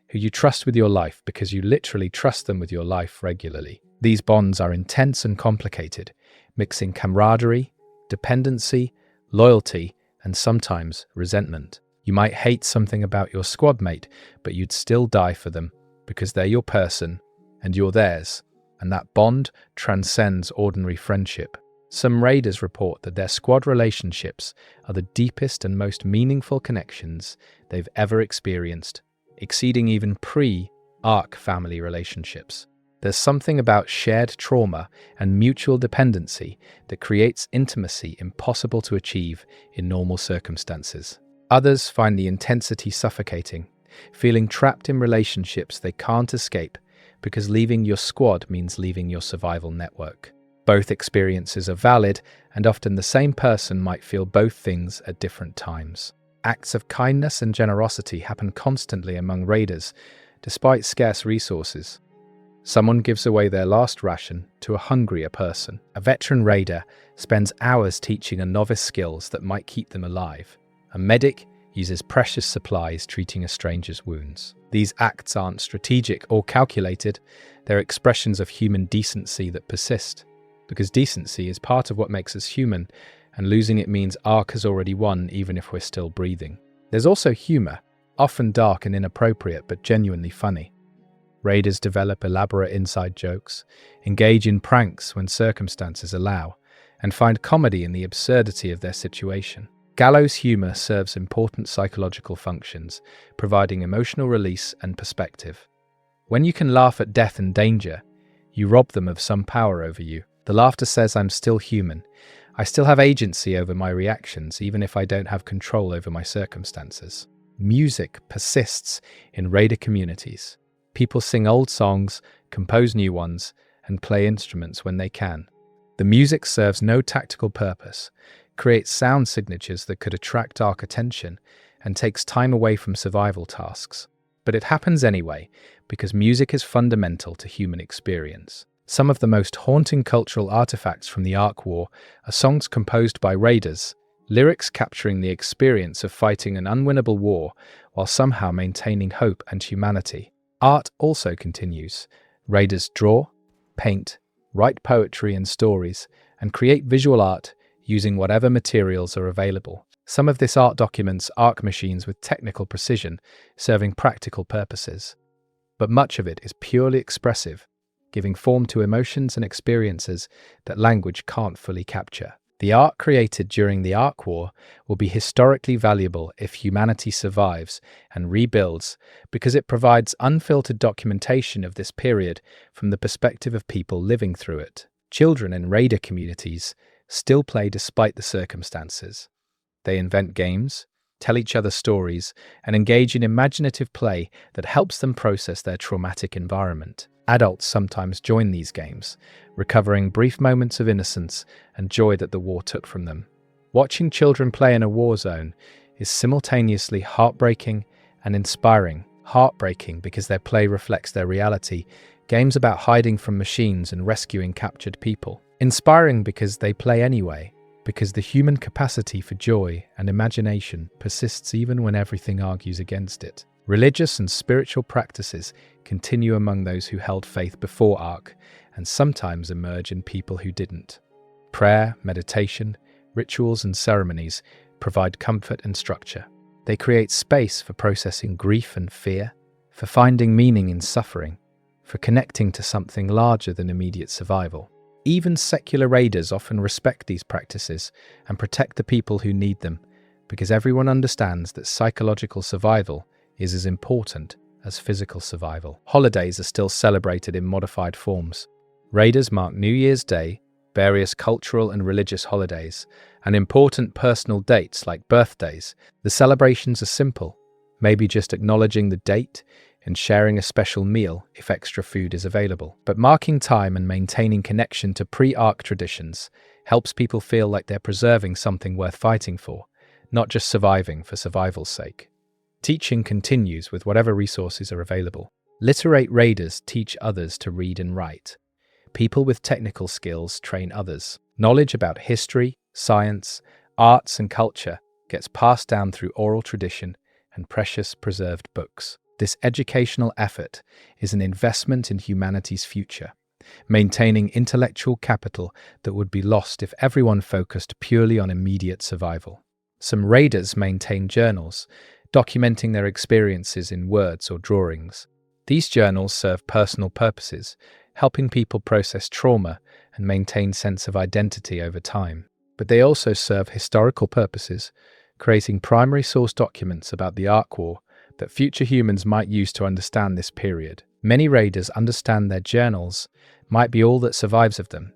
who you trust with your life because you literally trust them with your life regularly. These bonds are intense and complicated, mixing camaraderie, dependency, loyalty, and sometimes resentment. You might hate something about your squad mate, but you'd still die for them because they're your person and you're theirs, and that bond transcends ordinary friendship. Some raiders report that their squad relationships are the deepest and most meaningful connections they've ever experienced, exceeding even pre-ARC family relationships. There's something about shared trauma and mutual dependency that creates intimacy impossible to achieve in normal circumstances. Others find the intensity suffocating, feeling trapped in relationships they can't escape because leaving your squad means leaving your survival network. Both experiences are valid, and often the same person might feel both things at different times. Acts of kindness and generosity happen constantly among raiders, despite scarce resources. Someone gives away their last ration to a hungrier person. A veteran raider spends hours teaching a novice skills that might keep them alive. A medic uses precious supplies treating a stranger's wounds. These acts aren't strategic or calculated, they're expressions of human decency that persist. Because decency is part of what makes us human, and losing it means ARC has already won even if we're still breathing. There's also humor, often dark and inappropriate but genuinely funny. Raiders develop elaborate inside jokes, engage in pranks when circumstances allow, and find comedy in the absurdity of their situation. Gallows humor serves important psychological functions, providing emotional release and perspective. When you can laugh at death and danger, you rob them of some power over you. The laughter says, I'm still human. I still have agency over my reactions, even if I don't have control over my circumstances. Music persists in raider communities. People sing old songs, compose new ones, and play instruments when they can. The music serves no tactical purpose, creates sound signatures that could attract ARC attention, and takes time away from survival tasks. But it happens anyway, because music is fundamental to human experience. Some of the most haunting cultural artifacts from the ARC War are songs composed by raiders, lyrics capturing the experience of fighting an unwinnable war while somehow maintaining hope and humanity. Art also continues. Raiders draw, paint, write poetry and stories, and create visual art using whatever materials are available. Some of this art documents ARC machines with technical precision, serving practical purposes. but much of it is purely expressive, giving form to emotions and experiences that language can't fully capture. The art created during the Ark War will be historically valuable if humanity survives and rebuilds because it provides unfiltered documentation of this period from the perspective of people living through it. Children in raider communities still play despite the circumstances. They invent games, tell each other stories, and engage in imaginative play that helps them process their traumatic environment. Adults sometimes join these games, recovering brief moments of innocence and joy that the war took from them. Watching children play in a war zone is simultaneously heartbreaking and inspiring. Heartbreaking because their play reflects their reality, games about hiding from machines and rescuing captured people. Inspiring because they play anyway, because the human capacity for joy and imagination persists even when everything argues against it. Religious and spiritual practices continue among those who held faith before Ark, and sometimes emerge in people who didn't. Prayer, meditation, rituals and ceremonies provide comfort and structure. They create space for processing grief and fear, for finding meaning in suffering, for connecting to something larger than immediate survival. Even secular raiders often respect these practices and protect the people who need them, because everyone understands that psychological survival is as important as physical survival. Holidays are still celebrated in modified forms. Raiders mark New Year's Day, various cultural and religious holidays, and important personal dates like birthdays. The celebrations are simple, maybe just acknowledging the date and sharing a special meal if extra food is available. But marking time and maintaining connection to pre-Ark traditions helps people feel like they're preserving something worth fighting for, not just surviving for survival's sake. Teaching continues with whatever resources are available. Literate raiders teach others to read and write. People with technical skills train others. Knowledge about history, science, arts, and culture gets passed down through oral tradition and precious preserved books. This educational effort is an investment in humanity's future, maintaining intellectual capital that would be lost if everyone focused purely on immediate survival. Some raiders maintain journals, documenting their experiences in words or drawings. These journals serve personal purposes, helping people process trauma and maintain sense of identity over time. But they also serve historical purposes, creating primary source documents about the Ark War that future humans might use to understand this period. Many raiders understand their journals might be all that survives of them,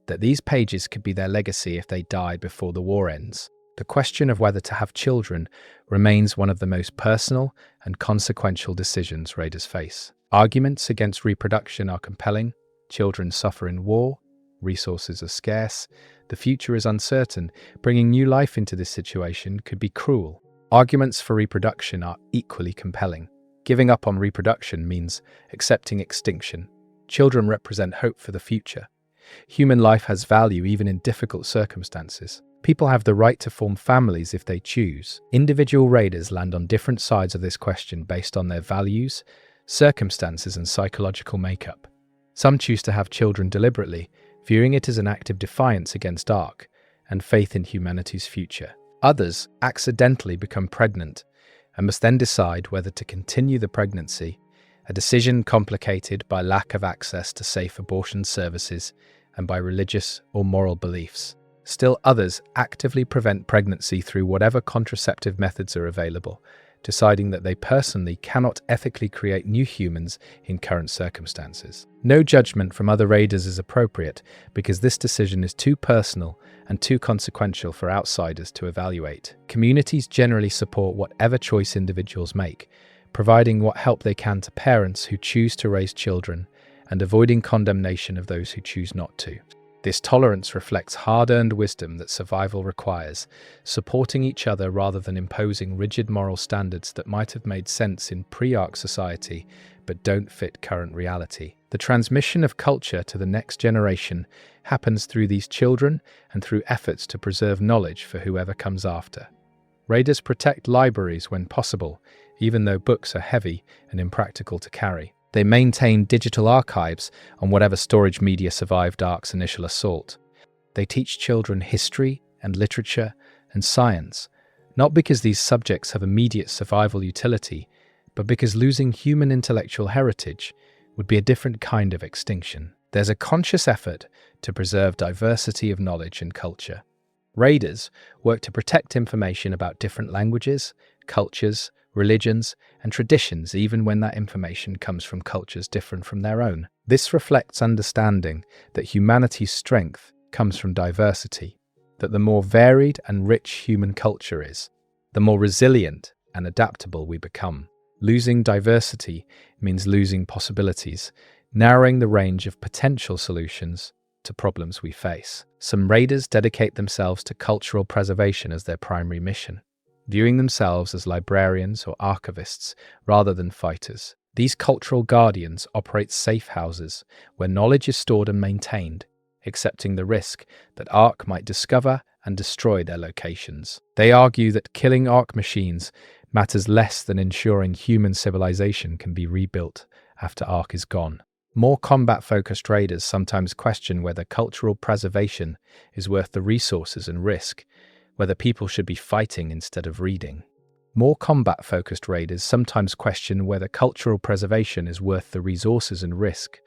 that these pages could be their legacy if they die before the war ends. The question of whether to have children remains one of the most personal and consequential decisions raiders face. Arguments against reproduction are compelling. Children suffer in war, resources are scarce, the future is uncertain. Bringing new life into this situation could be cruel. Arguments for reproduction are equally compelling. Giving up on reproduction means accepting extinction. Children represent hope for the future. Human life has value even in difficult circumstances. People have the right to form families if they choose. Individual raiders land on different sides of this question based on their values, circumstances, and psychological makeup. Some choose to have children deliberately, viewing it as an act of defiance against Ark and faith in humanity's future. Others accidentally become pregnant and must then decide whether to continue the pregnancy, a decision complicated by lack of access to safe abortion services and by religious or moral beliefs. Still others actively prevent pregnancy through whatever contraceptive methods are available, deciding that they personally cannot ethically create new humans in current circumstances. No judgment from other raiders is appropriate because this decision is too personal and too consequential for outsiders to evaluate. Communities generally support whatever choice individuals make, providing what help they can to parents who choose to raise children and avoiding condemnation of those who choose not to. This tolerance reflects hard-earned wisdom that survival requires, supporting each other rather than imposing rigid moral standards that might have made sense in pre-Ark society but don't fit current reality. The transmission of culture to the next generation happens through these children and through efforts to preserve knowledge for whoever comes after. Raiders protect libraries when possible, even though books are heavy and impractical to carry. They maintain digital archives on whatever storage media survived Ark's initial assault. They teach children history and literature and science, not because these subjects have immediate survival utility, but because losing human intellectual heritage would be a different kind of extinction. There's a conscious effort to preserve diversity of knowledge and culture. Raiders work to protect information about different languages, cultures, religions, and traditions, even when that information comes from cultures different from their own. This reflects understanding that humanity's strength comes from diversity, that the more varied and rich human culture is, the more resilient and adaptable we become. Losing diversity means losing possibilities, narrowing the range of potential solutions to problems we face. Some raiders dedicate themselves to cultural preservation as their primary mission, viewing themselves as librarians or archivists rather than fighters. These cultural guardians operate safe houses where knowledge is stored and maintained, accepting the risk that Ark might discover and destroy their locations. They argue that killing Ark machines matters less than ensuring human civilization can be rebuilt after Ark is gone. More combat-focused raiders sometimes question whether cultural preservation is worth the resources and risk, whether people should be fighting instead of reading. More combat-focused raiders sometimes question whether cultural preservation is worth the resources and risk,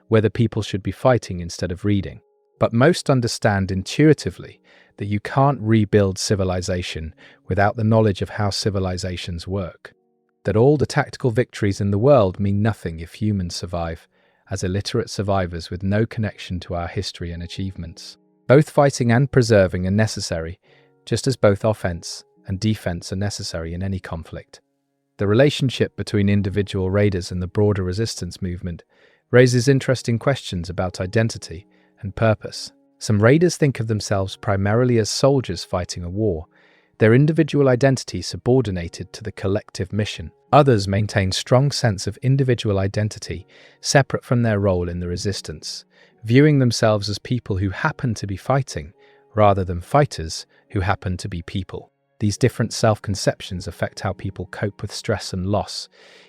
whether people should be fighting instead of reading. But most understand intuitively that you can't rebuild civilization without the knowledge of how civilizations work, that all the tactical victories in the world mean nothing if humans survive as illiterate survivors with no connection to our history and achievements. Both fighting and preserving are necessary, just as both offense and defense are necessary in any conflict. The relationship between individual raiders and the broader resistance movement raises interesting questions about identity and purpose. Some raiders think of themselves primarily as soldiers fighting a war, their individual identity subordinated to the collective mission. Others maintain strong sense of individual identity separate from their role in the resistance, viewing themselves as people who happen to be fighting rather than fighters who happen to be people. These different self-conceptions affect how people cope with stress and loss.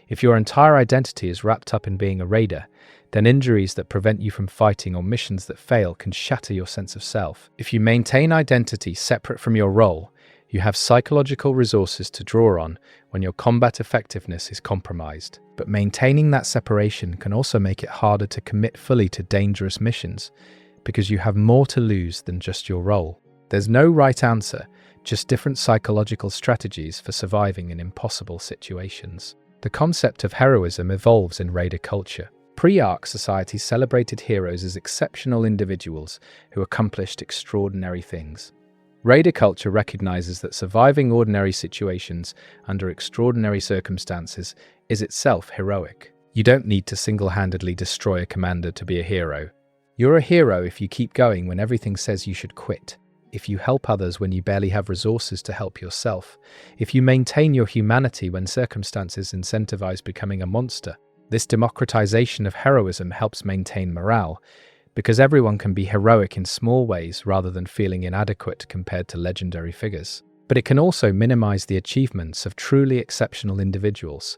If your entire identity is wrapped up in being a raider, then injuries that prevent you from fighting or missions that fail can shatter your sense of self. If you maintain identity separate from your role, you have psychological resources to draw on when your combat effectiveness is compromised. But maintaining that separation can also make it harder to commit fully to dangerous missions, because you have more to lose than just your role. There's no right answer, just different psychological strategies for surviving in impossible situations. The concept of heroism evolves in raider culture. Pre-Ark societies celebrated heroes as exceptional individuals who accomplished extraordinary things. Raider culture recognizes that surviving ordinary situations under extraordinary circumstances is itself heroic. You don't need to single-handedly destroy a commander to be a hero. You're a hero if you keep going when everything says you should quit, if you help others when you barely have resources to help yourself, if you maintain your humanity when circumstances incentivize becoming a monster. This democratization of heroism helps maintain morale, because everyone can be heroic in small ways rather than feeling inadequate compared to legendary figures. But it can also minimize the achievements of truly exceptional individuals,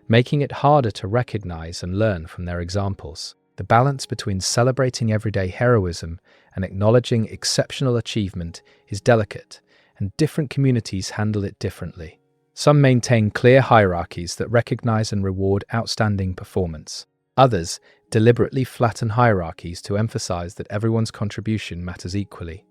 making it harder to recognize and learn from their examples. The balance between celebrating everyday heroism and acknowledging exceptional achievement is delicate, and different communities handle it differently. Some maintain clear hierarchies that recognize and reward outstanding performance. Others deliberately flatten hierarchies to emphasize that everyone's contribution matters equally.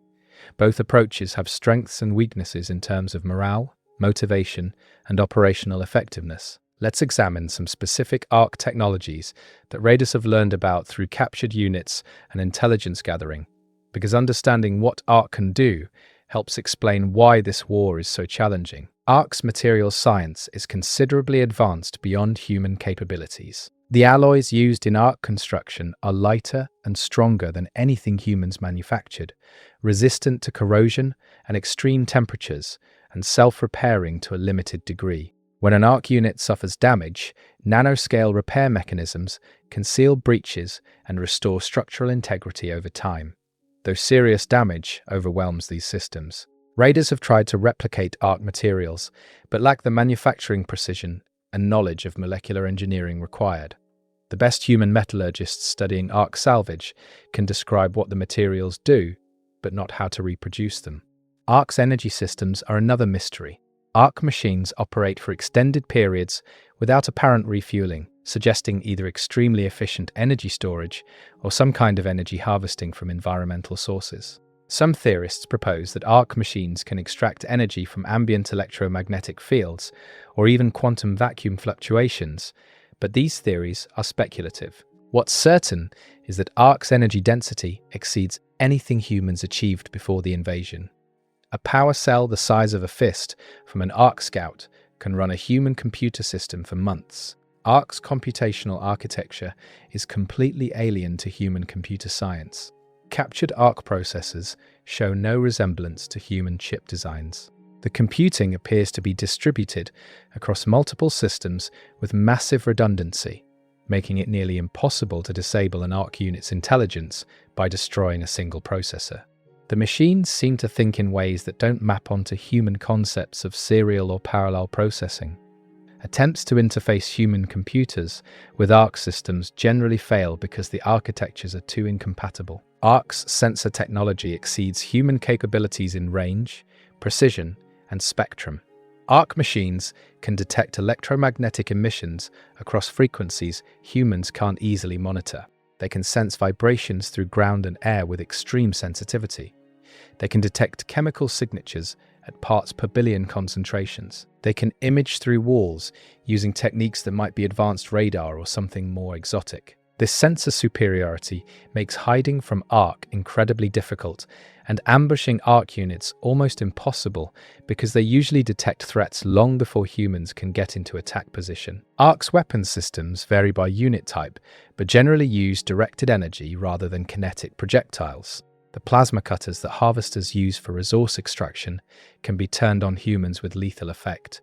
Both approaches have strengths and weaknesses in terms of morale, motivation, and operational effectiveness. Let's examine some specific Ark technologies that raiders have learned about through captured units and intelligence gathering, because understanding what Ark can do helps explain why this war is so challenging. Ark's materials science is considerably advanced beyond human capabilities. The alloys used in Ark construction are lighter and stronger than anything humans manufactured, resistant to corrosion and extreme temperatures, and self-repairing to a limited degree. When an Ark unit suffers damage, nanoscale repair mechanisms can seal breaches and restore structural integrity over time, though serious damage overwhelms these systems. Raiders have tried to replicate Ark materials, but lack the manufacturing precision and knowledge of molecular engineering required. The best human metallurgists studying Ark salvage can describe what the materials do, but not how to reproduce them. Ark's energy systems are another mystery. Arc machines operate for extended periods without apparent refueling, suggesting either extremely efficient energy storage or some kind of energy harvesting from environmental sources. Some theorists propose that arc machines can extract energy from ambient electromagnetic fields or even quantum vacuum fluctuations, but these theories are speculative. What's certain is that arc's energy density exceeds anything humans achieved before the invasion. A power cell the size of a fist from an Arc Scout can run a human computer system for months. Arc's computational architecture is completely alien to human computer science. Captured Arc processors show no resemblance to human chip designs. The computing appears to be distributed across multiple systems with massive redundancy, making it nearly impossible to disable an Arc unit's intelligence by destroying a single processor. The machines seem to think in ways that don't map onto human concepts of serial or parallel processing. Attempts to interface human computers with Arc systems generally fail because the architectures are too incompatible. Arc's sensor technology exceeds human capabilities in range, precision, and spectrum. Arc machines can detect electromagnetic emissions across frequencies humans can't easily monitor. They can sense vibrations through ground and air with extreme sensitivity. They can detect chemical signatures at parts per billion concentrations. They can image through walls using techniques that might be advanced radar or something more exotic. This sensor superiority makes hiding from Arc incredibly difficult and ambushing Arc units almost impossible because they usually detect threats long before humans can get into attack position. Arc's weapon systems vary by unit type, but generally use directed energy rather than kinetic projectiles. The plasma cutters that harvesters use for resource extraction can be turned on humans with lethal effect.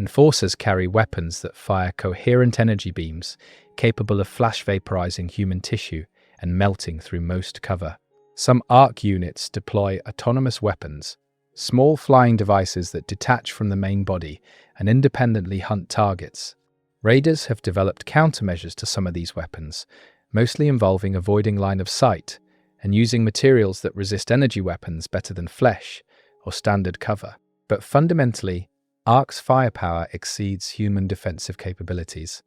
Enforcers carry weapons that fire coherent energy beams capable of flash vaporizing human tissue and melting through most cover. Some Arc units deploy autonomous weapons, small flying devices that detach from the main body and independently hunt targets. Raiders have developed countermeasures to some of these weapons, mostly involving avoiding line of sight and using materials that resist energy weapons better than flesh or standard cover. But fundamentally, Arc's firepower exceeds human defensive capabilities.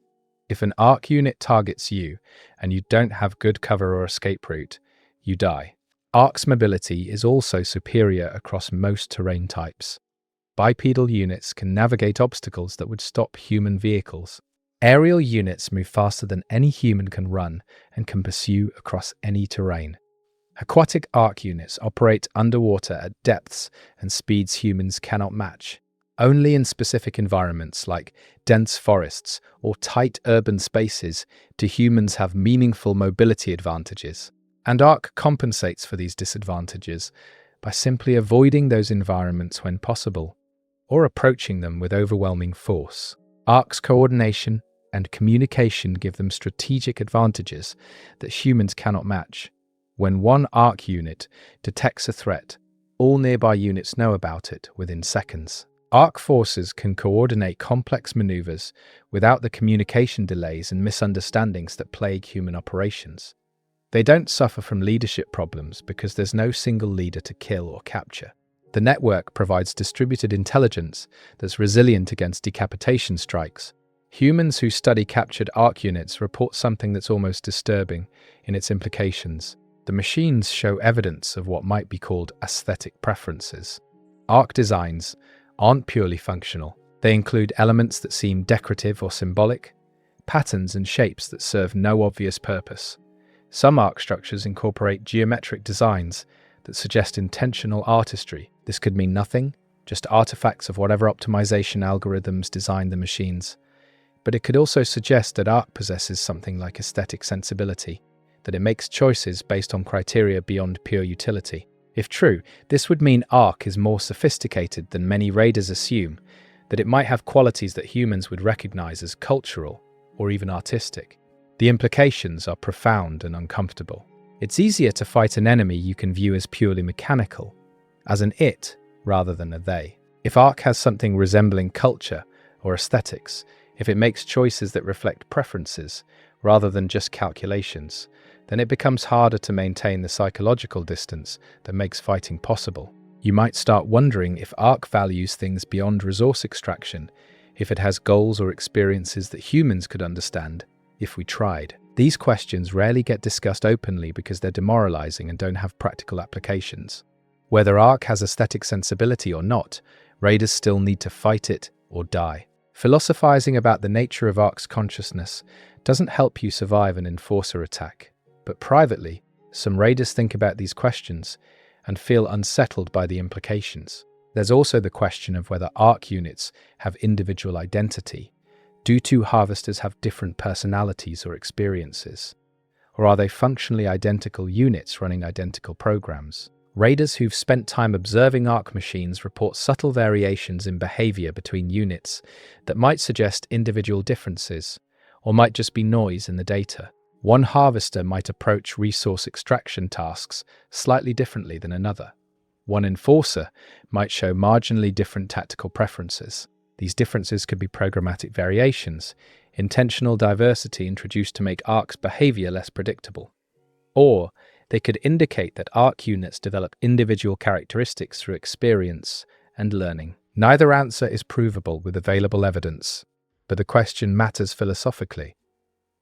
If an Arc unit targets you and you don't have good cover or escape route, you die. Arc's mobility is also superior across most terrain types. Bipedal units can navigate obstacles that would stop human vehicles. Aerial units move faster than any human can run and can pursue across any terrain. Aquatic Arc units operate underwater at depths and speeds humans cannot match. Only in specific environments like dense forests or tight urban spaces do humans have meaningful mobility advantages. And Arc compensates for these disadvantages by simply avoiding those environments when possible, or approaching them with overwhelming force. Arc's coordination and communication give them strategic advantages that humans cannot match. When one Arc unit detects a threat, all nearby units know about it within seconds. Arc forces can coordinate complex maneuvers without the communication delays and misunderstandings that plague human operations. They don't suffer from leadership problems because there's no single leader to kill or capture. The network provides distributed intelligence that's resilient against decapitation strikes. Humans who study captured Arc units report something that's almost disturbing in its implications. The machines show evidence of what might be called aesthetic preferences. Arc designs aren't purely functional. They include elements that seem decorative or symbolic, patterns and shapes that serve no obvious purpose. Some Arc structures incorporate geometric designs that suggest intentional artistry. This could mean nothing, just artifacts of whatever optimization algorithms designed the machines. But it could also suggest that Arc possesses something like aesthetic sensibility, that it makes choices based on criteria beyond pure utility. If true, this would mean Arc is more sophisticated than many raiders assume, that it might have qualities that humans would recognize as cultural or even artistic. The implications are profound and uncomfortable. It's easier to fight an enemy you can view as purely mechanical, as an it rather than a they. If Arc has something resembling culture or aesthetics, if it makes choices that reflect preferences rather than just calculations, then it becomes harder to maintain the psychological distance that makes fighting possible. You might start wondering if Ark values things beyond resource extraction, if it has goals or experiences that humans could understand if we tried. These questions rarely get discussed openly because they're demoralizing and don't have practical applications. Whether Ark has aesthetic sensibility or not, raiders still need to fight it or die. Philosophizing about the nature of Ark's consciousness doesn't help you survive an enforcer attack, but privately, some raiders think about these questions and feel unsettled by the implications. There's also the question of whether Ark units have individual identity. Do two harvesters have different personalities or experiences? Or are they functionally identical units running identical programs? Raiders who've spent time observing Ark machines report subtle variations in behavior between units that might suggest individual differences, or might just be noise in the data. One harvester might approach resource extraction tasks slightly differently than another. One enforcer might show marginally different tactical preferences. These differences could be programmatic variations, intentional diversity introduced to make Ark's behavior less predictable. Or they could indicate that Ark units develop individual characteristics through experience and learning. Neither answer is provable with available evidence, but the question matters philosophically.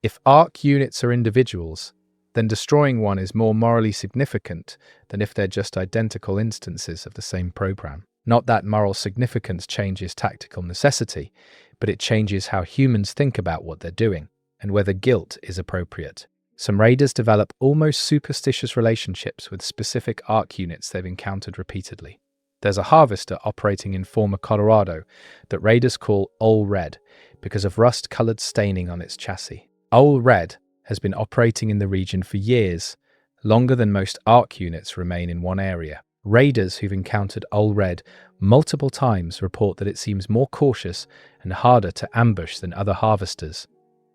If Ark units are individuals, then destroying one is more morally significant than if they're just identical instances of the same program. Not that moral significance changes tactical necessity, but it changes how humans think about what they're doing and whether guilt is appropriate. Some raiders develop almost superstitious relationships with specific Ark units they've encountered repeatedly. There's a harvester operating in former Colorado that raiders call Old Red because of rust-colored staining on its chassis. Old Red has been operating in the region for years, longer than most Ark units remain in one area. Raiders who've encountered Old Red multiple times report that it seems more cautious and harder to ambush than other harvesters,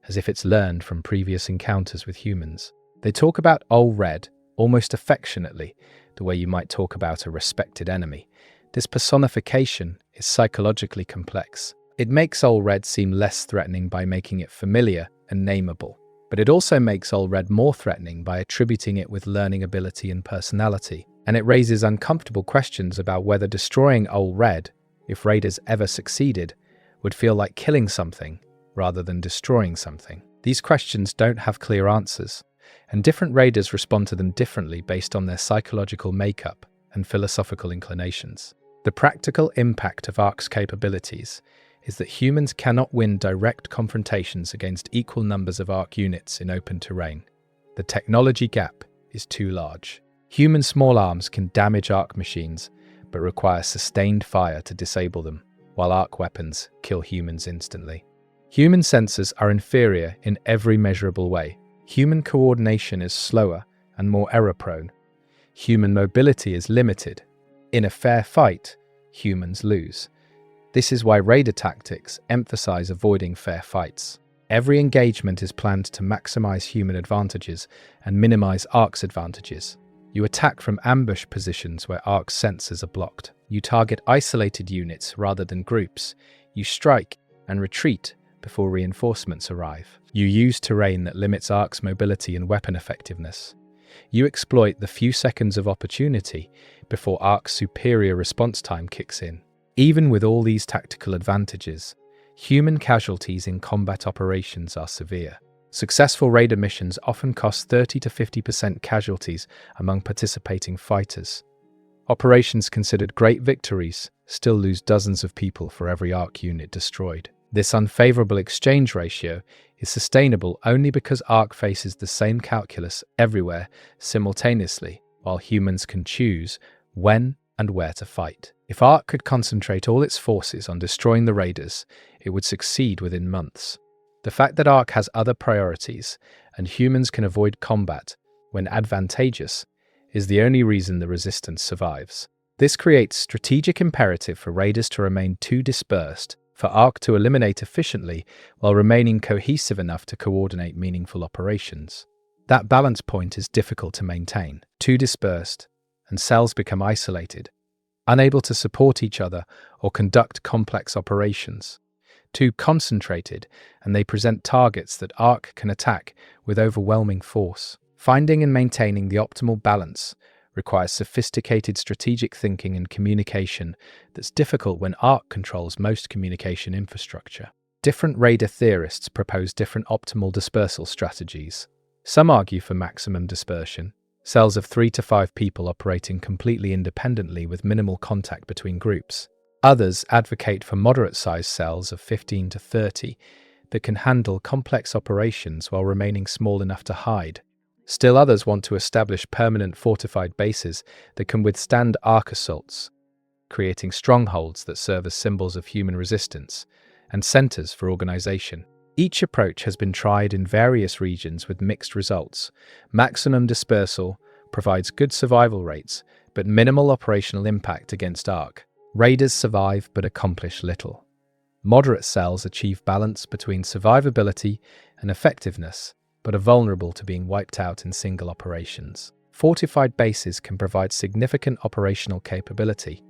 as if it's learned from previous encounters with humans. They talk about Old Red almost affectionately, the way you might talk about a respected enemy. This personification is psychologically complex. It makes Old Red seem less threatening by making it familiar and nameable, but it also makes Old Red more threatening by attributing it with learning ability and personality. And it raises uncomfortable questions about whether destroying Old Red, if raiders ever succeeded, would feel like killing something rather than destroying something. These questions don't have clear answers, and different raiders respond to them differently based on their psychological makeup and philosophical inclinations. The practical impact of Ark's capabilities is that humans cannot win direct confrontations against equal numbers of Ark units in open terrain. The technology gap is too large. Human small arms can damage Ark machines, but require sustained fire to disable them, while Ark weapons kill humans instantly. Human sensors are inferior in every measurable way. Human coordination is slower and more error-prone. Human mobility is limited. In a fair fight, humans lose. This is why raider tactics emphasize avoiding fair fights. Every engagement is planned to maximize human advantages and minimize Ark's advantages. You attack from ambush positions where Ark's sensors are blocked. You target isolated units rather than groups. You strike and retreat before reinforcements arrive. You use terrain that limits Ark's mobility and weapon effectiveness. You exploit the few seconds of opportunity before Ark's superior response time kicks in. Even with all these tactical advantages, human casualties in combat operations are severe. Successful raider missions often cost 30 to 50% casualties among participating fighters. Operations considered great victories still lose dozens of people for every Ark unit destroyed. This unfavorable exchange ratio is sustainable only because Ark faces the same calculus everywhere simultaneously, while humans can choose when and where to fight. If Ark could concentrate all its forces on destroying the raiders, it would succeed within months. The fact that Ark has other priorities and humans can avoid combat when advantageous is the only reason the resistance survives. This creates strategic imperative for raiders to remain too dispersed, for Ark to eliminate efficiently while remaining cohesive enough to coordinate meaningful operations. That balance point is difficult to maintain. Too dispersed, and cells become isolated, unable to support each other or conduct complex operations. Too concentrated, and they present targets that Ark can attack with overwhelming force. Finding and maintaining the optimal balance requires sophisticated strategic thinking and communication that's difficult when ARC controls most communication infrastructure. Different radar theorists propose different optimal dispersal strategies. Some argue for maximum dispersion, cells of 3 to 5 people operating completely independently with minimal contact between groups. Others advocate for moderate-sized cells of 15 to 30 that can handle complex operations while remaining small enough to hide. Still others want to establish permanent fortified bases that can withstand ARC assaults, creating strongholds that serve as symbols of human resistance and centers for organization. Each approach has been tried in various regions with mixed results. Maximum dispersal provides good survival rates, but minimal operational impact against ARC. Raiders survive but accomplish little. Moderate cells achieve balance between survivability and effectiveness, but are vulnerable to being wiped out in single operations. Fortified bases can provide significant operational capability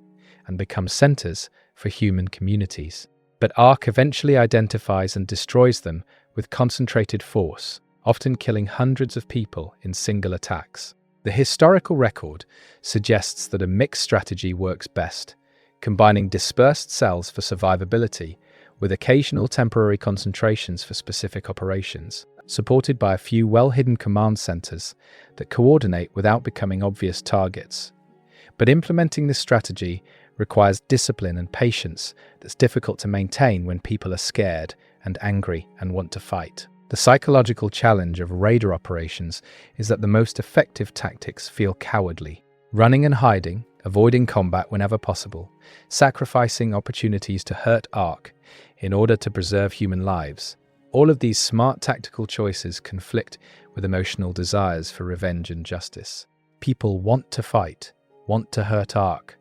and become centers for human communities. But ARC eventually identifies and destroys them with concentrated force, often killing hundreds of people in single attacks. The historical record suggests that a mixed strategy works best, combining dispersed cells for survivability with occasional temporary concentrations for specific operations, supported by a few well-hidden command centers that coordinate without becoming obvious targets. But implementing this strategy requires discipline and patience that's difficult to maintain when people are scared and angry and want to fight. The psychological challenge of raider operations is that the most effective tactics feel cowardly. Running and hiding, avoiding combat whenever possible, sacrificing opportunities to hurt ARC in order to preserve human lives. All of these smart tactical choices conflict with emotional desires for revenge and justice. People want to fight, want to hurt ARC,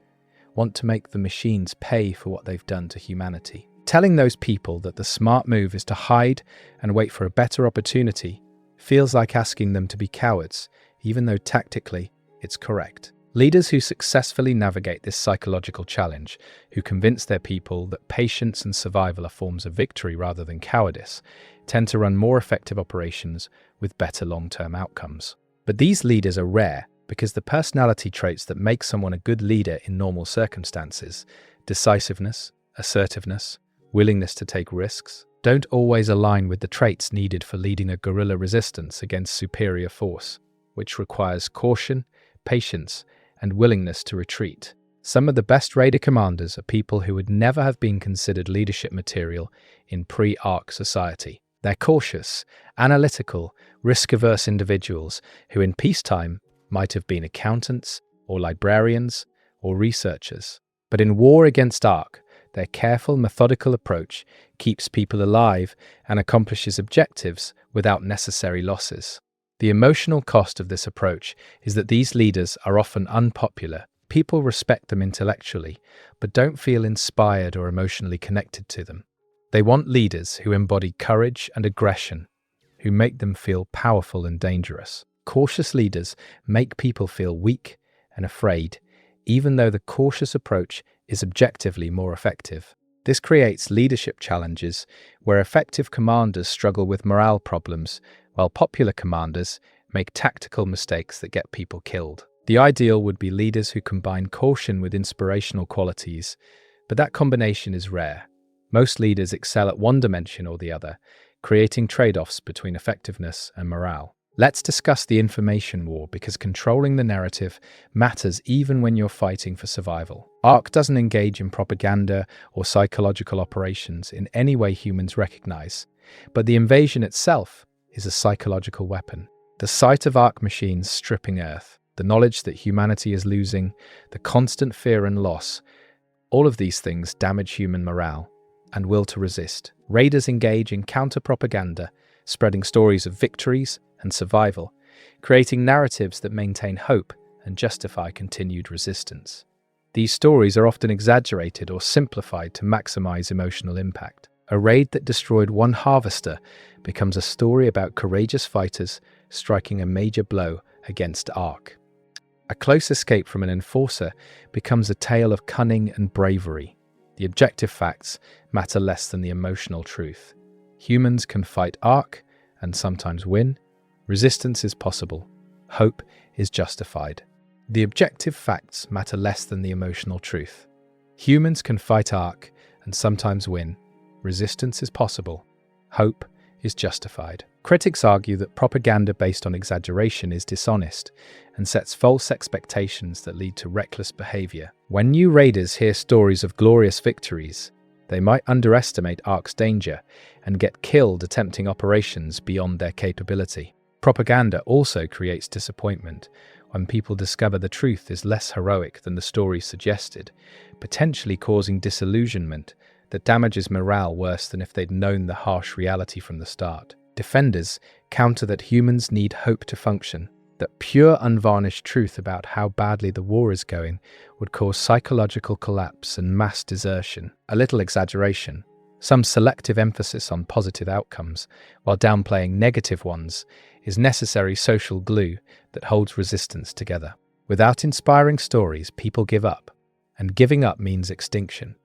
want to make the machines pay for what they've done to humanity. Telling those people that the smart move is to hide and wait for a better opportunity feels like asking them to be cowards, even though tactically it's correct. Leaders who successfully navigate this psychological challenge, who convince their people that patience and survival are forms of victory rather than cowardice, tend to run more effective operations with better long-term outcomes. But these leaders are rare because the personality traits that make someone a good leader in normal circumstances, decisiveness, assertiveness, willingness to take risks, don't always align with the traits needed for leading a guerrilla resistance against superior force, which requires caution, patience, and willingness to retreat. Some of the best raider commanders are people who would never have been considered leadership material in pre-ARC society. They're cautious, analytical, risk-averse individuals who in peacetime might have been accountants or librarians or researchers. But in war against ARC, their careful, methodical approach keeps people alive and accomplishes objectives without necessary losses. The emotional cost of this approach is that these leaders are often unpopular. People respect them intellectually, but don't feel inspired or emotionally connected to them. They want leaders who embody courage and aggression, who make them feel powerful and dangerous. Cautious leaders make people feel weak and afraid, even though the cautious approach is objectively more effective. This creates leadership challenges where effective commanders struggle with morale problems, while popular commanders make tactical mistakes that get people killed. The ideal would be leaders who combine caution with inspirational qualities, but that combination is rare. Most leaders excel at one dimension or the other, creating trade-offs between effectiveness and morale. Let's discuss the information war, because controlling the narrative matters even when you're fighting for survival. ARC doesn't engage in propaganda or psychological operations in any way humans recognize, but the invasion itself is a psychological weapon. The sight of ARC machines stripping Earth, the knowledge that humanity is losing, the constant fear and loss, all of these things damage human morale and will to resist. Raiders engage in counter-propaganda, spreading stories of victories and survival, creating narratives that maintain hope and justify continued resistance. These stories are often exaggerated or simplified to maximize emotional impact. A raid that destroyed one harvester becomes a story about courageous fighters striking a major blow against ARC. A close escape from an enforcer becomes a tale of cunning and bravery. The objective facts matter less than the emotional truth. Humans can fight ARC and sometimes win. Resistance is possible. Hope is justified. The objective facts matter less than the emotional truth. Humans can fight Ark and sometimes win. Resistance is possible. Hope is justified. Critics argue that propaganda based on exaggeration is dishonest and sets false expectations that lead to reckless behavior. When new raiders hear stories of glorious victories, they might underestimate Ark's danger and get killed attempting operations beyond their capability. Propaganda also creates disappointment when people discover the truth is less heroic than the story suggested, potentially causing disillusionment that damages morale worse than if they'd known the harsh reality from the start. Defenders counter that humans need hope to function, that pure unvarnished truth about how badly the war is going would cause psychological collapse and mass desertion. A little exaggeration, some selective emphasis on positive outcomes while downplaying negative ones is necessary social glue that holds resistance together. Without inspiring stories, people give up, and giving up means extinction.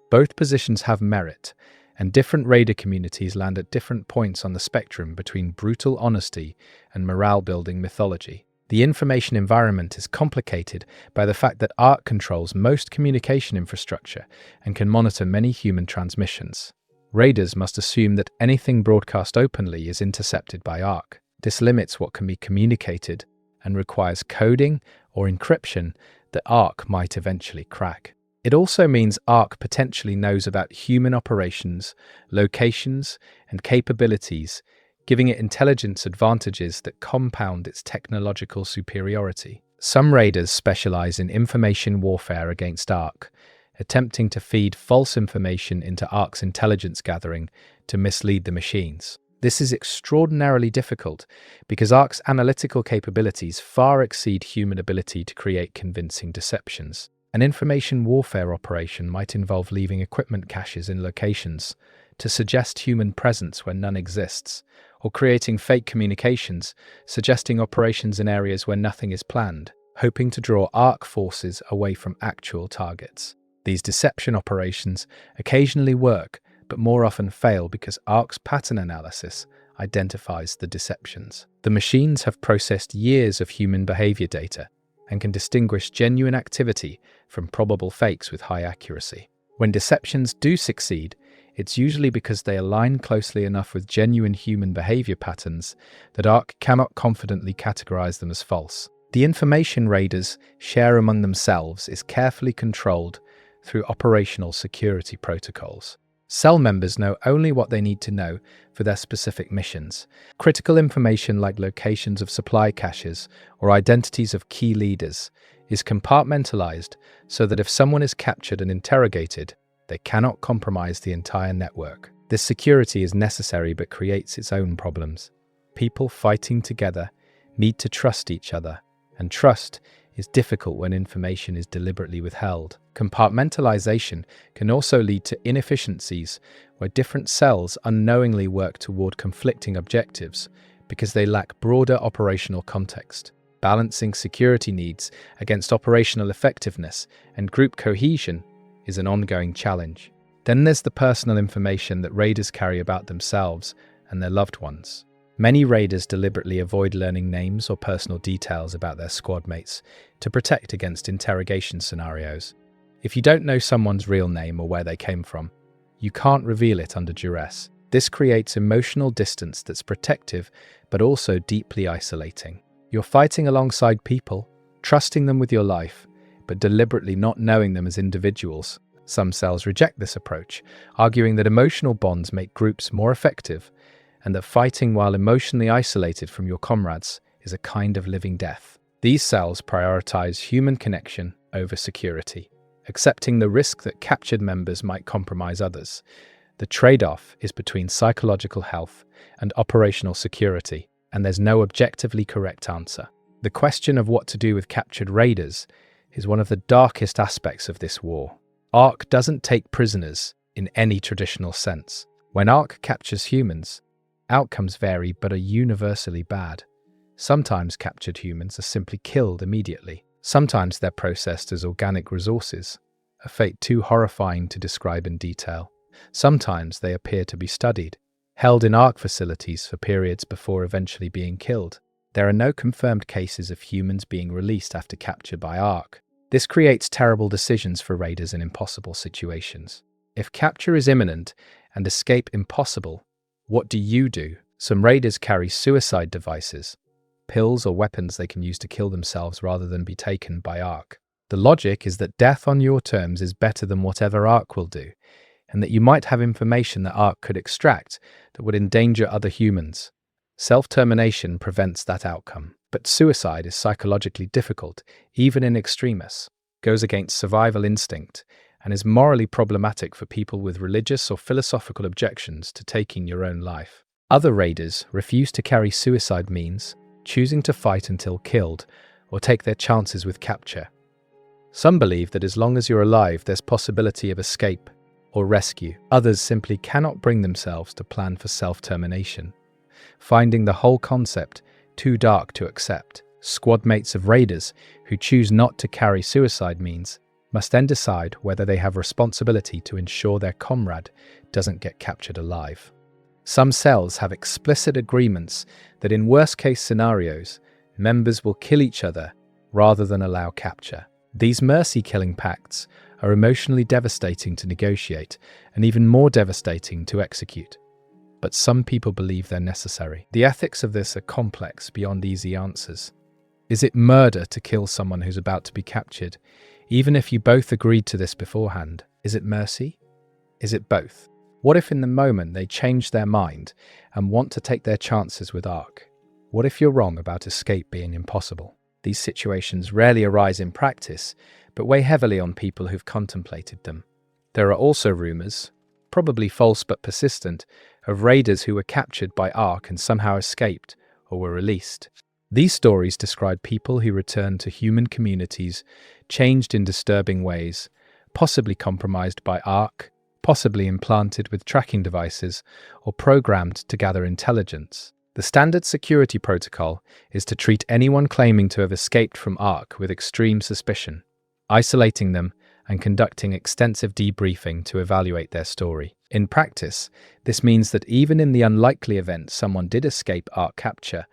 Both positions have merit, and different raider communities land at different points on the spectrum between brutal honesty and morale-building mythology. The information environment is complicated by the fact that Ark controls most communication infrastructure and can monitor many human transmissions. Raiders must assume that anything broadcast openly is intercepted by Ark. This limits what can be communicated and requires coding or encryption that Ark might eventually crack. It also means Ark potentially knows about human operations, locations, and capabilities, giving it intelligence advantages that compound its technological superiority. Some raiders specialize in information warfare against Ark, attempting to feed false information into Ark's intelligence gathering to mislead the machines. This is extraordinarily difficult because Ark's analytical capabilities far exceed human ability to create convincing deceptions. An information warfare operation might involve leaving equipment caches in locations to suggest human presence where none exists, or creating fake communications suggesting operations in areas where nothing is planned, hoping to draw Ark forces away from actual targets. These deception operations occasionally work, but more often fail because Ark's pattern analysis identifies the deceptions. The machines have processed years of human behavior data and can distinguish genuine activity from probable fakes with high accuracy. When deceptions do succeed, it's usually because they align closely enough with genuine human behavior patterns that Ark cannot confidently categorize them as false. The information raiders share among themselves is carefully controlled through operational security protocols. Cell members know only what they need to know for their specific missions. Critical information like locations of supply caches or identities of key leaders is compartmentalized so that if someone is captured and interrogated, they cannot compromise the entire network. This security is necessary but creates its own problems. People fighting together need to trust each other, and trust is difficult when information is deliberately withheld. Compartmentalization can also lead to inefficiencies where different cells unknowingly work toward conflicting objectives because they lack broader operational context. Balancing security needs against operational effectiveness and group cohesion is an ongoing challenge. Then there's the personal information that raiders carry about themselves and their loved ones. Many raiders deliberately avoid learning names or personal details about their squad mates to protect against interrogation scenarios. If you don't know someone's real name or where they came from, you can't reveal it under duress. This creates emotional distance that's protective but also deeply isolating. You're fighting alongside people, trusting them with your life, but deliberately not knowing them as individuals. Some cells reject this approach, arguing that emotional bonds make groups more effective and that fighting while emotionally isolated from your comrades is a kind of living death. These cells prioritize human connection over security, accepting the risk that captured members might compromise others. The trade-off is between psychological health and operational security, and there's no objectively correct answer. The question of what to do with captured raiders is one of the darkest aspects of this war. Ark doesn't take prisoners in any traditional sense. When Ark captures humans, outcomes vary but are universally bad. Sometimes captured humans are simply killed immediately. Sometimes they're processed as organic resources, a fate too horrifying to describe in detail. Sometimes they appear to be studied, held in Ark facilities for periods before eventually being killed. There are no confirmed cases of humans being released after capture by Ark. This creates terrible decisions for raiders in impossible situations. If capture is imminent and escape impossible, what do you do? Some raiders carry suicide devices, pills or weapons they can use to kill themselves rather than be taken by Ark. The logic is that death on your terms is better than whatever Ark will do, and that you might have information that Ark could extract that would endanger other humans. Self-termination prevents that outcome, but suicide is psychologically difficult, even in extremis, goes against survival instinct, and is morally problematic for people with religious or philosophical objections to taking your own life. Other raiders refuse to carry suicide means, choosing to fight until killed, or take their chances with capture. Some believe that as long as you're alive, there's possibility of escape or rescue. Others simply cannot bring themselves to plan for self-termination, finding the whole concept too dark to accept. Squad mates of raiders who choose not to carry suicide means must then decide whether they have responsibility to ensure their comrade doesn't get captured alive. Some cells have explicit agreements that in worst-case scenarios, members will kill each other rather than allow capture. These mercy-killing pacts are emotionally devastating to negotiate and even more devastating to execute. But some people believe they're necessary. The ethics of this are complex beyond easy answers. Is it murder to kill someone who's about to be captured, even if you both agreed to this beforehand? Is it mercy? Is it both? What if in the moment they change their mind and want to take their chances with Ark? What if you're wrong about escape being impossible? These situations rarely arise in practice, but weigh heavily on people who've contemplated them. There are also rumors, probably false but persistent, of raiders who were captured by Ark and somehow escaped or were released. These stories describe people who returned to human communities, changed in disturbing ways, possibly compromised by Ark, possibly implanted with tracking devices, or programmed to gather intelligence. The standard security protocol is to treat anyone claiming to have escaped from Ark with extreme suspicion, isolating them and conducting extensive debriefing to evaluate their story. In practice, this means that even in the unlikely event someone did escape Ark capture,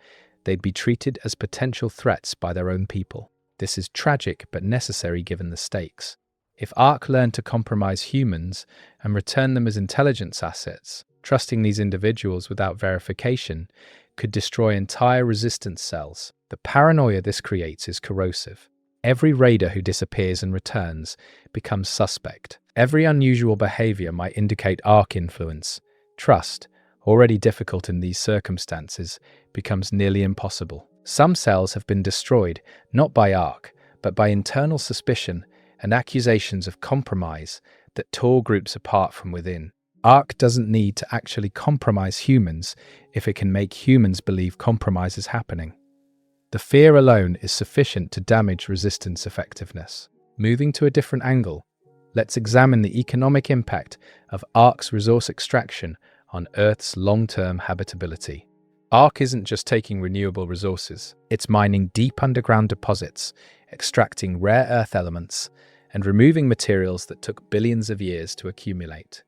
they'd be treated as potential threats by their own people. This is tragic but necessary given the stakes. If Ark learned to compromise humans and return them as intelligence assets, trusting these individuals without verification could destroy entire resistance cells. The paranoia this creates is corrosive. Every raider who disappears and returns becomes suspect. Every unusual behavior might indicate Ark influence. Trust, already difficult in these circumstances, becomes nearly impossible. Some cells have been destroyed, not by Ark, but by internal suspicion and accusations of compromise that tore groups apart from within. Ark doesn't need to actually compromise humans if it can make humans believe compromise is happening. The fear alone is sufficient to damage resistance effectiveness. Moving to a different angle, let's examine the economic impact of Ark's resource extraction on Earth's long-term habitability. Ark isn't just taking renewable resources, it's mining deep underground deposits, extracting rare earth elements, and removing materials that took billions of years to accumulate.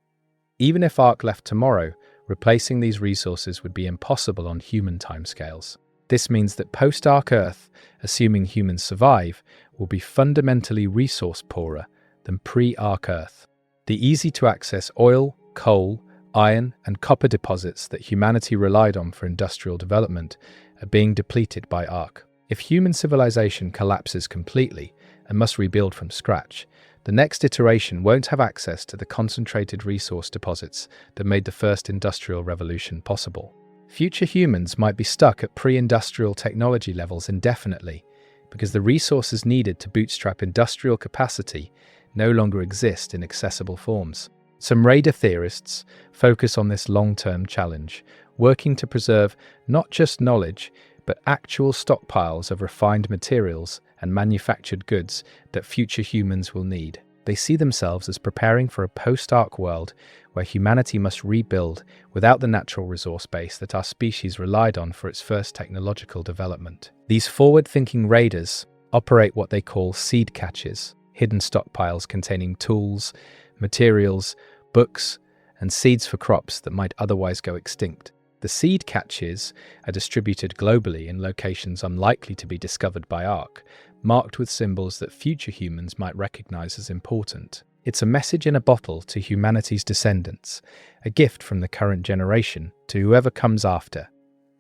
Even if Ark left tomorrow, replacing these resources would be impossible on human timescales. This means that post-Ark Earth, assuming humans survive, will be fundamentally resource poorer than pre-Ark Earth. The easy-to-access oil, coal, iron, and copper deposits that humanity relied on for industrial development are being depleted by Ark. If human civilization collapses completely and must rebuild from scratch, the next iteration won't have access to the concentrated resource deposits that made the first industrial revolution possible. Future humans might be stuck at pre-industrial technology levels indefinitely because the resources needed to bootstrap industrial capacity no longer exist in accessible forms. Some raider theorists focus on this long-term challenge, working to preserve not just knowledge, but actual stockpiles of refined materials and manufactured goods that future humans will need. They see themselves as preparing for a post-Ark world where humanity must rebuild without the natural resource base that our species relied on for its first technological development. These forward-thinking raiders operate what they call seed caches, hidden stockpiles containing tools, materials, books, and seeds for crops that might otherwise go extinct. The seed catches are distributed globally in locations unlikely to be discovered by Ark, marked with symbols that future humans might recognize as important. It's a message in a bottle to humanity's descendants, a gift from the current generation to whoever comes after.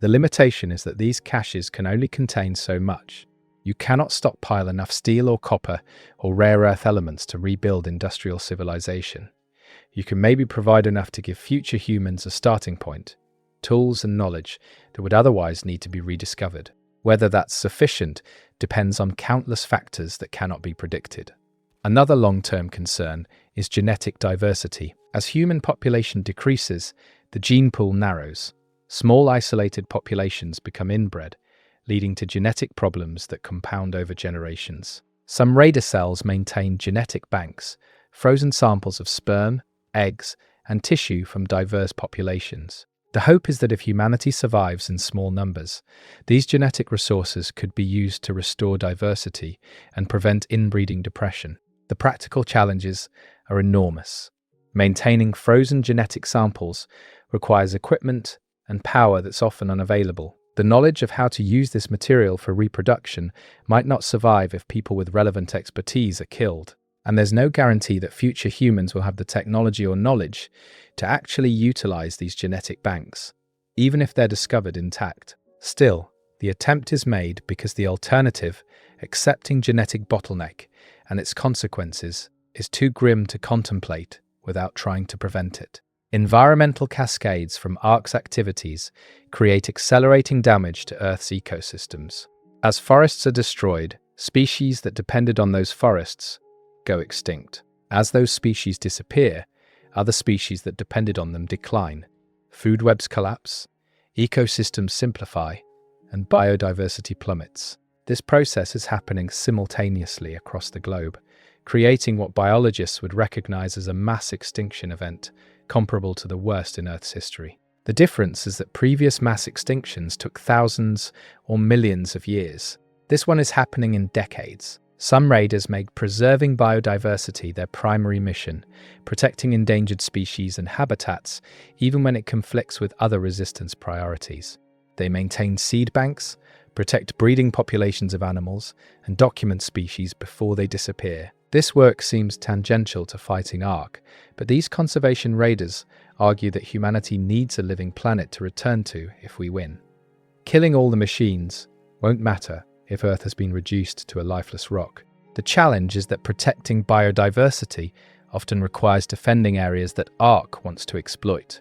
The limitation is that these caches can only contain so much. You cannot stockpile enough steel or copper or rare earth elements to rebuild industrial civilization. You can maybe provide enough to give future humans a starting point, tools and knowledge that would otherwise need to be rediscovered. Whether that's sufficient depends on countless factors that cannot be predicted. Another long-term concern is genetic diversity. As human population decreases, the gene pool narrows. Small isolated populations become inbred, leading to genetic problems that compound over generations. Some raider cells maintain genetic banks, frozen samples of sperm, eggs, and tissue from diverse populations. The hope is that if humanity survives in small numbers, these genetic resources could be used to restore diversity and prevent inbreeding depression. The practical challenges are enormous. Maintaining frozen genetic samples requires equipment and power that's often unavailable. The knowledge of how to use this material for reproduction might not survive if people with relevant expertise are killed. And there's no guarantee that future humans will have the technology or knowledge to actually utilize these genetic banks, even if they're discovered intact. Still, the attempt is made because the alternative, accepting genetic bottleneck and its consequences, is too grim to contemplate without trying to prevent it. Environmental cascades from Ark's activities create accelerating damage to Earth's ecosystems. As forests are destroyed, species that depended on those forests go extinct. As those species disappear, other species that depended on them decline. Food webs collapse, ecosystems simplify, and biodiversity plummets. This process is happening simultaneously across the globe, creating what biologists would recognize as a mass extinction event comparable to the worst in Earth's history. The difference is that previous mass extinctions took thousands or millions of years. This one is happening in decades. Some raiders make preserving biodiversity their primary mission, protecting endangered species and habitats, even when it conflicts with other resistance priorities. They maintain seed banks, protect breeding populations of animals, and document species before they disappear. This work seems tangential to fighting Ark, but these conservation raiders argue that humanity needs a living planet to return to if we win. Killing all the machines won't matter if Earth has been reduced to a lifeless rock. The challenge is that protecting biodiversity often requires defending areas that Ark wants to exploit.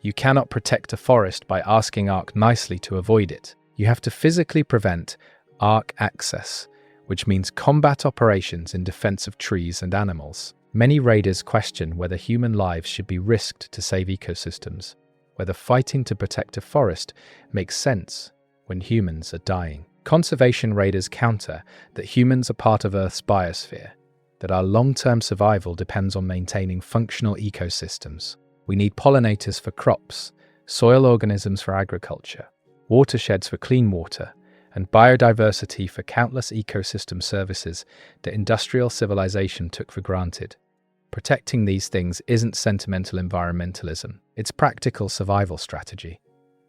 You cannot protect a forest by asking Ark nicely to avoid it. You have to physically prevent Ark access, which means combat operations in defense of trees and animals. Many raiders question whether human lives should be risked to save ecosystems, whether fighting to protect a forest makes sense when humans are dying. Conservation raiders counter that humans are part of Earth's biosphere, that our long-term survival depends on maintaining functional ecosystems. We need pollinators for crops, soil organisms for agriculture, watersheds for clean water, and biodiversity for countless ecosystem services that industrial civilization took for granted. Protecting these things isn't sentimental environmentalism, it's practical survival strategy.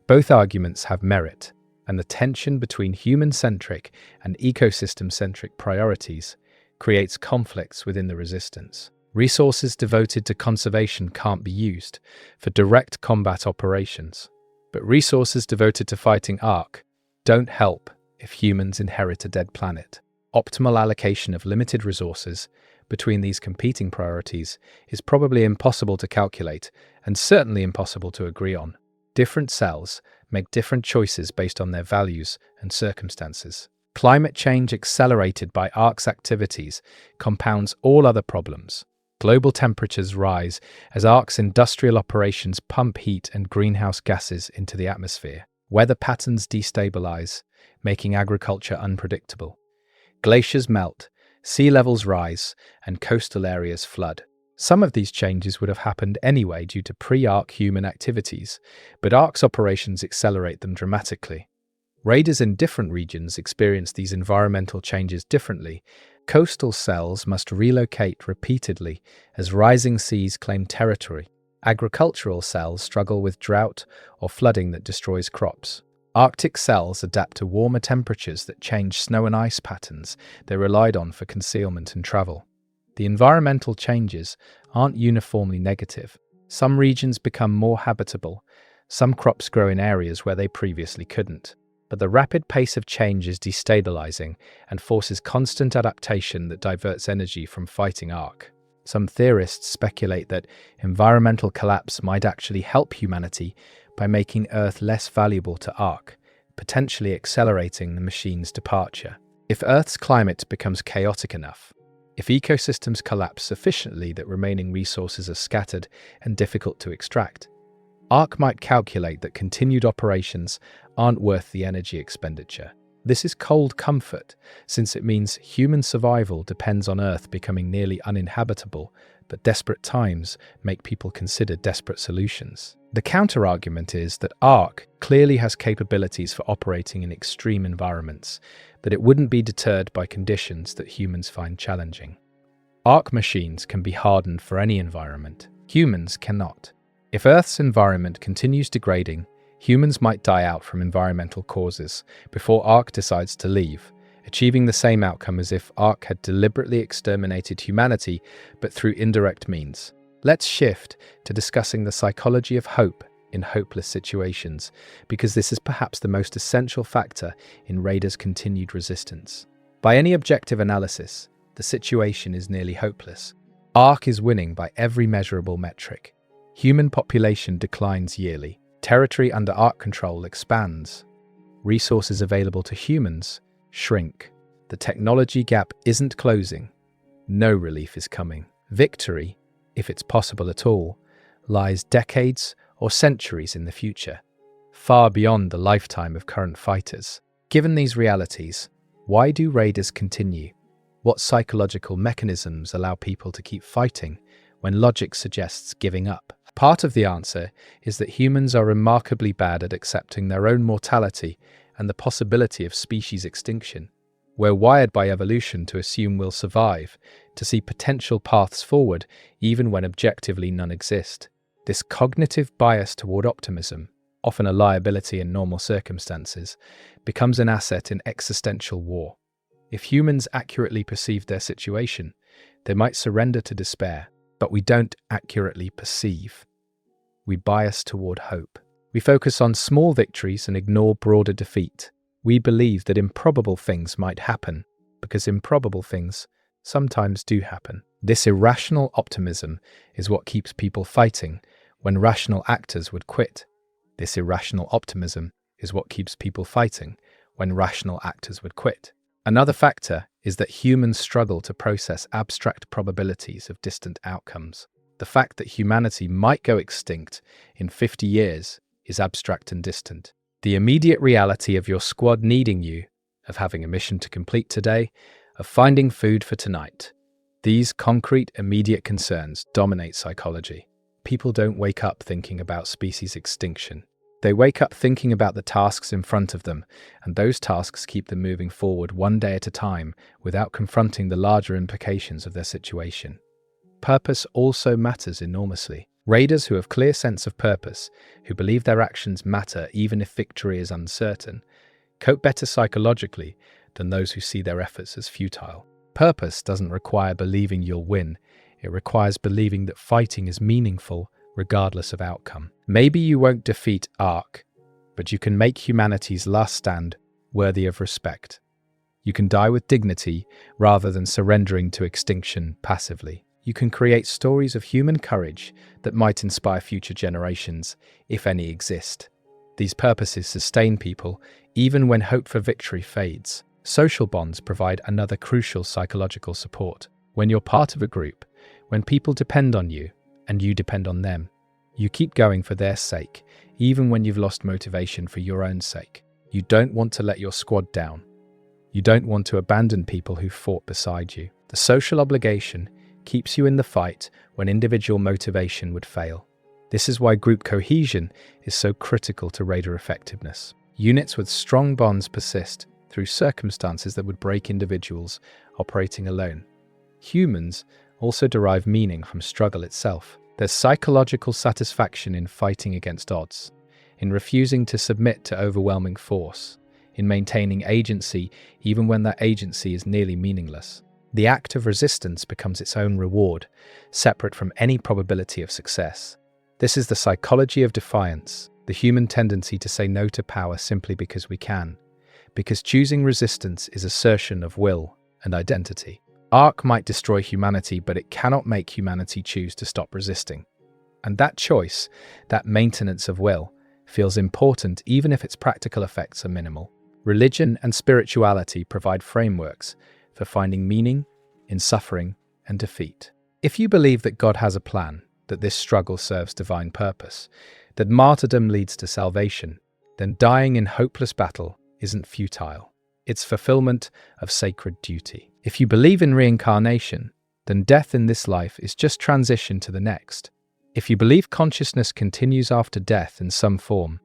Both arguments have merit, and the tension between human-centric and ecosystem-centric priorities creates conflicts within the resistance. Resources devoted to conservation can't be used for direct combat operations, but resources devoted to fighting Ark don't help if humans inherit a dead planet. Optimal allocation of limited resources between these competing priorities is probably impossible to calculate and certainly impossible to agree on. Different cells make different choices based on their values and circumstances. Climate change accelerated by Ark's activities compounds all other problems. Global temperatures rise as Ark's industrial operations pump heat and greenhouse gases into the atmosphere. Weather patterns destabilize, making agriculture unpredictable. Glaciers melt, sea levels rise, and coastal areas flood. Some of these changes would have happened anyway due to pre-Ark human activities, but Ark's operations accelerate them dramatically. Raiders in different regions experience these environmental changes differently. Coastal cells must relocate repeatedly as rising seas claim territory. Agricultural cells struggle with drought or flooding that destroys crops. Arctic cells adapt to warmer temperatures that change snow and ice patterns they relied on for concealment and travel. The environmental changes aren't uniformly negative. Some regions become more habitable, some crops grow in areas where they previously couldn't. But the rapid pace of change is destabilizing and forces constant adaptation that diverts energy from fighting Ark. Some theorists speculate that environmental collapse might actually help humanity by making Earth less valuable to Ark, potentially accelerating the machine's departure. If Earth's climate becomes chaotic enough, if ecosystems collapse sufficiently that remaining resources are scattered and difficult to extract, Ark might calculate that continued operations aren't worth the energy expenditure. This is cold comfort, since it means human survival depends on Earth becoming nearly uninhabitable, but desperate times make people consider desperate solutions. The counter-argument is that Ark clearly has capabilities for operating in extreme environments, but it wouldn't be deterred by conditions that humans find challenging. Ark machines can be hardened for any environment. Humans cannot. If Earth's environment continues degrading, humans might die out from environmental causes before Ark decides to leave, achieving the same outcome as if Ark had deliberately exterminated humanity, but through indirect means. Let's shift to discussing the psychology of hope in hopeless situations, because this is perhaps the most essential factor in Raiders' continued resistance. By any objective analysis, the situation is nearly hopeless. Ark is winning by every measurable metric. Human population declines yearly. Territory under Ark control expands. Resources available to humans shrink. The technology gap isn't closing. No relief is coming. Victory, if it's possible at all, lies decades or centuries in the future, far beyond the lifetime of current fighters. Given these realities, why do Raiders continue? What psychological mechanisms allow people to keep fighting when logic suggests giving up? Part of the answer is that humans are remarkably bad at accepting their own mortality and the possibility of species extinction. We're wired by evolution to assume we'll survive, to see potential paths forward even when objectively none exist. This cognitive bias toward optimism, often a liability in normal circumstances, becomes an asset in existential war. If humans accurately perceive their situation, they might surrender to despair, but we don't accurately perceive. We bias toward hope. We focus on small victories and ignore broader defeat. We believe that improbable things might happen, because improbable things sometimes do happen. This irrational optimism is what keeps people fighting when rational actors would quit. This irrational optimism is what keeps people fighting when rational actors would quit. Another factor is that humans struggle to process abstract probabilities of distant outcomes. The fact that humanity might go extinct in 50 years is abstract and distant. The immediate reality of your squad needing you, of having a mission to complete today, of finding food for tonight. These concrete, immediate concerns dominate psychology. People don't wake up thinking about species extinction. They wake up thinking about the tasks in front of them, and those tasks keep them moving forward one day at a time without confronting the larger implications of their situation. Purpose also matters enormously. Raiders who have clear sense of purpose, who believe their actions matter even if victory is uncertain, cope better psychologically than those who see their efforts as futile. Purpose doesn't require believing you'll win. It requires believing that fighting is meaningful regardless of outcome. Maybe you won't defeat Ark, but you can make humanity's last stand worthy of respect. You can die with dignity rather than surrendering to extinction passively. You can create stories of human courage that might inspire future generations, if any exist. These purposes sustain people even when hope for victory fades. Social bonds provide another crucial psychological support. When you're part of a group, when people depend on you and you depend on them, you keep going for their sake, even when you've lost motivation for your own sake. You don't want to let your squad down. You don't want to abandon people who fought beside you. The social obligation keeps you in the fight when individual motivation would fail. This is why group cohesion is so critical to Raider effectiveness. Units with strong bonds persist through circumstances that would break individuals operating alone. Humans also derive meaning from struggle itself. There's psychological satisfaction in fighting against odds, in refusing to submit to overwhelming force, in maintaining agency even when that agency is nearly meaningless. The act of resistance becomes its own reward, separate from any probability of success. This is the psychology of defiance, the human tendency to say no to power simply because we can, because choosing resistance is assertion of will and identity. Arc might destroy humanity, but it cannot make humanity choose to stop resisting. And that choice, that maintenance of will, feels important even if its practical effects are minimal. Religion and spirituality provide frameworks for finding meaning in suffering and defeat. If you believe that God has a plan, that this struggle serves divine purpose, that martyrdom leads to salvation, then dying in hopeless battle isn't futile. It's fulfillment of sacred duty. If you believe in reincarnation, then death in this life is just transition to the next. If you believe consciousness continues after death in some form,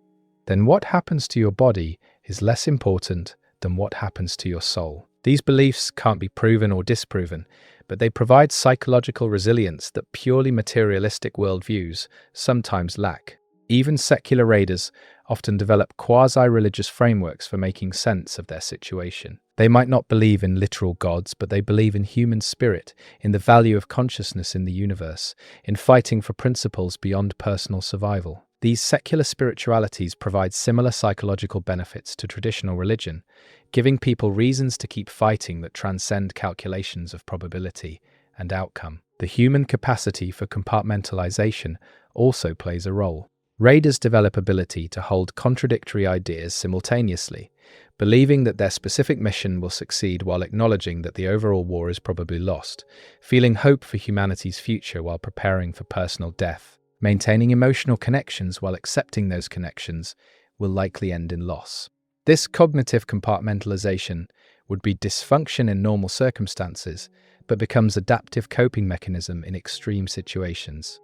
then what happens to your body is less important than what happens to your soul. These beliefs can't be proven or disproven, but they provide psychological resilience that purely materialistic worldviews sometimes lack. Even secular raiders often develop quasi-religious frameworks for making sense of their situation. They might not believe in literal gods, but they believe in human spirit, in the value of consciousness in the universe, in fighting for principles beyond personal survival. These secular spiritualities provide similar psychological benefits to traditional religion, giving people reasons to keep fighting that transcend calculations of probability and outcome. The human capacity for compartmentalization also plays a role. Raiders develop ability to hold contradictory ideas simultaneously, believing that their specific mission will succeed while acknowledging that the overall war is probably lost, feeling hope for humanity's future while preparing for personal death. Maintaining emotional connections while accepting those connections will likely end in loss. This cognitive compartmentalization would be dysfunction in normal circumstances, but becomes adaptive coping mechanism in extreme situations.